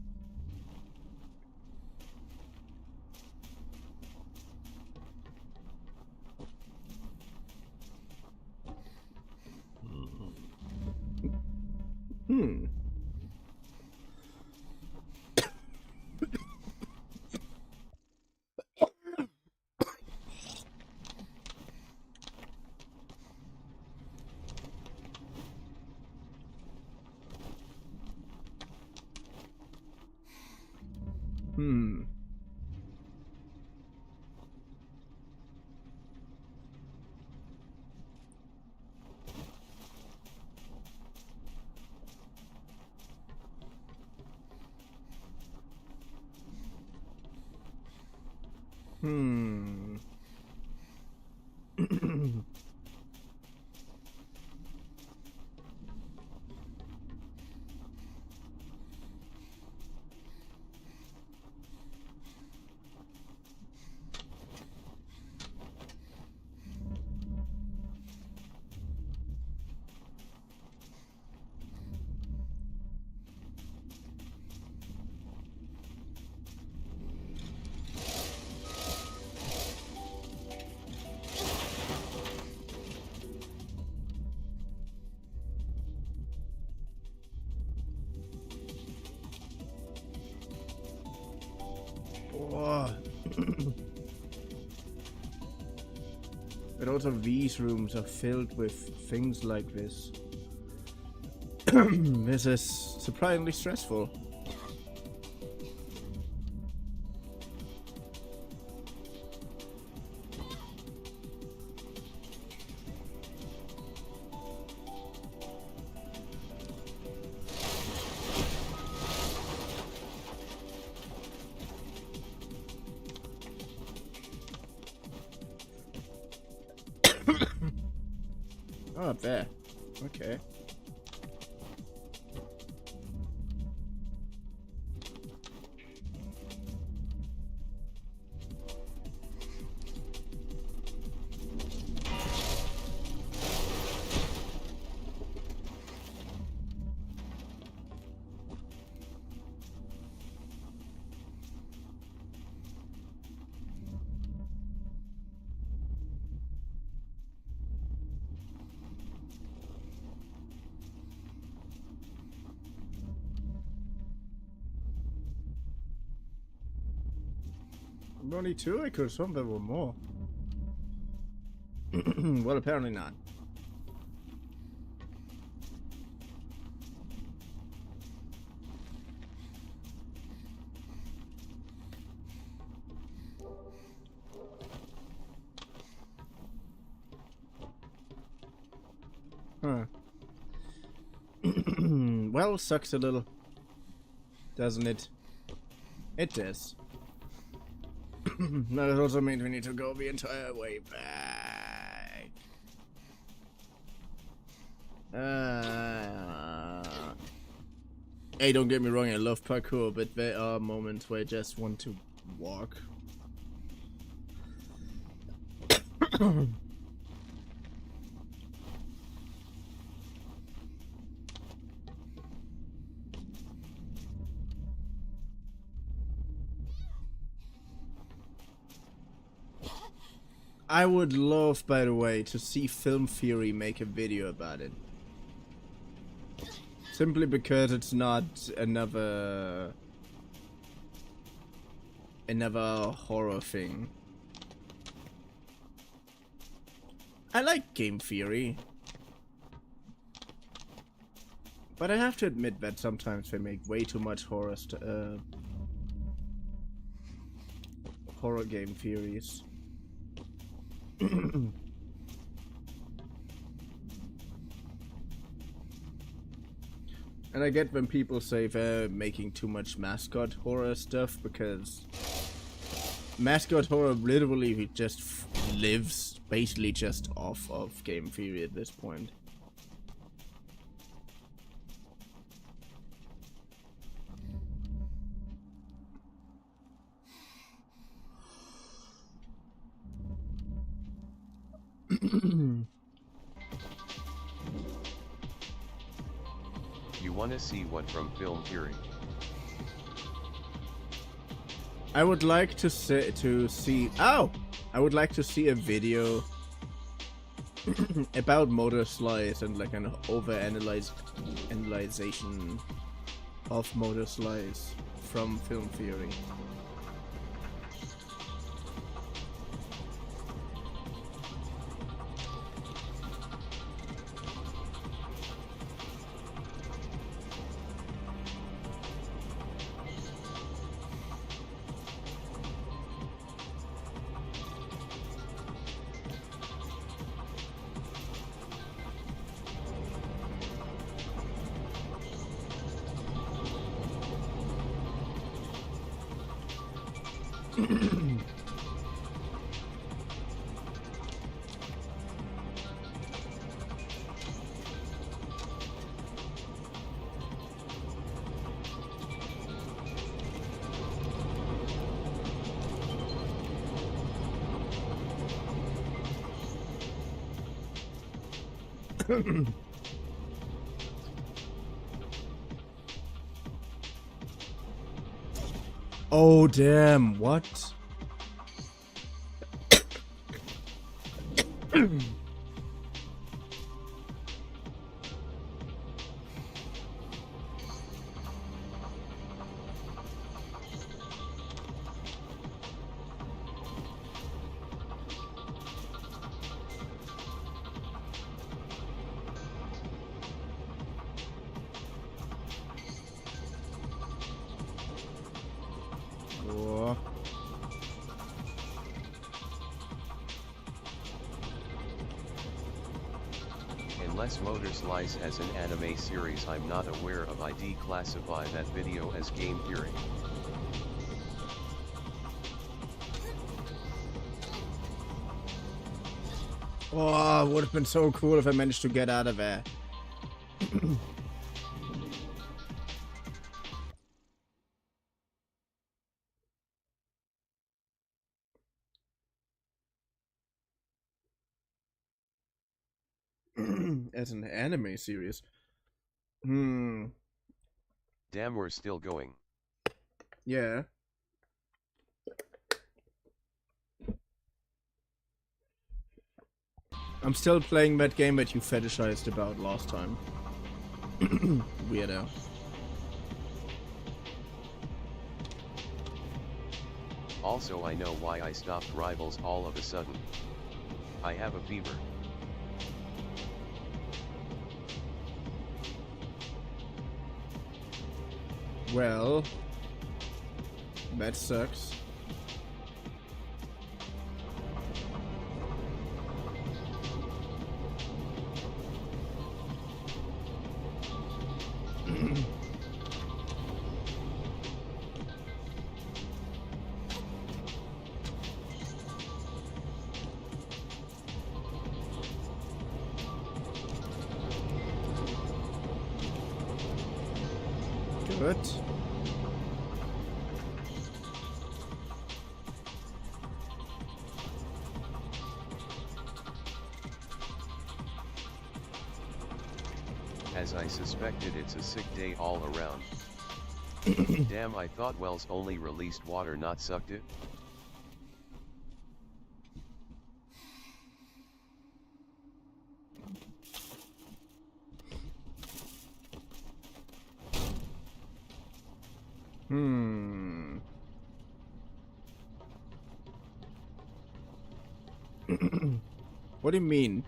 Hmm. Hmm. Hmm. Oh. But also these rooms are filled with things like this. This is surprisingly stressful. Oh, up there. Okay. Only two? I could have sworn there were more. Well, apparently not. Huh. Well, sucks a little. Doesn't it? It does. That also means we need to go the entire way back. Hey, don't get me wrong, I love parkour, but there are moments where I just want to walk. I would love, by the way, to see Film Theory make a video about it. Simply because it's not another horror thing. I like game theory, but I have to admit that sometimes they make way too much horror game theories. And I get when people say they're making too much mascot horror stuff, because mascot horror literally just lives basically just off of game theory at this point. You wanna see what from Film Theory? I would like to see. Oh, I would like to see a video about Motorslice and like an analyzation of Motorslice from film theory. Oh damn, what? Whoa. Unless Motorslice has an anime series I'm not aware of, I declassify that video as game theory. Oh, would have been so cool if I managed to get out of there. As an anime series. Damn, we're still going. Yeah. I'm still playing that game that you fetishized about last time. Weirdo. Also, I know why I stopped Rivals all of a sudden. I have a fever. Well, that sucks. Good. As I suspected, it's a sick day all around. Damn, I thought Wells only released water, not sucked it. What do you mean?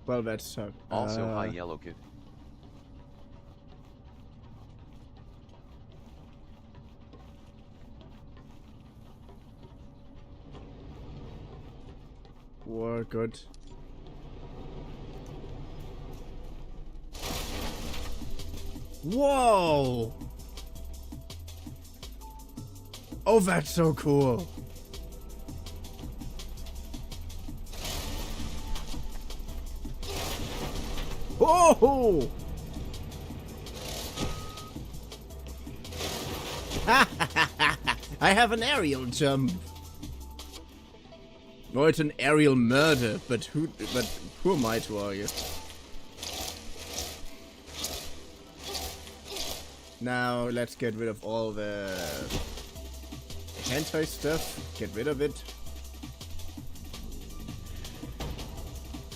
Well, that sucked. Also, hi Yellow Kid. We're good. Whoa! Oh, that's so cool. Whoa! I have an aerial jump. No, it's an aerial murder, but who am I to argue? Now let's get rid of all the hentai stuff. Get rid of it.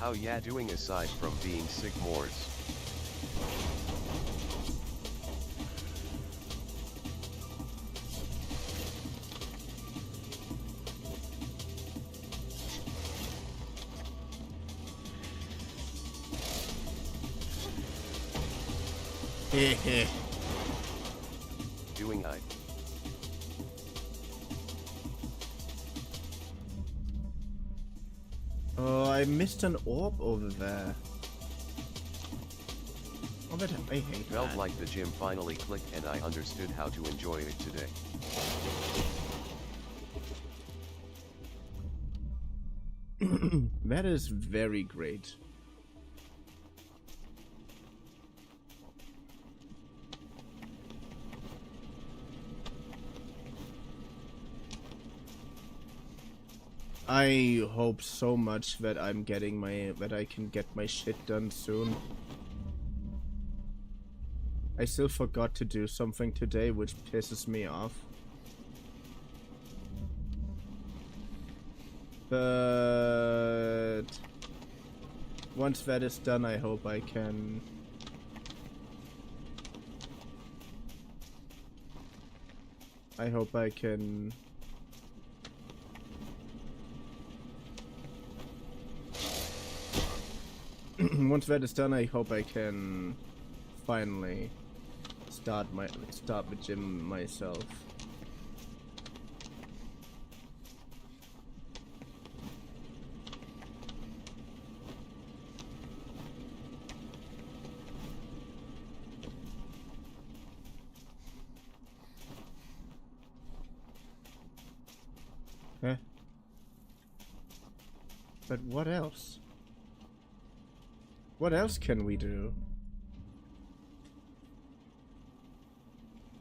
How ya doing aside from being sick mores? Heh. Doing I. Oh, I missed an orb over there. Oh, but I hate Felt that. like the gym finally clicked and I understood how to enjoy it today. That is very great. I hope so much that I can get my shit done soon. I still forgot to do something today, which pisses me off. But once that is done, I hope I can once that is done, I hope I can finally start the gym myself. Huh? But what else? What else can we do?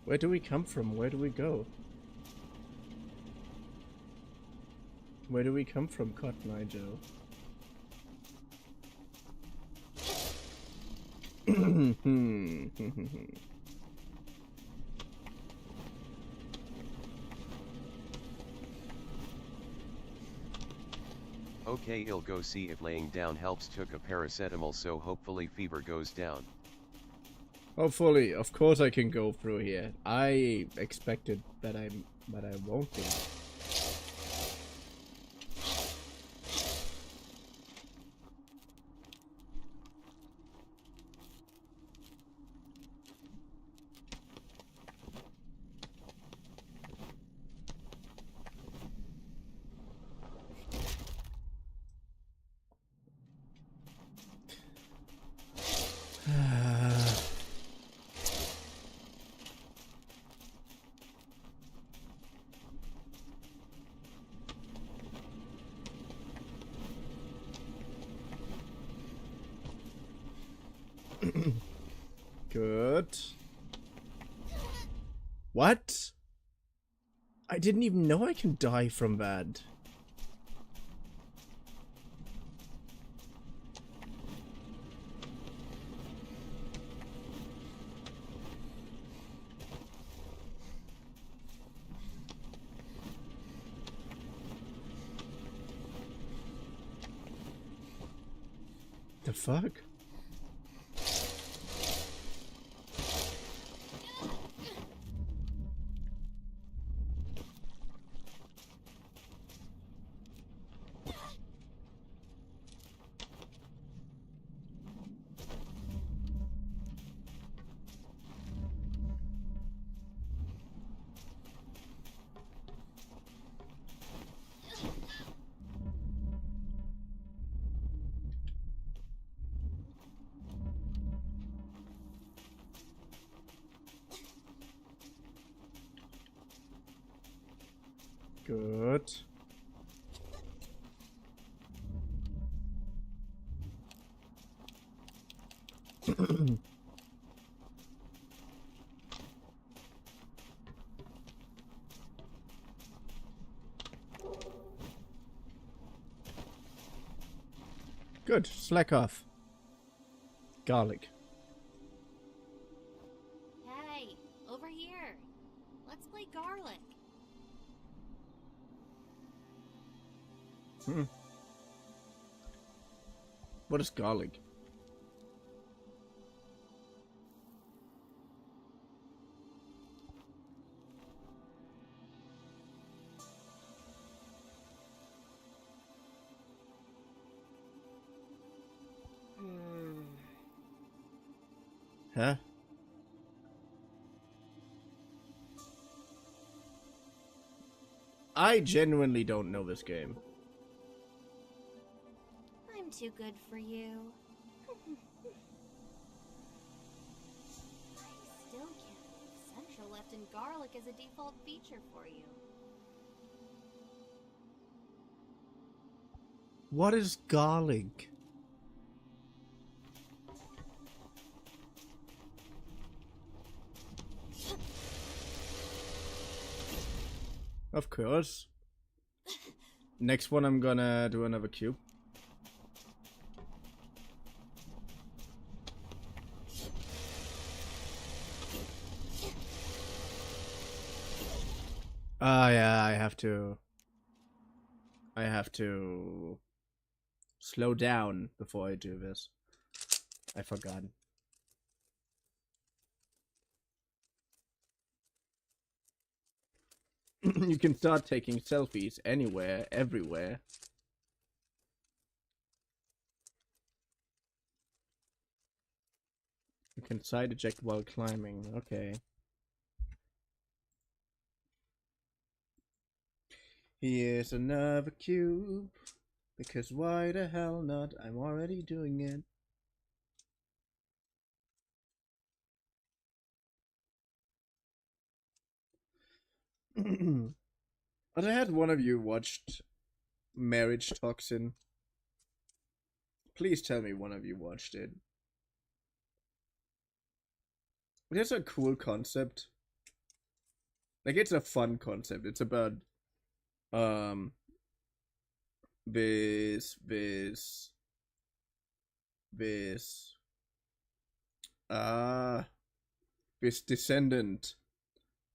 Where do we come from? Where do we go? Where do we come from, Cotton Eye Joe? Okay, I'll go see if laying down helps. Took a paracetamol, so hopefully fever goes down. Hopefully, of course I can go through here. I expected that I won't be. Good. What? I didn't even know I can die from that. The fuck? Good. Good. Slack off. Garlic. Hey, over here. Let's play garlic. What is garlic? Huh? I genuinely don't know this game. I'm too good for you. I still can't believe Central left in garlic as a default feature for you. What is garlic? Of course. Next one, I'm gonna do another cube. Yeah, I have to slow down before I do this. I forgot. You can start taking selfies anywhere, everywhere. You can side eject while climbing. Okay. Here's another cube. Because why the hell not? I'm already doing it. But I had one of you watched Marriage Toxin. Please tell me one of you watched it. It has a cool concept. Like, it's a fun concept. It's about this descendant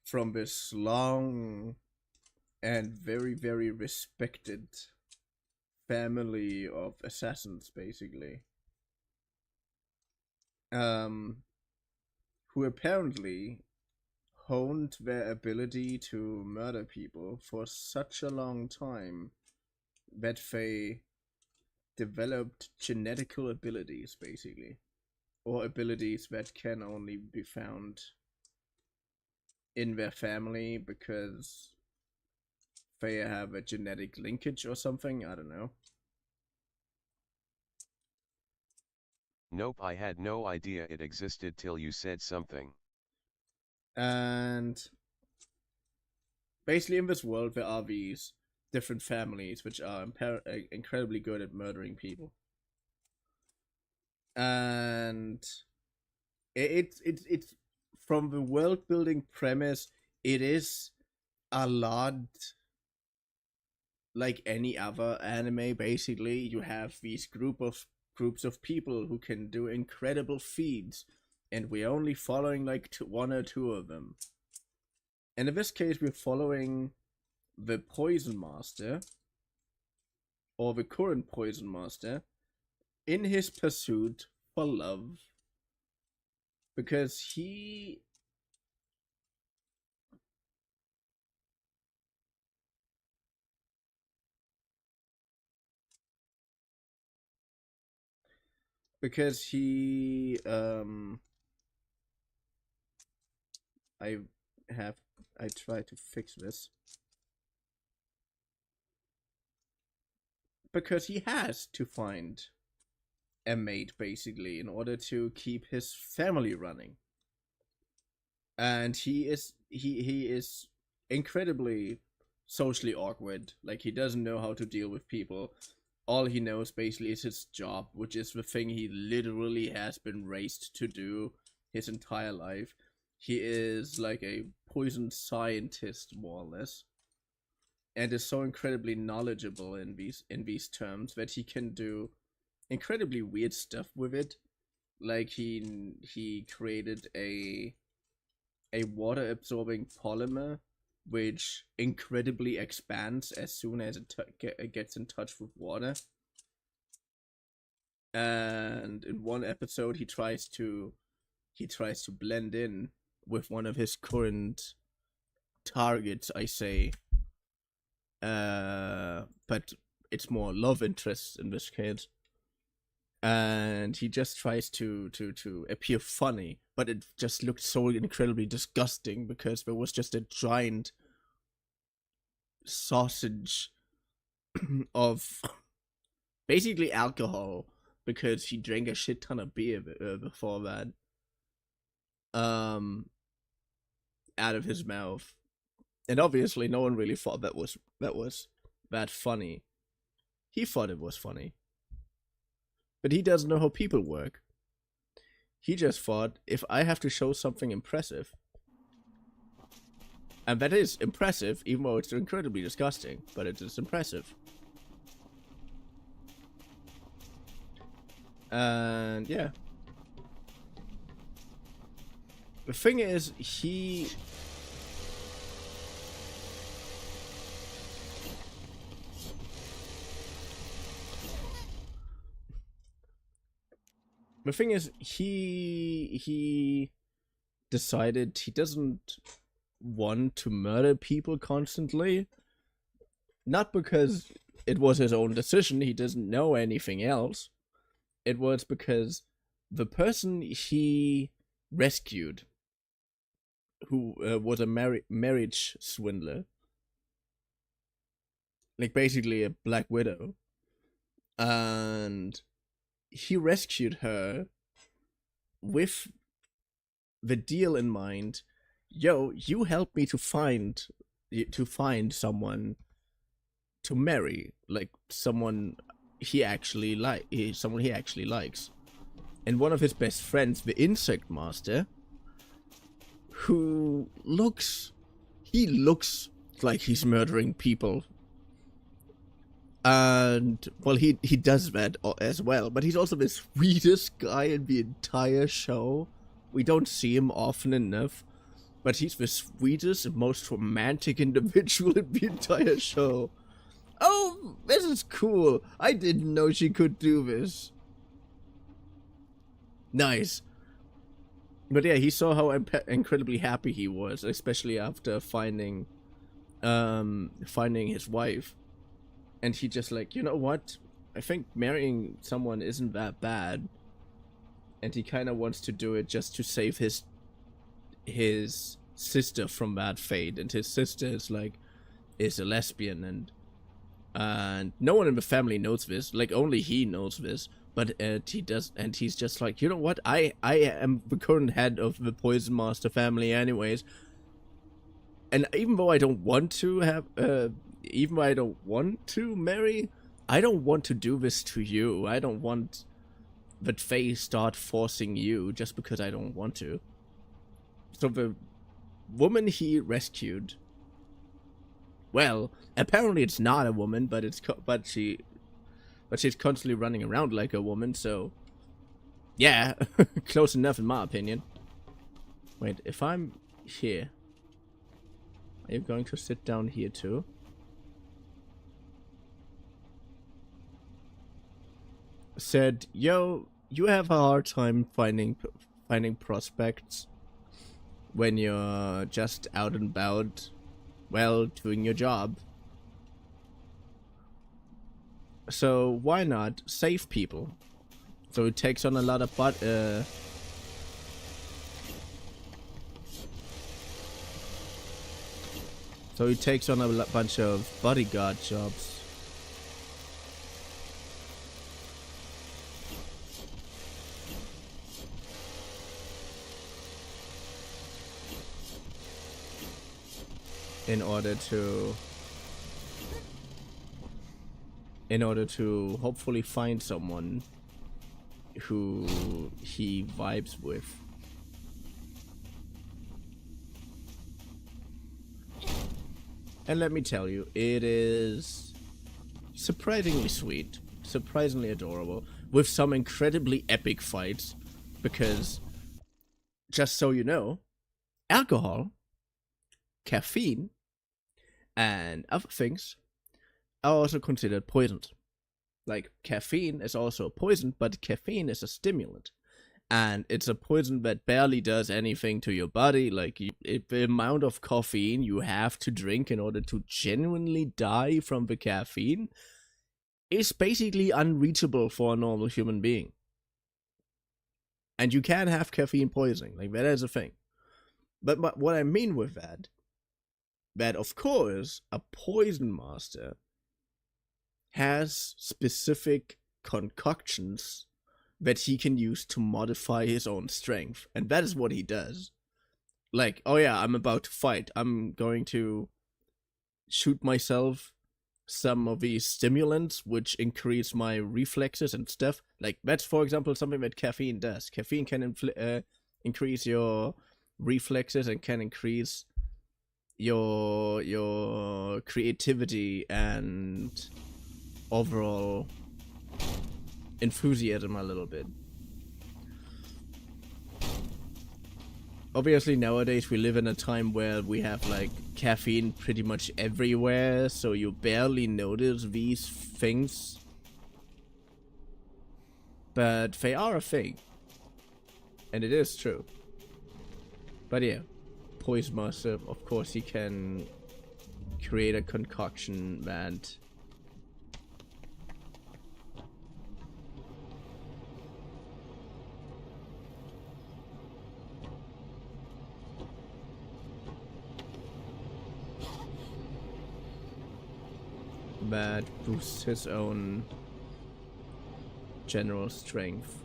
from this long and very, very respected family of assassins, basically. Who apparently honed their ability to murder people for such a long time that they developed genetical abilities, basically. Or abilities that can only be found in their family because they have a genetic linkage or something, I don't know. Nope, I had no idea it existed till you said something. And basically in this world there are these different families which are incredibly good at murdering people. And it's from the world building premise, it is a lot like any other anime. Basically, you have these groups of people who can do incredible feats, and we're only following like one or two of them. And in this case, we're following the Poison Master, or the current Poison Master, in his pursuit for love, because he I try to fix this. Because he has to find a mate, basically, in order to keep his family running. And he is incredibly socially awkward. Like, he doesn't know how to deal with people. All he knows basically is his job, which is the thing he literally has been raised to do his entire life. He is like a poison scientist, more or less, and is so incredibly knowledgeable in these terms that he can do incredibly weird stuff with it. Like he created a water absorbing polymer which incredibly expands as soon as it gets in touch with water. And in one episode he tries to blend in with one of his current targets, I say. But it's more love interests in this case. And he just tries to appear funny, but it just looked so incredibly disgusting because there was just a giant sausage of basically alcohol, because he drank a shit ton of beer before that, out of his mouth. And obviously no one really thought that was that funny. He thought it was funny. But he doesn't know how people work. He just thought, if I have to show something impressive, and that is impressive, even though it's incredibly disgusting, but it is impressive. And yeah. The thing is, he decided he doesn't want to murder people constantly. Not because it was his own decision, he doesn't know anything else. It was because the person he rescued, who was a marriage swindler, like basically a Black Widow, and he rescued her with the deal in mind. Yo, you help me to find someone to marry, like someone he actually likes. And one of his best friends, the Insect Master, who looks like he's murdering people. And, well, he does that as well, but he's also the sweetest guy in the entire show. We don't see him often enough, but he's the sweetest and most romantic individual in the entire show. Oh, this is cool. I didn't know she could do this. Nice. But yeah, he saw how incredibly happy he was, especially after finding his wife. And he just like, you know what? I think marrying someone isn't that bad. And he kind of wants to do it just to save his sister from that fate. And his sister is a lesbian, and no one in the family knows this. Like, only he knows this. But he does, and he's just like, you know what? I am the current head of the Poison Master family anyways. And even though I don't want to marry, I don't want to do this to you. I don't want that Faye start forcing you just because I don't want to. So the woman he rescued, well, apparently it's not a woman, but she's constantly running around like a woman, so yeah, close enough in my opinion. Wait, if I'm here, are you going to sit down here too? Said, yo, you have a hard time finding prospects when you're just out and about, well, doing your job. So why not save people? So it takes on a lot of so he takes on a bunch of bodyguard jobs. In order to hopefully find someone who he vibes with. And let me tell you, it is surprisingly sweet, surprisingly adorable, with some incredibly epic fights, because, just so you know, alcohol, caffeine, and other things are also considered poisons. Like, caffeine is also a poison, but caffeine is a stimulant. And it's a poison that barely does anything to your body. Like, the amount of caffeine you have to drink in order to genuinely die from the caffeine is basically unreachable for a normal human being. And you can have caffeine poisoning. Like, that is a thing. But what I mean with that of course, a poison master has specific concoctions that he can use to modify his own strength. And that is what he does. Like, oh yeah, I'm about to fight. I'm going to shoot myself some of these stimulants which increase my reflexes and stuff. Like, that's, for example, something that caffeine does. Caffeine can increase your reflexes and can increase your creativity and overall enthusiasm a little bit. Obviously nowadays we live in a time where we have like caffeine pretty much everywhere, so you barely notice these things, but they are a thing, and it is true. But yeah, Poison Master, of course, he can create a concoction that boosts his own general strength.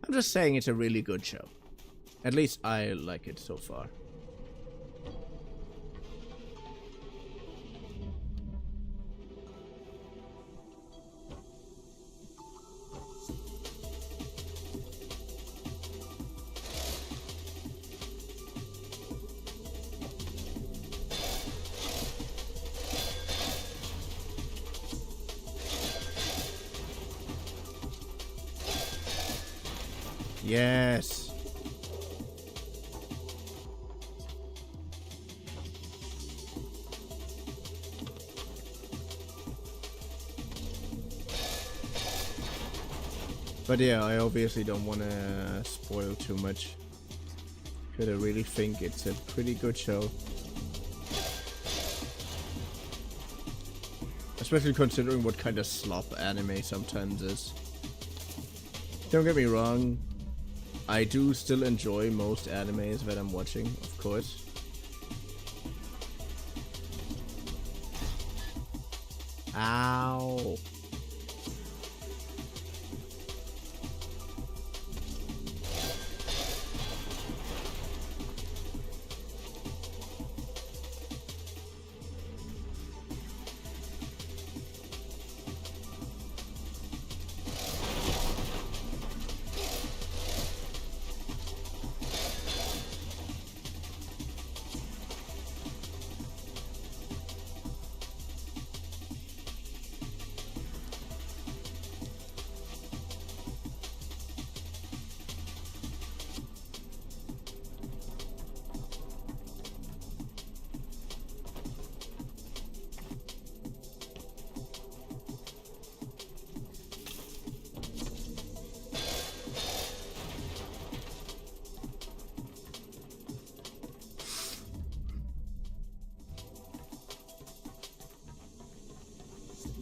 I'm just saying it's a really good show. At least I like it so far. Yes. But yeah, I obviously don't want to spoil too much, because I really think it's a pretty good show. Especially considering what kind of slop anime sometimes is. Don't get me wrong, I do still enjoy most animes that I'm watching, of course. Ow.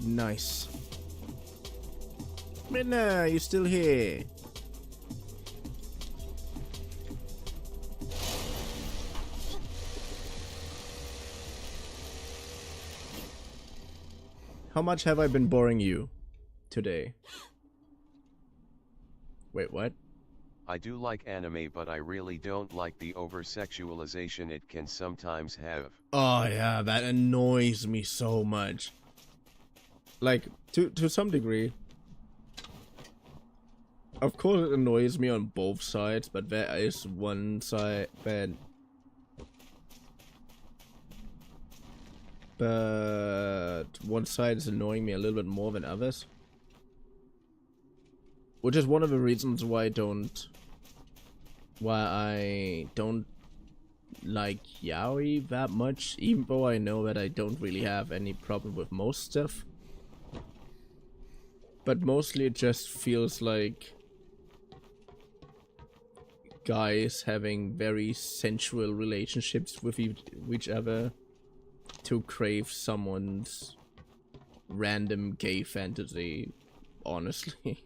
Nice. Minna, you still here? How much have I been boring you today? Wait, what? I do like anime, but I really don't like the over-sexualization it can sometimes have. Oh yeah, that annoys me so much. Like, to some degree. Of course it annoys me on both sides, but there is one side that... But one side is annoying me a little bit more than others. Which is one of the reasons why I don't why I don't like yaoi that much, even though I know that I don't really have any problem with most stuff. But mostly it just feels like guys having very sensual relationships with each other to crave someone's random gay fantasy, honestly.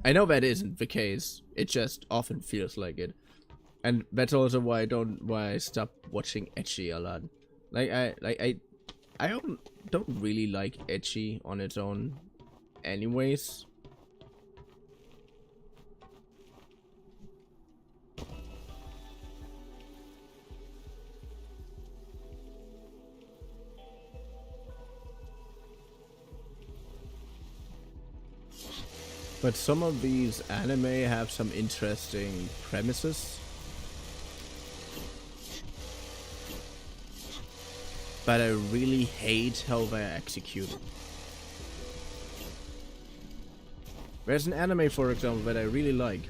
I know that isn't the case, it just often feels like it. And that's also why I stopped watching ecchi a lot. I don't really like ecchi on its own anyways. But some of these anime have some interesting premises. But I really hate how they're executed. There's an anime, for example, that I really like.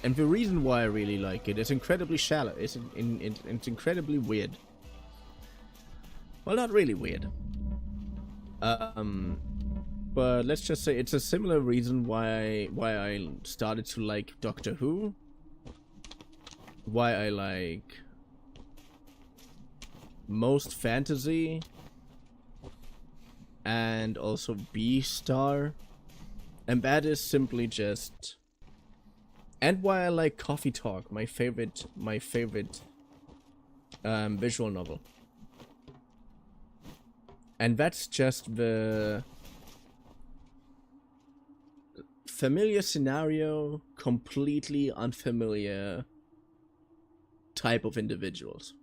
And the reason why I really like it is incredibly shallow. It's incredibly weird. Well, not really weird. But let's just say it's a similar reason why I started to like Doctor Who. Why I like most fantasy. And also B-Star. And that is simply just... And why I like Coffee Talk, my favorite visual novel. And that's just the familiar scenario, completely unfamiliar type of individuals.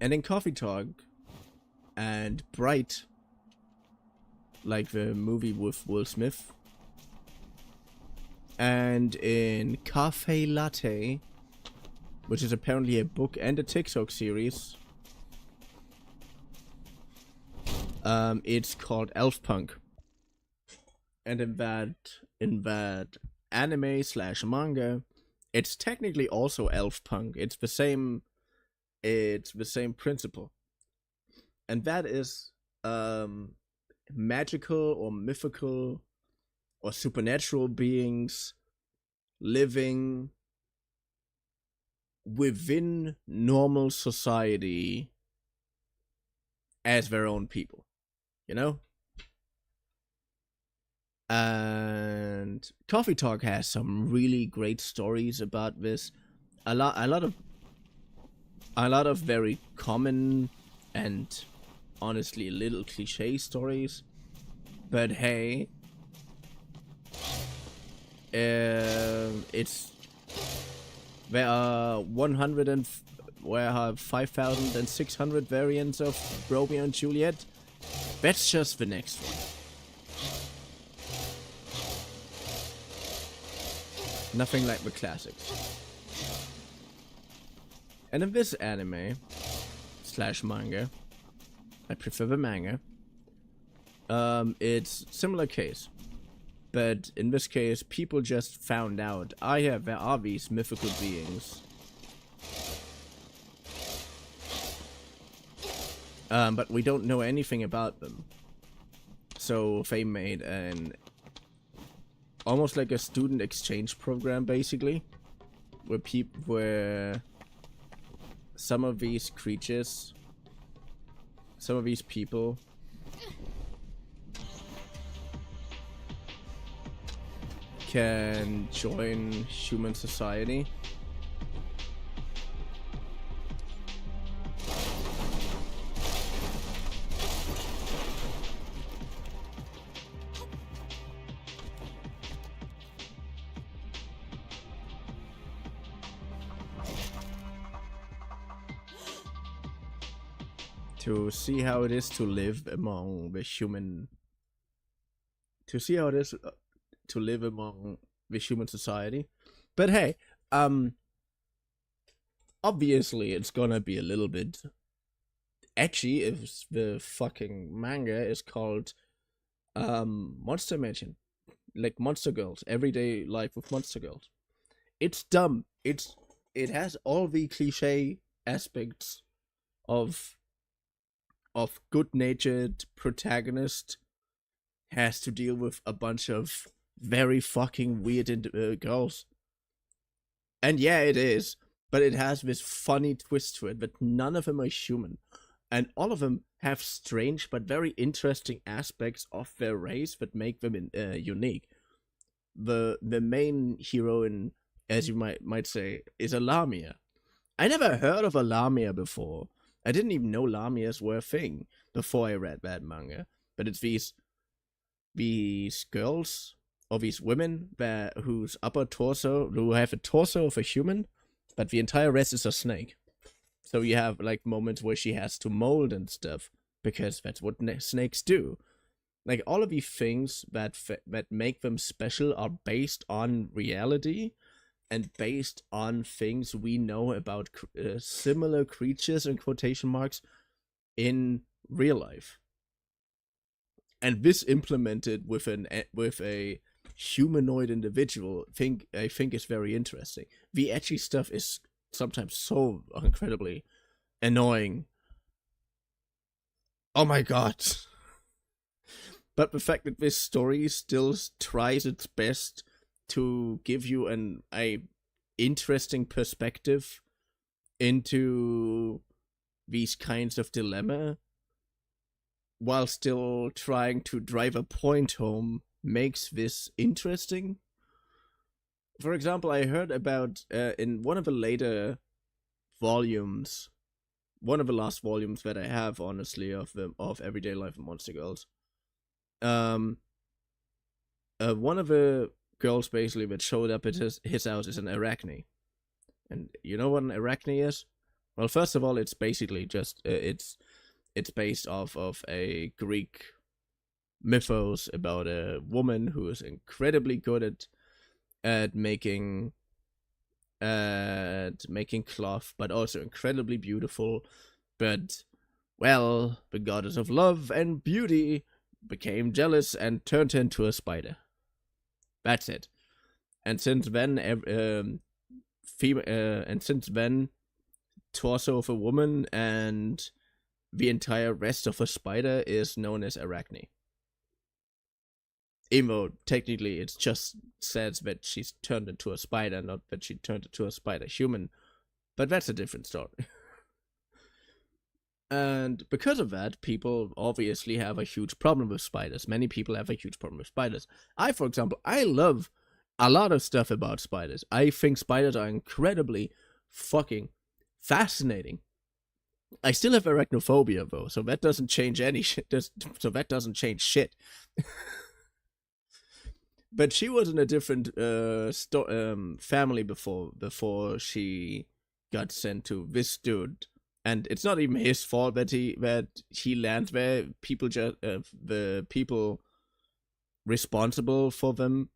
And in Coffee Talk and Bright, like the movie with Will Smith, and in Cafe Latte, which is apparently a book and a TikTok series, it's called Elf Punk. And in that anime / manga, it's technically also Elf Punk. It's the same principle. And that is magical or mythical or supernatural beings living within normal society as their own people, you know? And Coffee Talk has some really great stories about this. A lot of very common and honestly a little cliche stories. But hey, there are 5,600 variants of Romeo and Juliet. That's just the next one. Nothing like the classics. And in this anime / manga, I prefer the manga. It's similar case, but in this case, people just found out, there are these mythical beings. But we don't know anything about them. So they made almost like a student exchange program, basically, where some of these creatures, some of these people can join human society. To see how it is to live among the human... To see how it is to live among the human society. But hey, obviously it's gonna be a little bit ecchi if the fucking manga is called Monster Mansion, like Monster Girls, Everyday Life with Monster Girls. It's dumb. It has all the cliche aspects of good-natured protagonist has to deal with a bunch of very fucking weird girls. And yeah, it is, but it has this funny twist to it that none of them are human. And all of them have strange but very interesting aspects of their race that make them unique. The main heroine, as you might say, is a Lamia. I never heard of a Lamia before. I didn't even know Lamias were a thing before I read that manga. But it's these girls, or these women whose upper torso, who have a torso of a human, but the entire rest is a snake. So you have like moments where she has to mold and stuff, because that's what snakes do. Like all of these things that make them special are based on reality, and based on things we know about similar creatures in quotation marks in real life. And this implemented with a humanoid individual, I think is very interesting. The edgy stuff is sometimes so incredibly annoying. Oh my god. But the fact that this story still tries its best to give you an interesting perspective into these kinds of dilemma, while still trying to drive a point home, makes this interesting. For example, I heard about in one of the later volumes, one of the last volumes that I have, honestly, of Everyday Life of Monster Girls. One of the girls basically that showed up at his house is an arachne. And you know what an arachne is? Well, first of all, it's basically just it's based off of a Greek mythos about a woman who is incredibly good at making cloth, but also incredibly beautiful. But well, the goddess of love and beauty became jealous and turned her into a spider. That's it. And since then, torso of a woman and the entire rest of a spider is known as arachne. Even though technically it just says that she's turned into a spider, not that she turned into a spider human. But that's a different story. And because of that, people obviously have a huge problem with spiders. Many people have a huge problem with spiders. For example, I love a lot of stuff about spiders. I think spiders are incredibly fucking fascinating. I still have arachnophobia though, so that doesn't change any shit. So that doesn't change shit. But she was in a different family before she got sent to this dude, and it's not even his fault that he lands there. People just the people responsible for them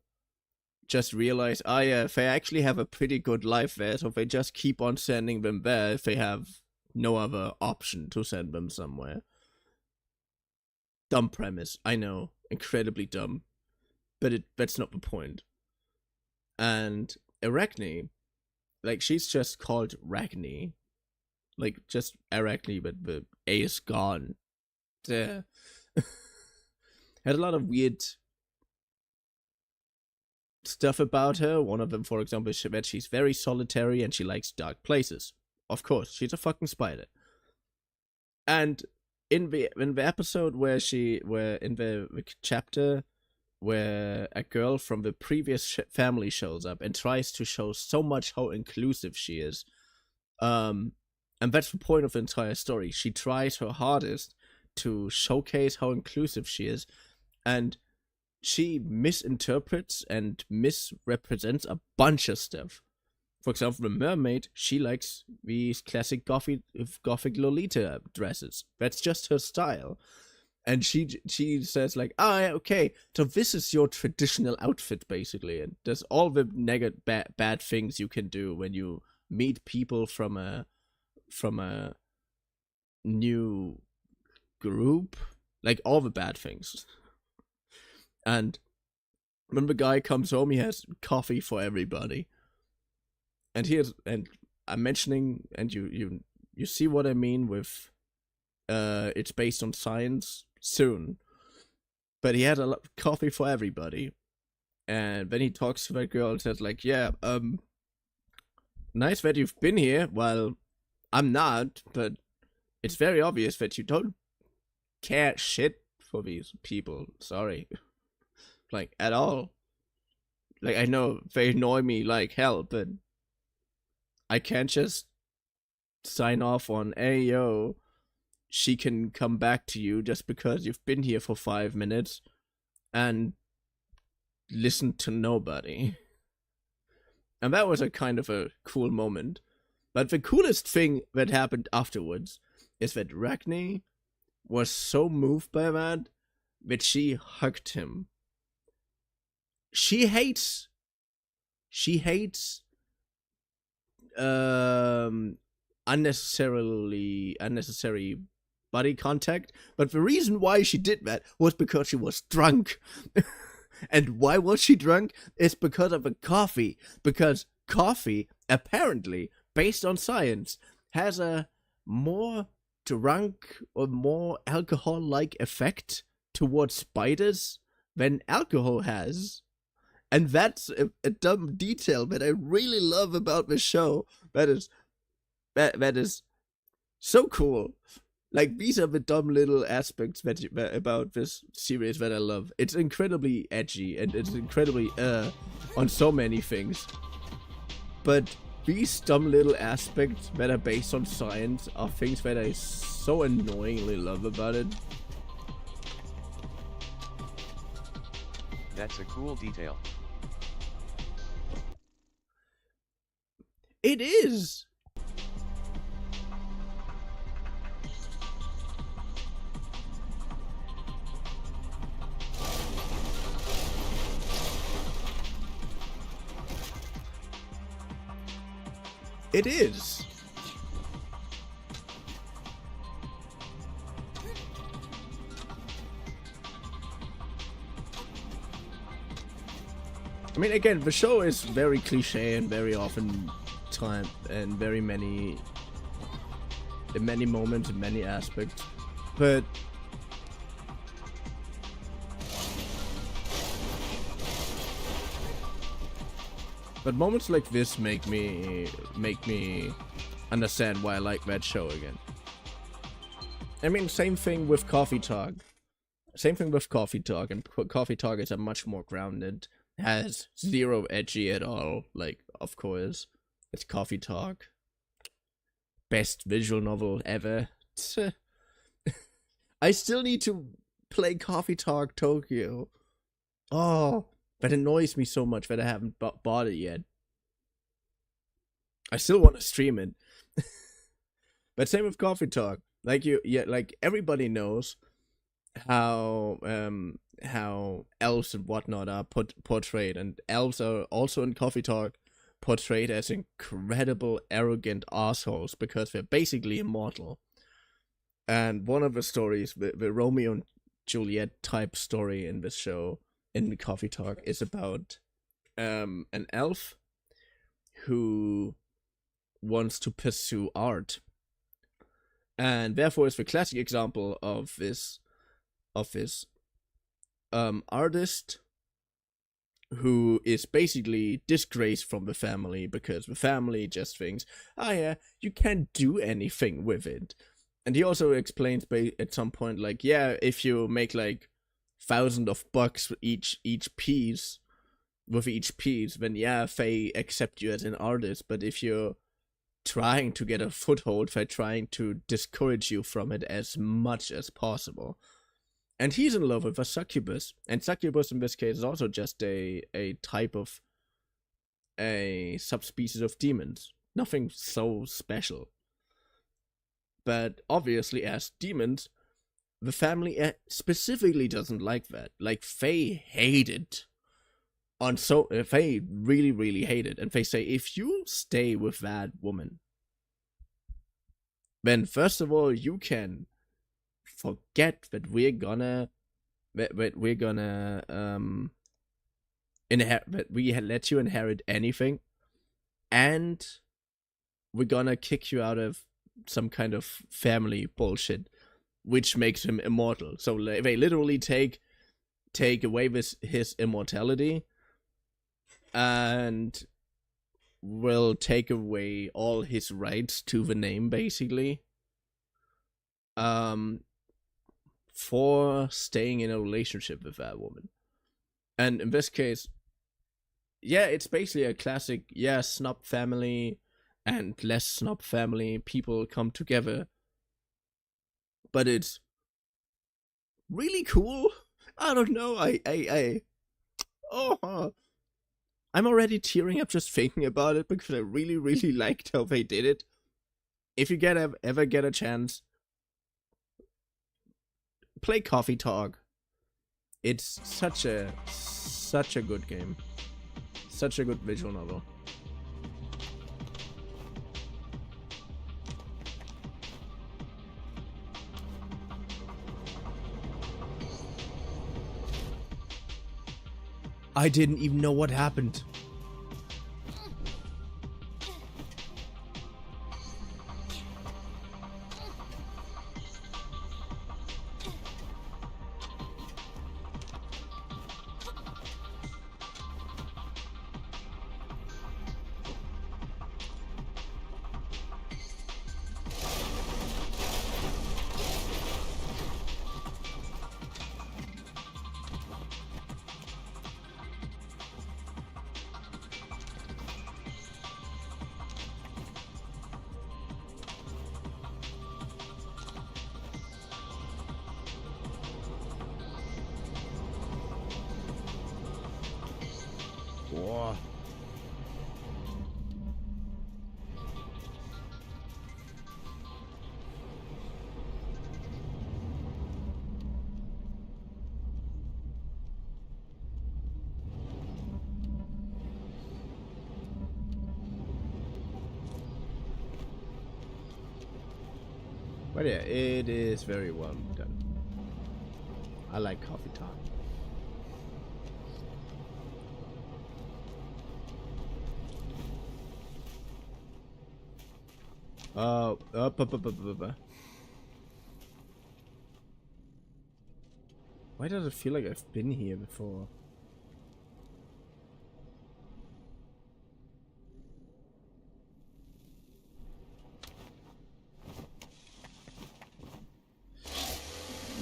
just realize, yeah, they actually have a pretty good life there, so they just keep on sending them there if they have no other option to send them somewhere. Dumb premise, I know, incredibly dumb, but that's not the point. And Arachne, like, she's just called Ragni, like just Arachne, but the A is gone. Had a lot of weird stuff about her. One of them, for example, is that she's very solitary and she likes dark places. Of course, she's a fucking spider. And in the episode where in the chapter where a girl from the previous family shows up and tries to show so much how inclusive she is, and that's the point of the entire story. She tries her hardest to showcase how inclusive she is, and she misinterprets and misrepresents a bunch of stuff. For example, the mermaid, she likes these classic gothic Lolita dresses. That's just her style. And she says like, okay, so this is your traditional outfit, basically. And there's all the negative bad things you can do when you meet people from a new group. Like, all the bad things. And when the guy comes home, he has coffee for everybody. And I'm mentioning, and you see what I mean with it's based on science soon. But he had a lot of coffee for everybody. And then he talks to that girl and says like, yeah, nice that you've been here. Well, I'm not, but it's very obvious that you don't care shit for these people. Sorry. Like, at all. Like, I know they annoy me like hell, but I can't just sign off on, hey, yo, she can come back to you just because you've been here for 5 minutes and listen to nobody. And that was a kind of a cool moment. But the coolest thing that happened afterwards is that Ragni was so moved by that she hugged him. She hates unnecessary body contact, but the reason why she did that was because she was drunk. And why was she drunk? It's because of the coffee. Because coffee, apparently, based on science, has a more drunk or more alcohol-like effect towards spiders than alcohol has. And that's a dumb detail that I really love about the show. That is so cool. Like, these are the dumb little aspects about this series that I love. It's incredibly edgy, and it's incredibly, on so many things. But these dumb little aspects that are based on science are things that I so annoyingly love about it. That's a cool detail. It is! It is. I mean, again, the show is very cliche and very often time and very many in many moments in many aspects, but moments like this make me understand why I like that show again. I mean, same thing with Coffee Talk. And Coffee Talk is a much more grounded, has zero edgy at all. Like, of course, it's Coffee Talk. Best visual novel ever. I still need to play Coffee Talk Tokyo. Oh, that annoys me so much that I haven't bought it yet. I still want to stream it. But same with Coffee Talk. Like like everybody knows how elves and whatnot are portrayed, and elves are also in Coffee Talk portrayed as incredible, arrogant assholes because they're basically immortal. And one of the stories, the Romeo and Juliet type story in this show, in the Coffee Talk, is about an elf who wants to pursue art, and therefore is the classic example of this artist who is basically disgraced from the family because the family just thinks, oh yeah, you can't do anything with it. And he also explains at some point, like, yeah, if you make like thousands of bucks with each piece, then yeah, they accept you as an artist. But if you're trying to get a foothold, they're trying to discourage you from it as much as possible. And he's in love with a succubus, and succubus in this case is also just a type of a subspecies of demons. Nothing so special. But obviously, as demons, the family specifically doesn't like that. Like, they hate it. They really, really hate it. And they say, if you stay with that woman, then first of all, you can forget that but we're gonna inherit. We let you inherit anything, and we're gonna kick you out of some kind of family bullshit, which makes him immortal. So they literally take away his immortality, and will take away all his rights to the name, basically. For staying in a relationship with that woman. And in this case, yeah, it's basically a classic, snob family and less snob family. People come together. But it's really cool. I don't know. I'm already tearing up just thinking about it because I really, really liked how they did it. If you ever get a chance, play Coffee Talk. It's such a good game. Such a good visual novel. I didn't even know what happened. Whoa. But yeah, it is very well done. I like Coffee Talk. Why does it feel like I've been here before?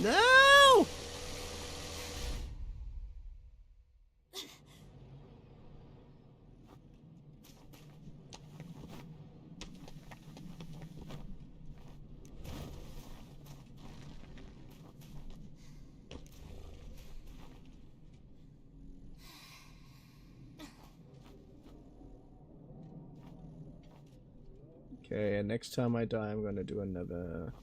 No! Okay, and next time I die, I'm gonna do another.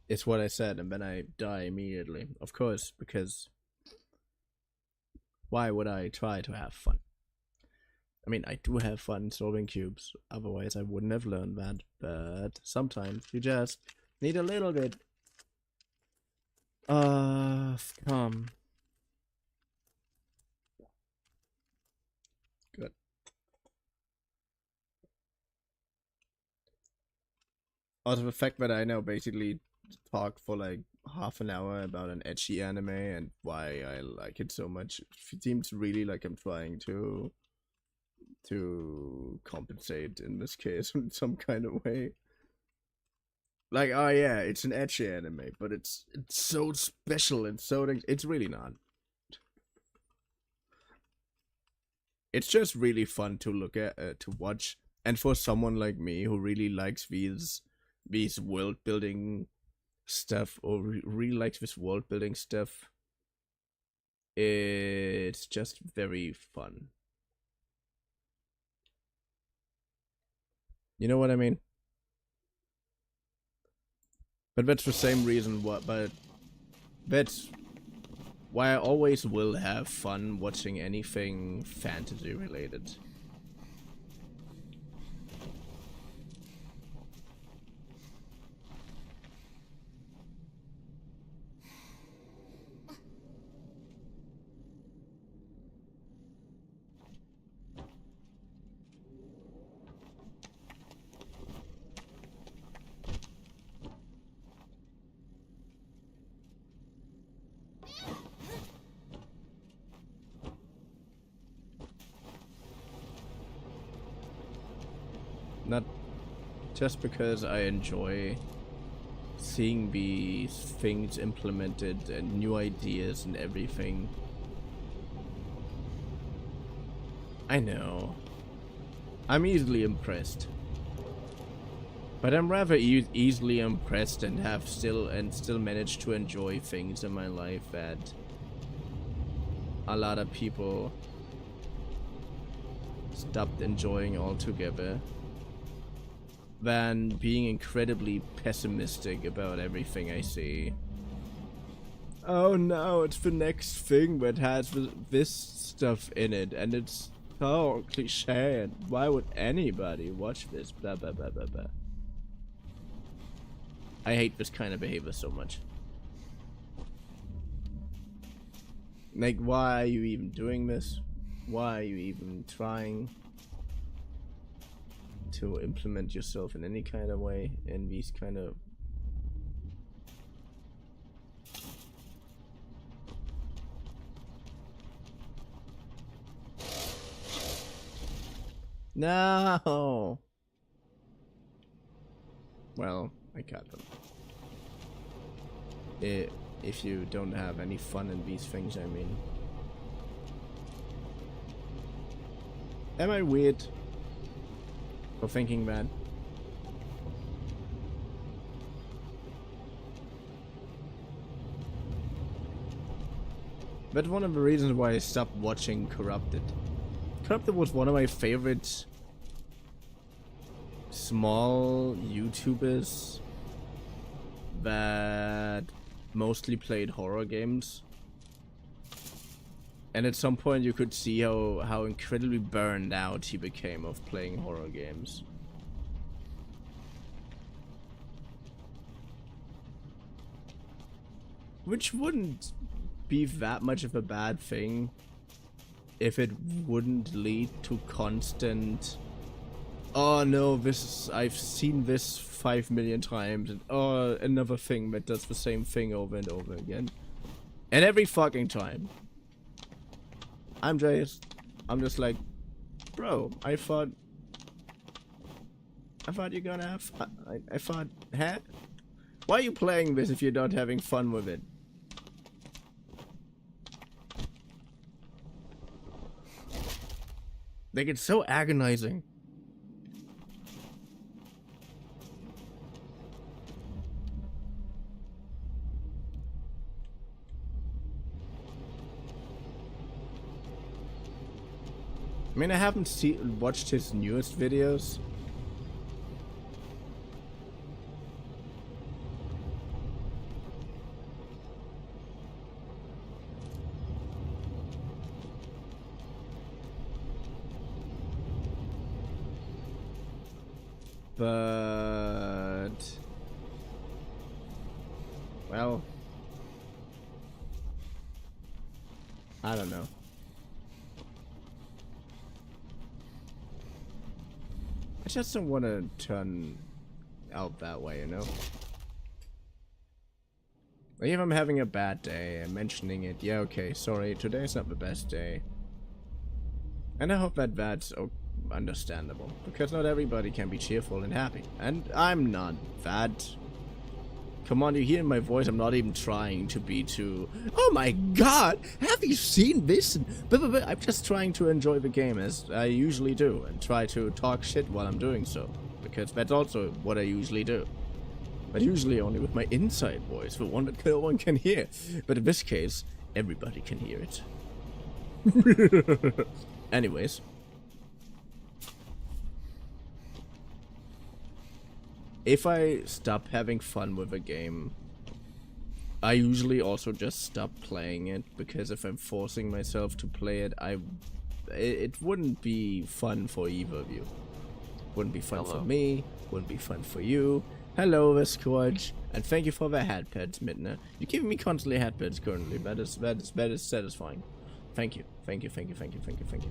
It's what I said, and then I die immediately. Of course, because why would I try to have fun? I mean, I do have fun solving cubes, otherwise I wouldn't have learned that, but sometimes you just need a little bit of calm. Good. Also, the fact that I now basically talk for like half an hour about an ecchi anime and why I like it so much, it seems really like I'm trying to compensate in this case in some kind of way. Like, oh yeah, it's an ecchi anime, but it's so special and so it's really not. It's just really fun to look at, to watch, and for someone like me who really likes these world building stuff, or really likes this world building stuff, it's just very fun. You know what I mean? But that's the same reason but that's why I always will have fun watching anything fantasy related. just because I enjoy seeing these things implemented and new ideas and everything. I know. I'm easily impressed. But I'm rather easily impressed and have still managed to enjoy things in my life that a lot of people stopped enjoying altogether, than being incredibly pessimistic about everything I see. Oh no, it's the next thing that has this stuff in it, and it's so cliche, and why would anybody watch this? Blah blah blah blah blah. I hate this kind of behavior so much. Like, why are you even doing this? Why are you even trying to implement yourself in any kind of way in these kind of... No! Well, I got them. If you don't have any fun in these things, I mean. Am I weird for thinking that? But one of the reasons why I stopped watching Corrupted. Corrupted was one of my favorite small YouTubers that mostly played horror games. And at some point you could see how incredibly burned out he became of playing horror games. Which wouldn't be that much of a bad thing if it wouldn't lead to constant, oh no, I've seen this 5 million times, and oh, another thing that does the same thing over and over again. And every fucking time. I'm just like, bro, I thought you're gonna have fun. I thought, huh? Why are you playing this if you're not having fun with it? Like, it's so agonizing. I mean, I haven't watched his newest videos. But... well... I don't know. I just don't want to turn out that way, you know? Like, if I'm having a bad day, I'm mentioning it, yeah, okay, sorry, today's not the best day. And I hope that that's understandable, because not everybody can be cheerful and happy. And I'm not that. Come on, you hear my voice, I'm not even trying to be too, oh my god, have you seen this? I'm just trying to enjoy the game as I usually do, and try to talk shit while I'm doing so, because that's also what I usually do. But usually only with my inside voice, the one that no one can hear. But in this case, everybody can hear it. Anyways. If I stop having fun with a game, I usually also just stop playing it, because if I'm forcing myself to play it, it wouldn't be fun for either of you. Wouldn't be fun for me, wouldn't be fun for you. Hello, Squadge, and thank you for the hat pads, Midna. You're giving me constantly hat pads currently. That is satisfying. Thank you, thank you, thank you, thank you, thank you, thank you.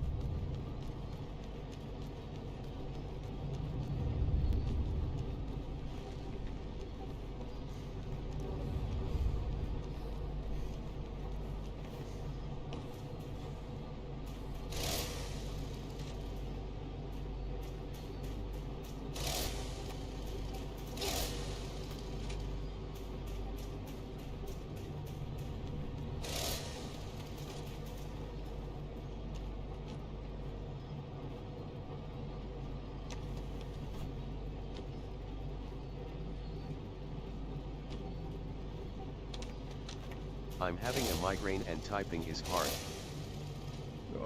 I'm having a migraine and typing is hard.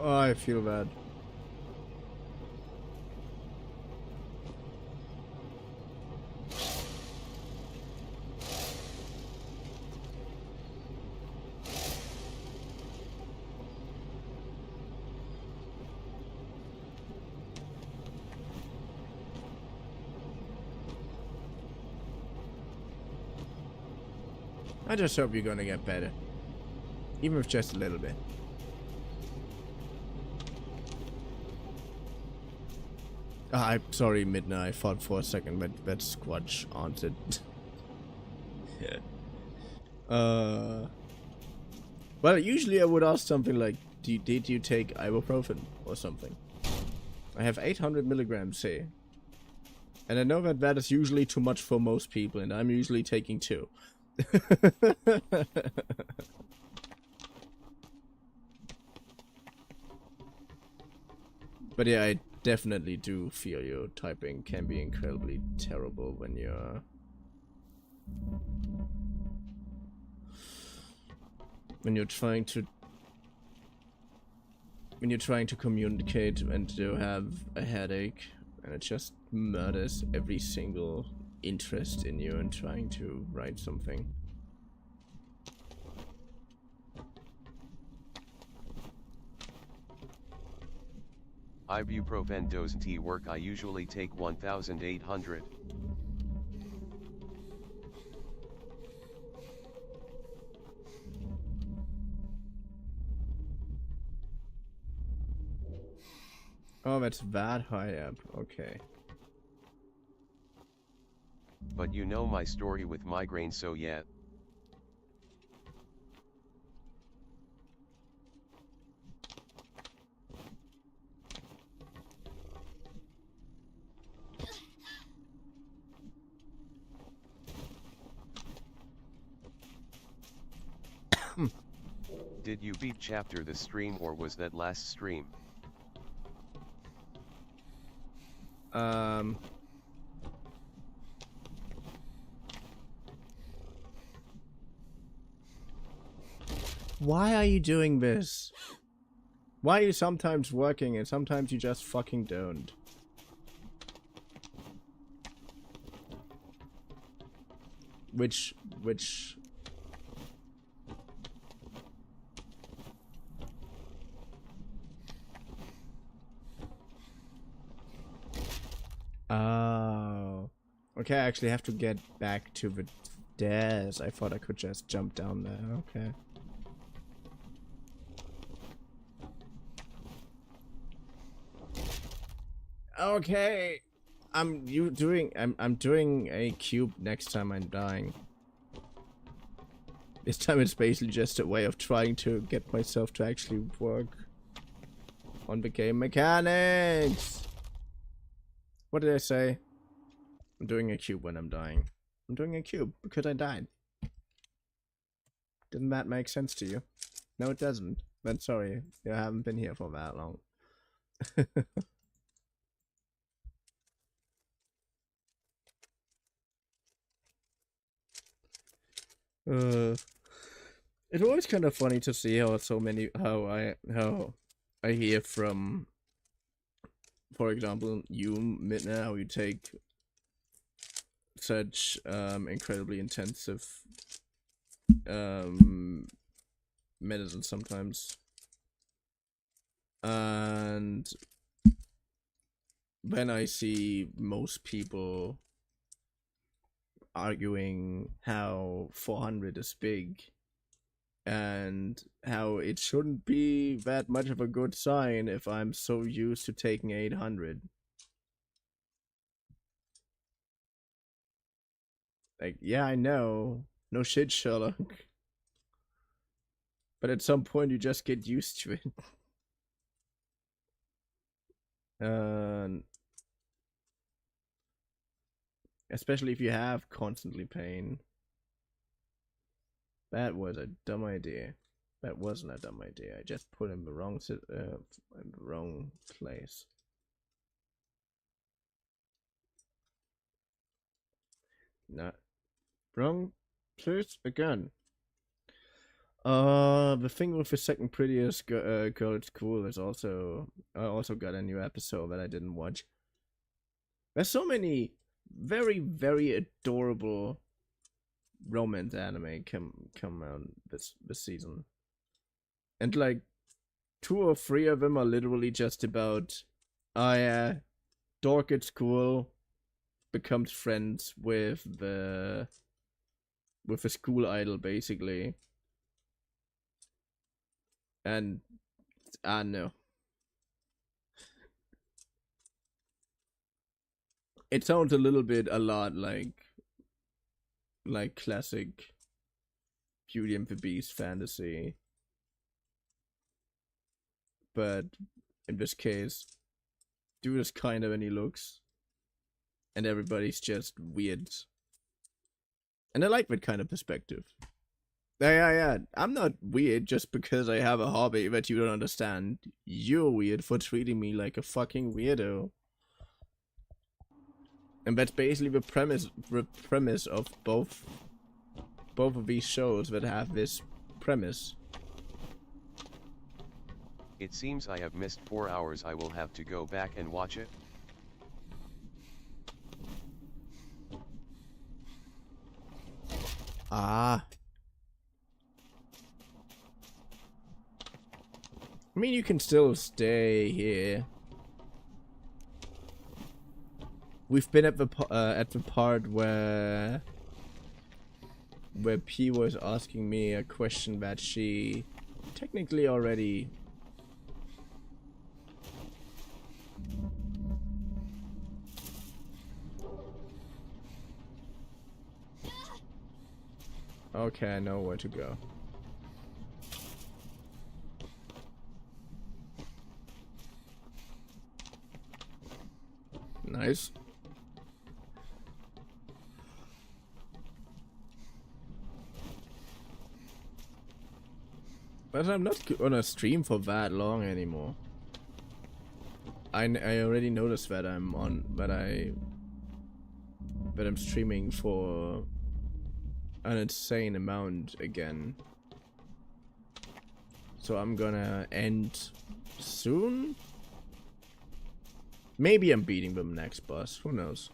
Oh, I feel bad. I just hope you're gonna get better. Even if just a little bit. I'm sorry, Midnight. I thought for a second that Squatch answered. Yeah. Well, usually I would ask something like, did you take ibuprofen or something? I have 800 milligrams here. And I know that that is usually too much for most people, and I'm usually taking 2. But yeah, I definitely do feel your typing can be incredibly terrible when you're trying to communicate and to have a headache, and it just murders every single interest in you in trying to write something. Ibuprofen doesn't work. I usually take 1,800. Oh, that's that high up. Okay. But you know my story with migraine, so yeah. Did you beat chapter the stream, or was that last stream? Why are you doing this? Why are you sometimes working and sometimes you just fucking don't? Which... Oh. Okay, I actually have to get back to the stairs. I thought I could just jump down there. Okay. Okay. I'm doing a cube next time I'm dying. This time it's basically just a way of trying to get myself to actually work on the game mechanics. What did I say? I'm doing a cube when I'm dying. I'm doing a cube because I died. Didn't that make sense to you? No, it doesn't. But sorry, you haven't been here for that long. It's always kind of funny to see how how I hear from, for example, you, Midna, how you take such incredibly intensive medicine sometimes, and when I see most people arguing how 400 is big and how it shouldn't be that much of a good sign if I'm so used to taking 800. Like, yeah, I know. No shit, Sherlock. But at some point you just get used to it. Especially if you have constantly pain. That was a dumb idea. That wasn't a dumb idea. I just put him in the wrong place. Not wrong place again. The thing with the second prettiest girl at school is also got a new episode that I didn't watch. There's so many very, very adorable romance anime come out this season, and like 2 or 3 of them are literally just about, oh yeah, dork at school becomes friends with the school idol basically, and I know it sounds a lot like classic Beauty and the Beast fantasy, but in this case, dude is kind of any looks, and everybody's just weird, and I like that kind of perspective. Yeah. I'm not weird just because I have a hobby that you don't understand. You're weird for treating me like a fucking weirdo. And that's basically the premise of both of these shows that have this premise. It seems I have missed 4 hours. I will have to go back and watch it. Ah. I mean, you can still stay here. We've been at the part where P was asking me a question that she technically already okay, I know where to go. Nice. But I'm not gonna stream for that long anymore. I already noticed that I'm streaming for an insane amount again. So I'm gonna end soon. Maybe I'm beating them next boss. Who knows?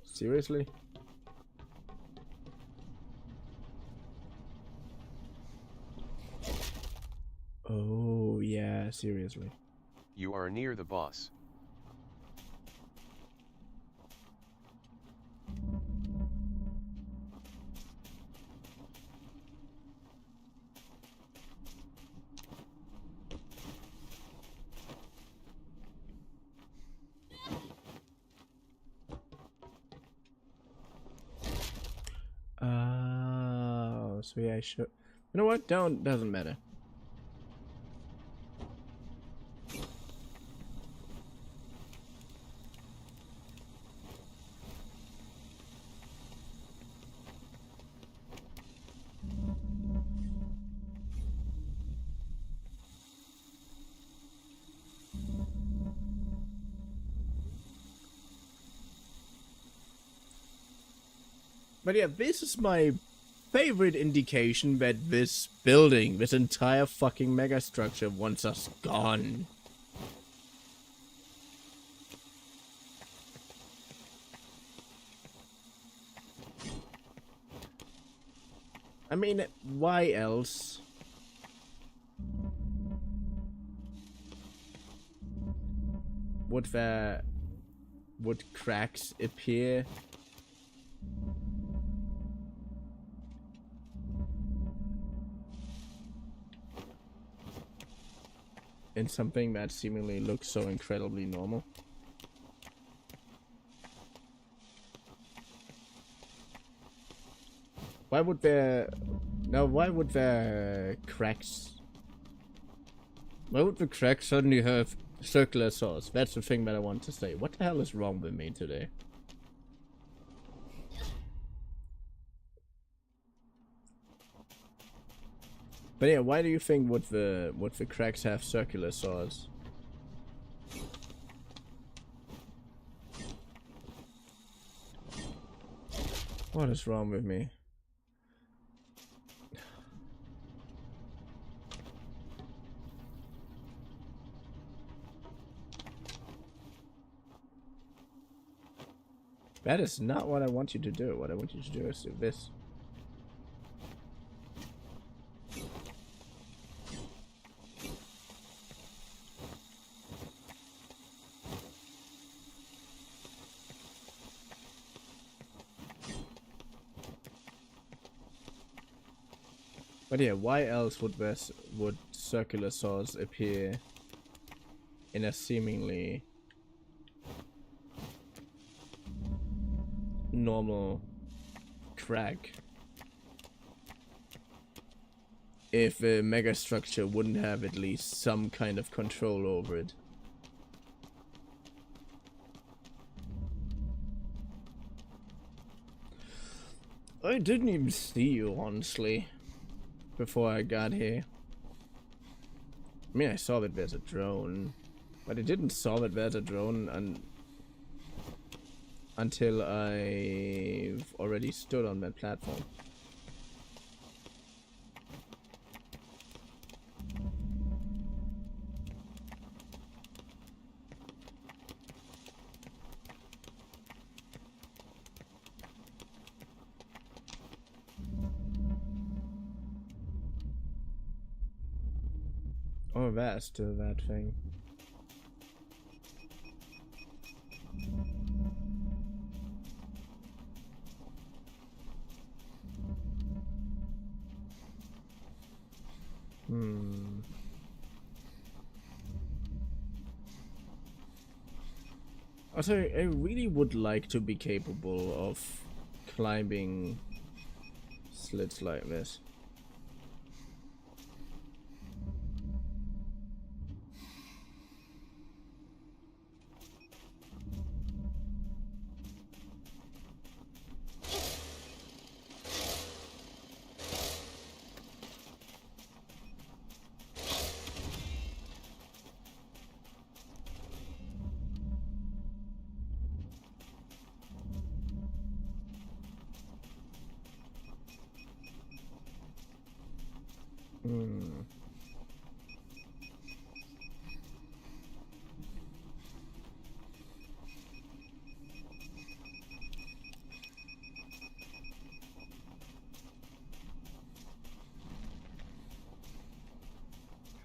Seriously? Oh, yeah, seriously. You are near the boss. Oh, so yeah, I should. You know what? Doesn't matter. But yeah, this is my favorite indication that this building, this entire fucking megastructure wants us gone. I mean, why else? Would cracks appear? In something that seemingly looks so incredibly normal. Why would the cracks? Why would the cracks suddenly have circular saws? That's the thing that I want to say. What the hell is wrong with me today? But yeah, why do you think would the cracks have circular saws? What is wrong with me? That is not what I want you to do. What I want you to do is do this. But yeah, why else would circular saws appear in a seemingly normal crack if a megastructure wouldn't have at least some kind of control over it? I didn't even see you, honestly, before I got here. I mean, I saw that there's a drone, but I didn't saw that there's a drone until I've already stood on that platform. Oh, that's still that thing. Also, I really would like to be capable of climbing slits like this.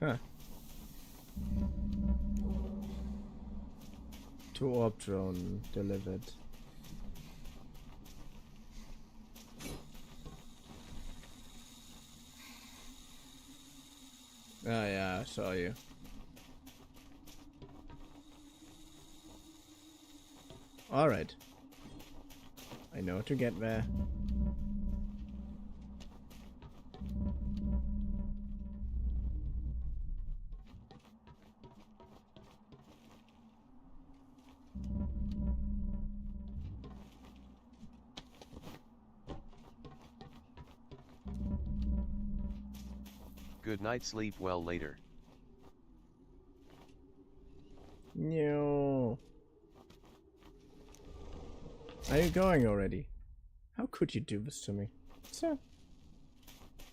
Huh. To orb drone delivered. Oh yeah, I saw you. Alright. I know to get there. Good night, sleep well later. No. Are you going already? How could you do this to me? Sir,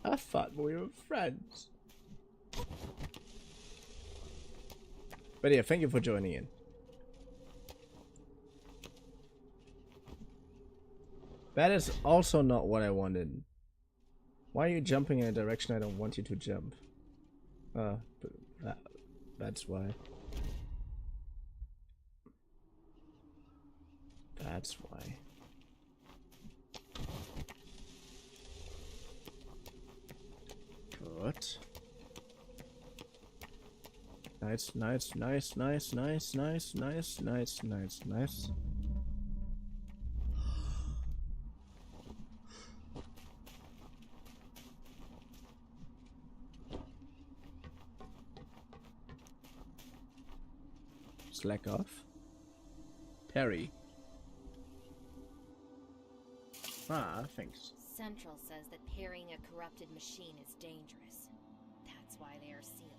I thought we were friends. But yeah, thank you for joining in. That is also not what I wanted. Why are you jumping in a direction I don't want you to jump? But that's why. That's why. Good. Nice, nice, nice, nice, nice, nice, nice, nice, nice, nice. Slack off. Perry. Ah, thanks. Central says that parrying a corrupted machine is dangerous. that's why they are sealed.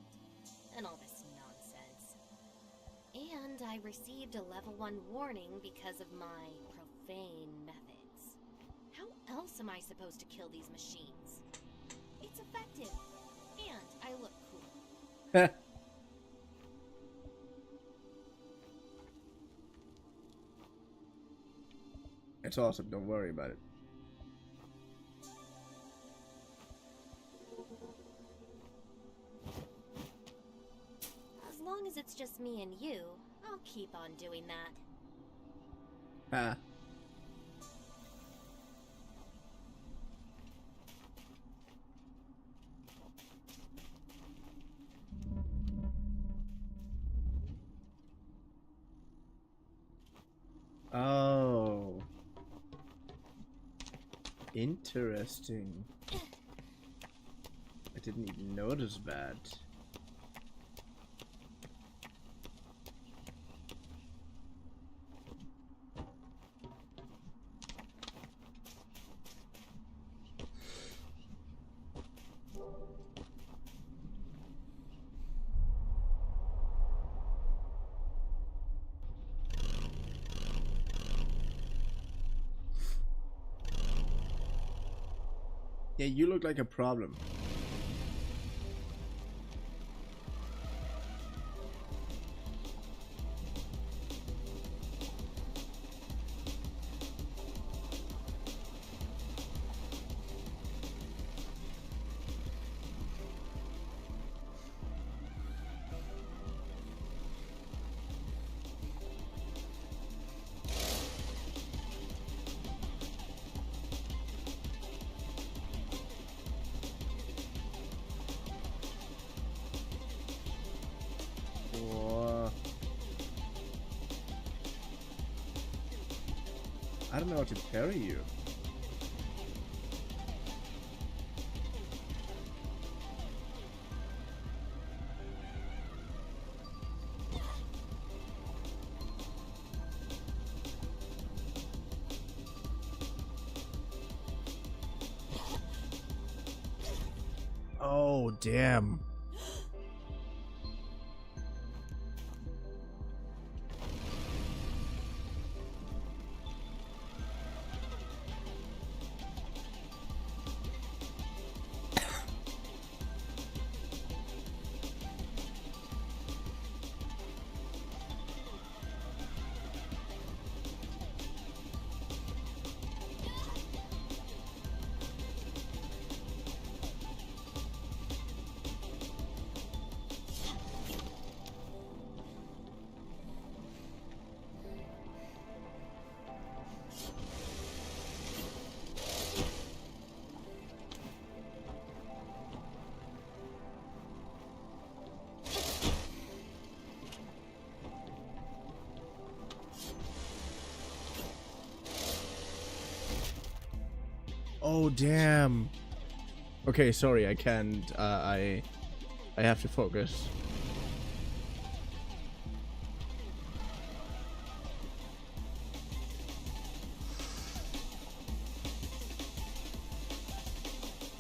And all this nonsense. And I received a level 1 warning because of my profane methods. How else am I supposed to kill these machines? It's effective. And I look cool. It's awesome, don't worry about it. As long as it's just me and you, I'll keep on doing that. Ah. Oh. Interesting. I didn't even notice that. Yeah, you look like a problem. I don't know how to parry you. Oh, damn. Oh, damn. Okay, sorry, I can't. I have to focus.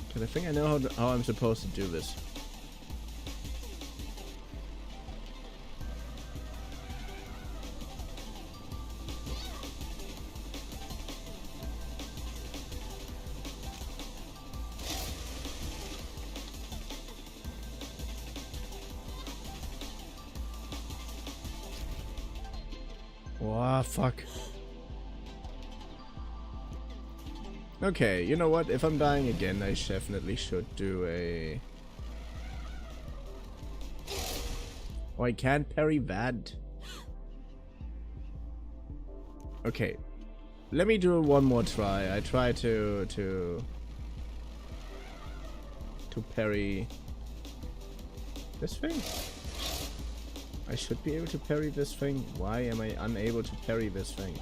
Because I think I know how I'm supposed to do this. Wow, fuck. Okay, you know what? If I'm dying again, I definitely should do a... Oh, I can't parry that. Okay. Let me do one more try. I try to parry this thing. I should be able to parry this thing. Why am I unable to parry this thing?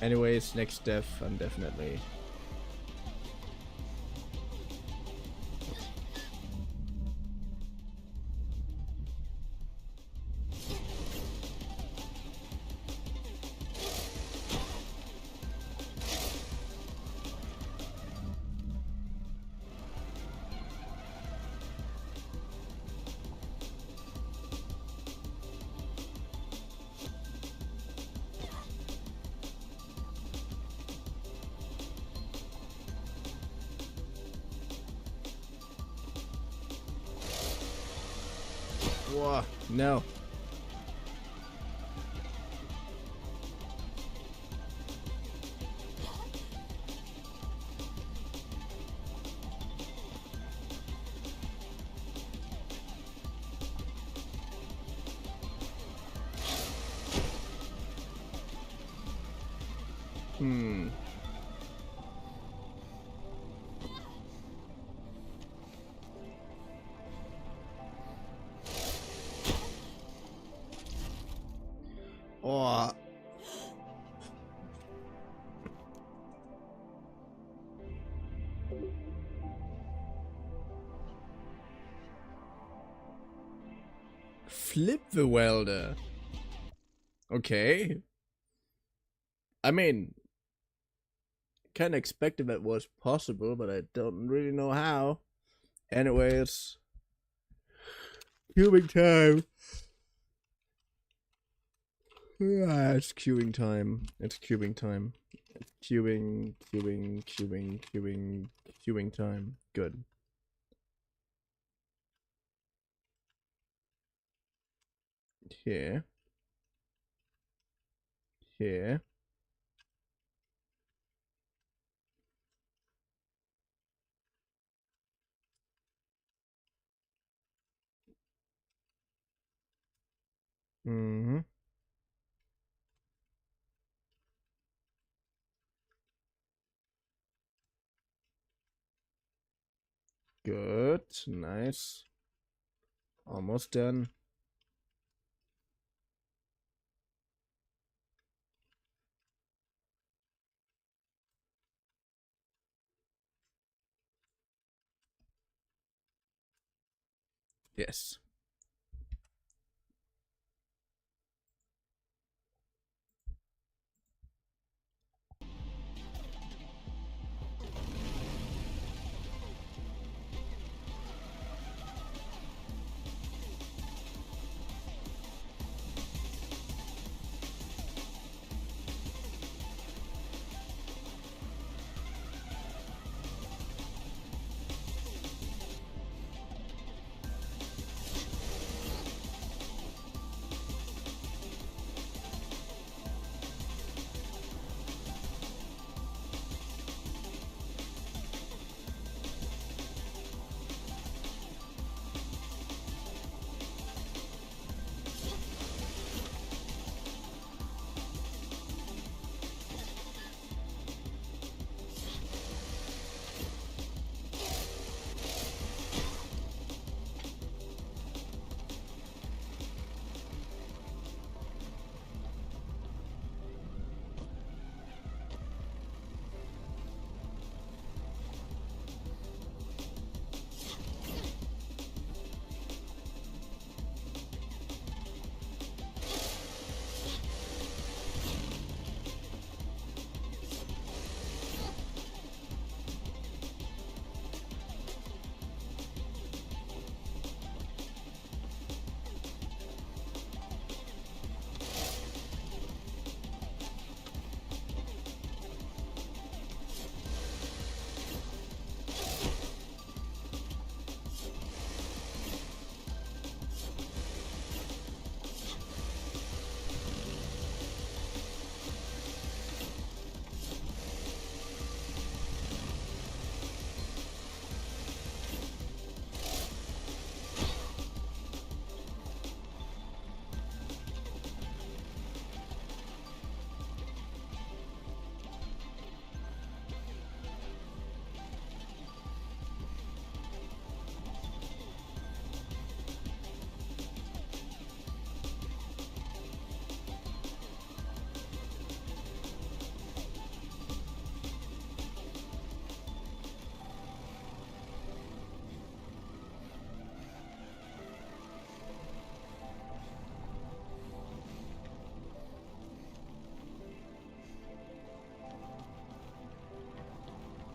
Anyways, next death, I'm definitely... Whoa, no. Oh. Flip the welder. Okay. I mean, kind of expected that was possible, but I don't really know how. Anyways, queuing time. It's queuing time. It's queuing time. Queuing time. Good. Here. Here. Mm-hmm. Good. Nice. Almost done. Yes.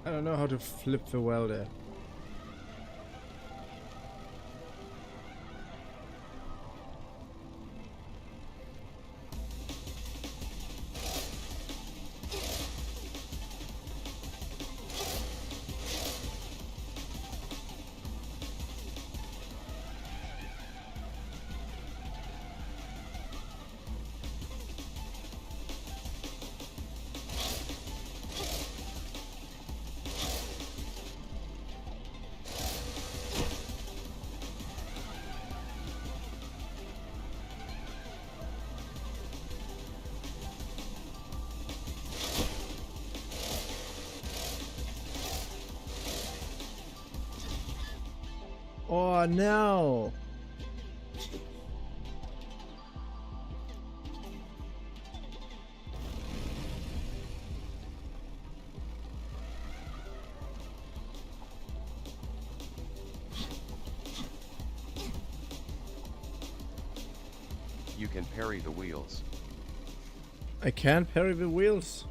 I don't know how to flip the welder. Oh no! You can parry the wheels. I can't parry the wheels.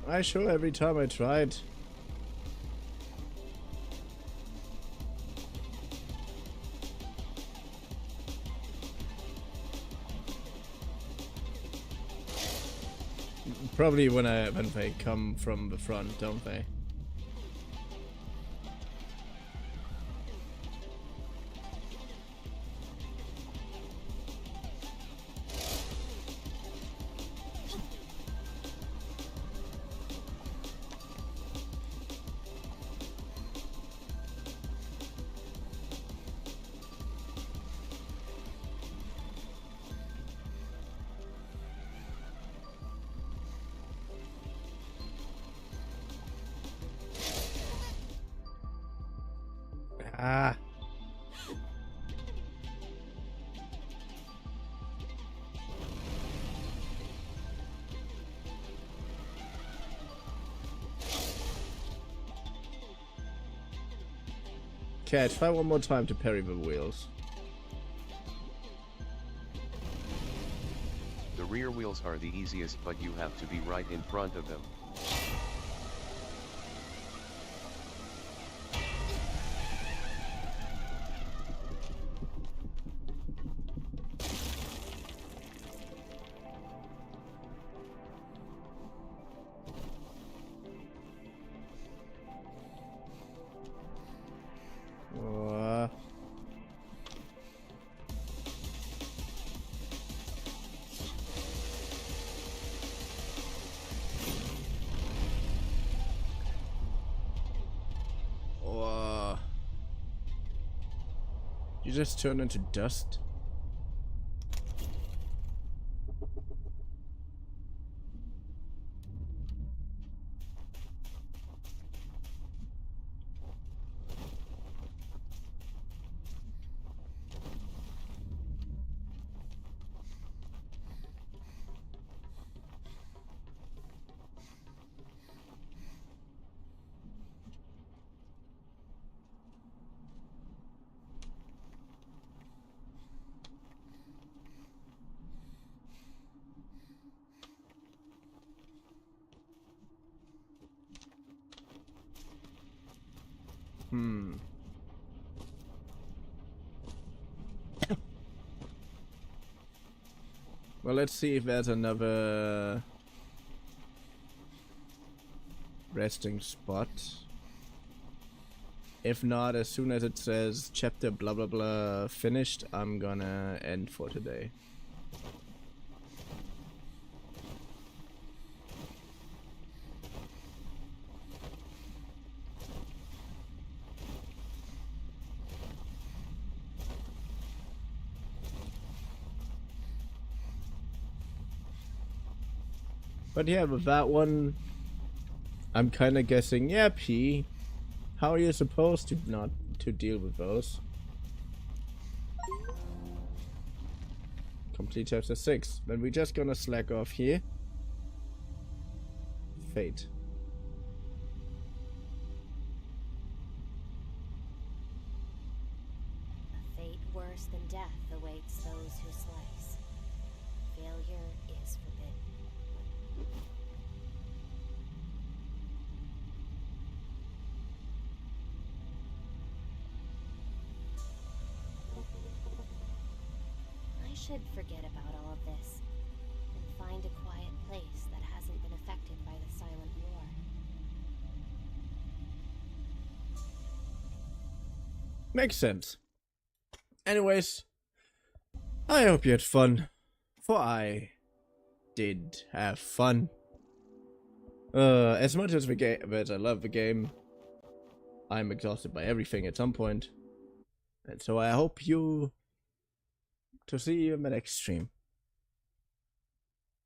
I sure every time I tried. Probably when they come from the front, don't they? Ah. Okay, try one more time to parry the wheels. The rear wheels are the easiest, but you have to be right in front of them. You just turn into dust? Well, let's see if there's another resting spot. If not, as soon as it says chapter blah blah blah finished, I'm gonna end for today. But yeah, with that one, I'm kind of guessing, yeah, P, how are you supposed to not to deal with those? Complete chapter 6. Then we're just gonna slack off here. Fate. A fate worse than death awaits those who slice. Failure is forbidden. I should forget about all of this and find a quiet place that hasn't been affected by the silent war. Makes sense. Anyways, I hope you had fun, for I did have fun. As much as I love the game, I'm exhausted by everything at some point, and so I hope to see you in the next stream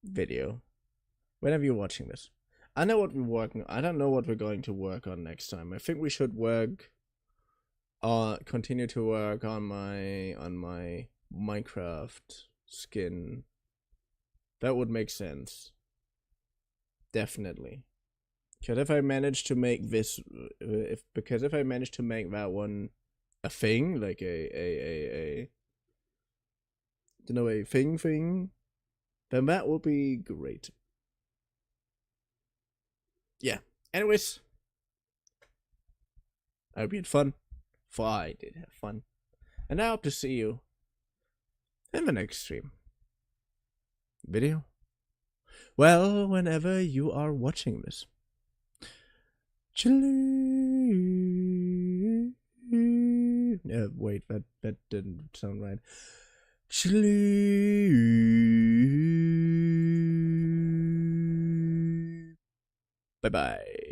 video, whenever you're watching this. I know what we're working on. I don't know what we're going to work on next time. I think we should work continue to work on my Minecraft skin. That would make sense. Definitely. Because if I manage to make this, if I manage to make that one a thing, like a you know, a thing, then that will be great. Yeah. Anyways, I hope you had fun. For I did have fun. And I hope to see you in the next stream. Video? Well, whenever you are watching this. Chili. Wait, that didn't sound right. Chili. Bye-bye.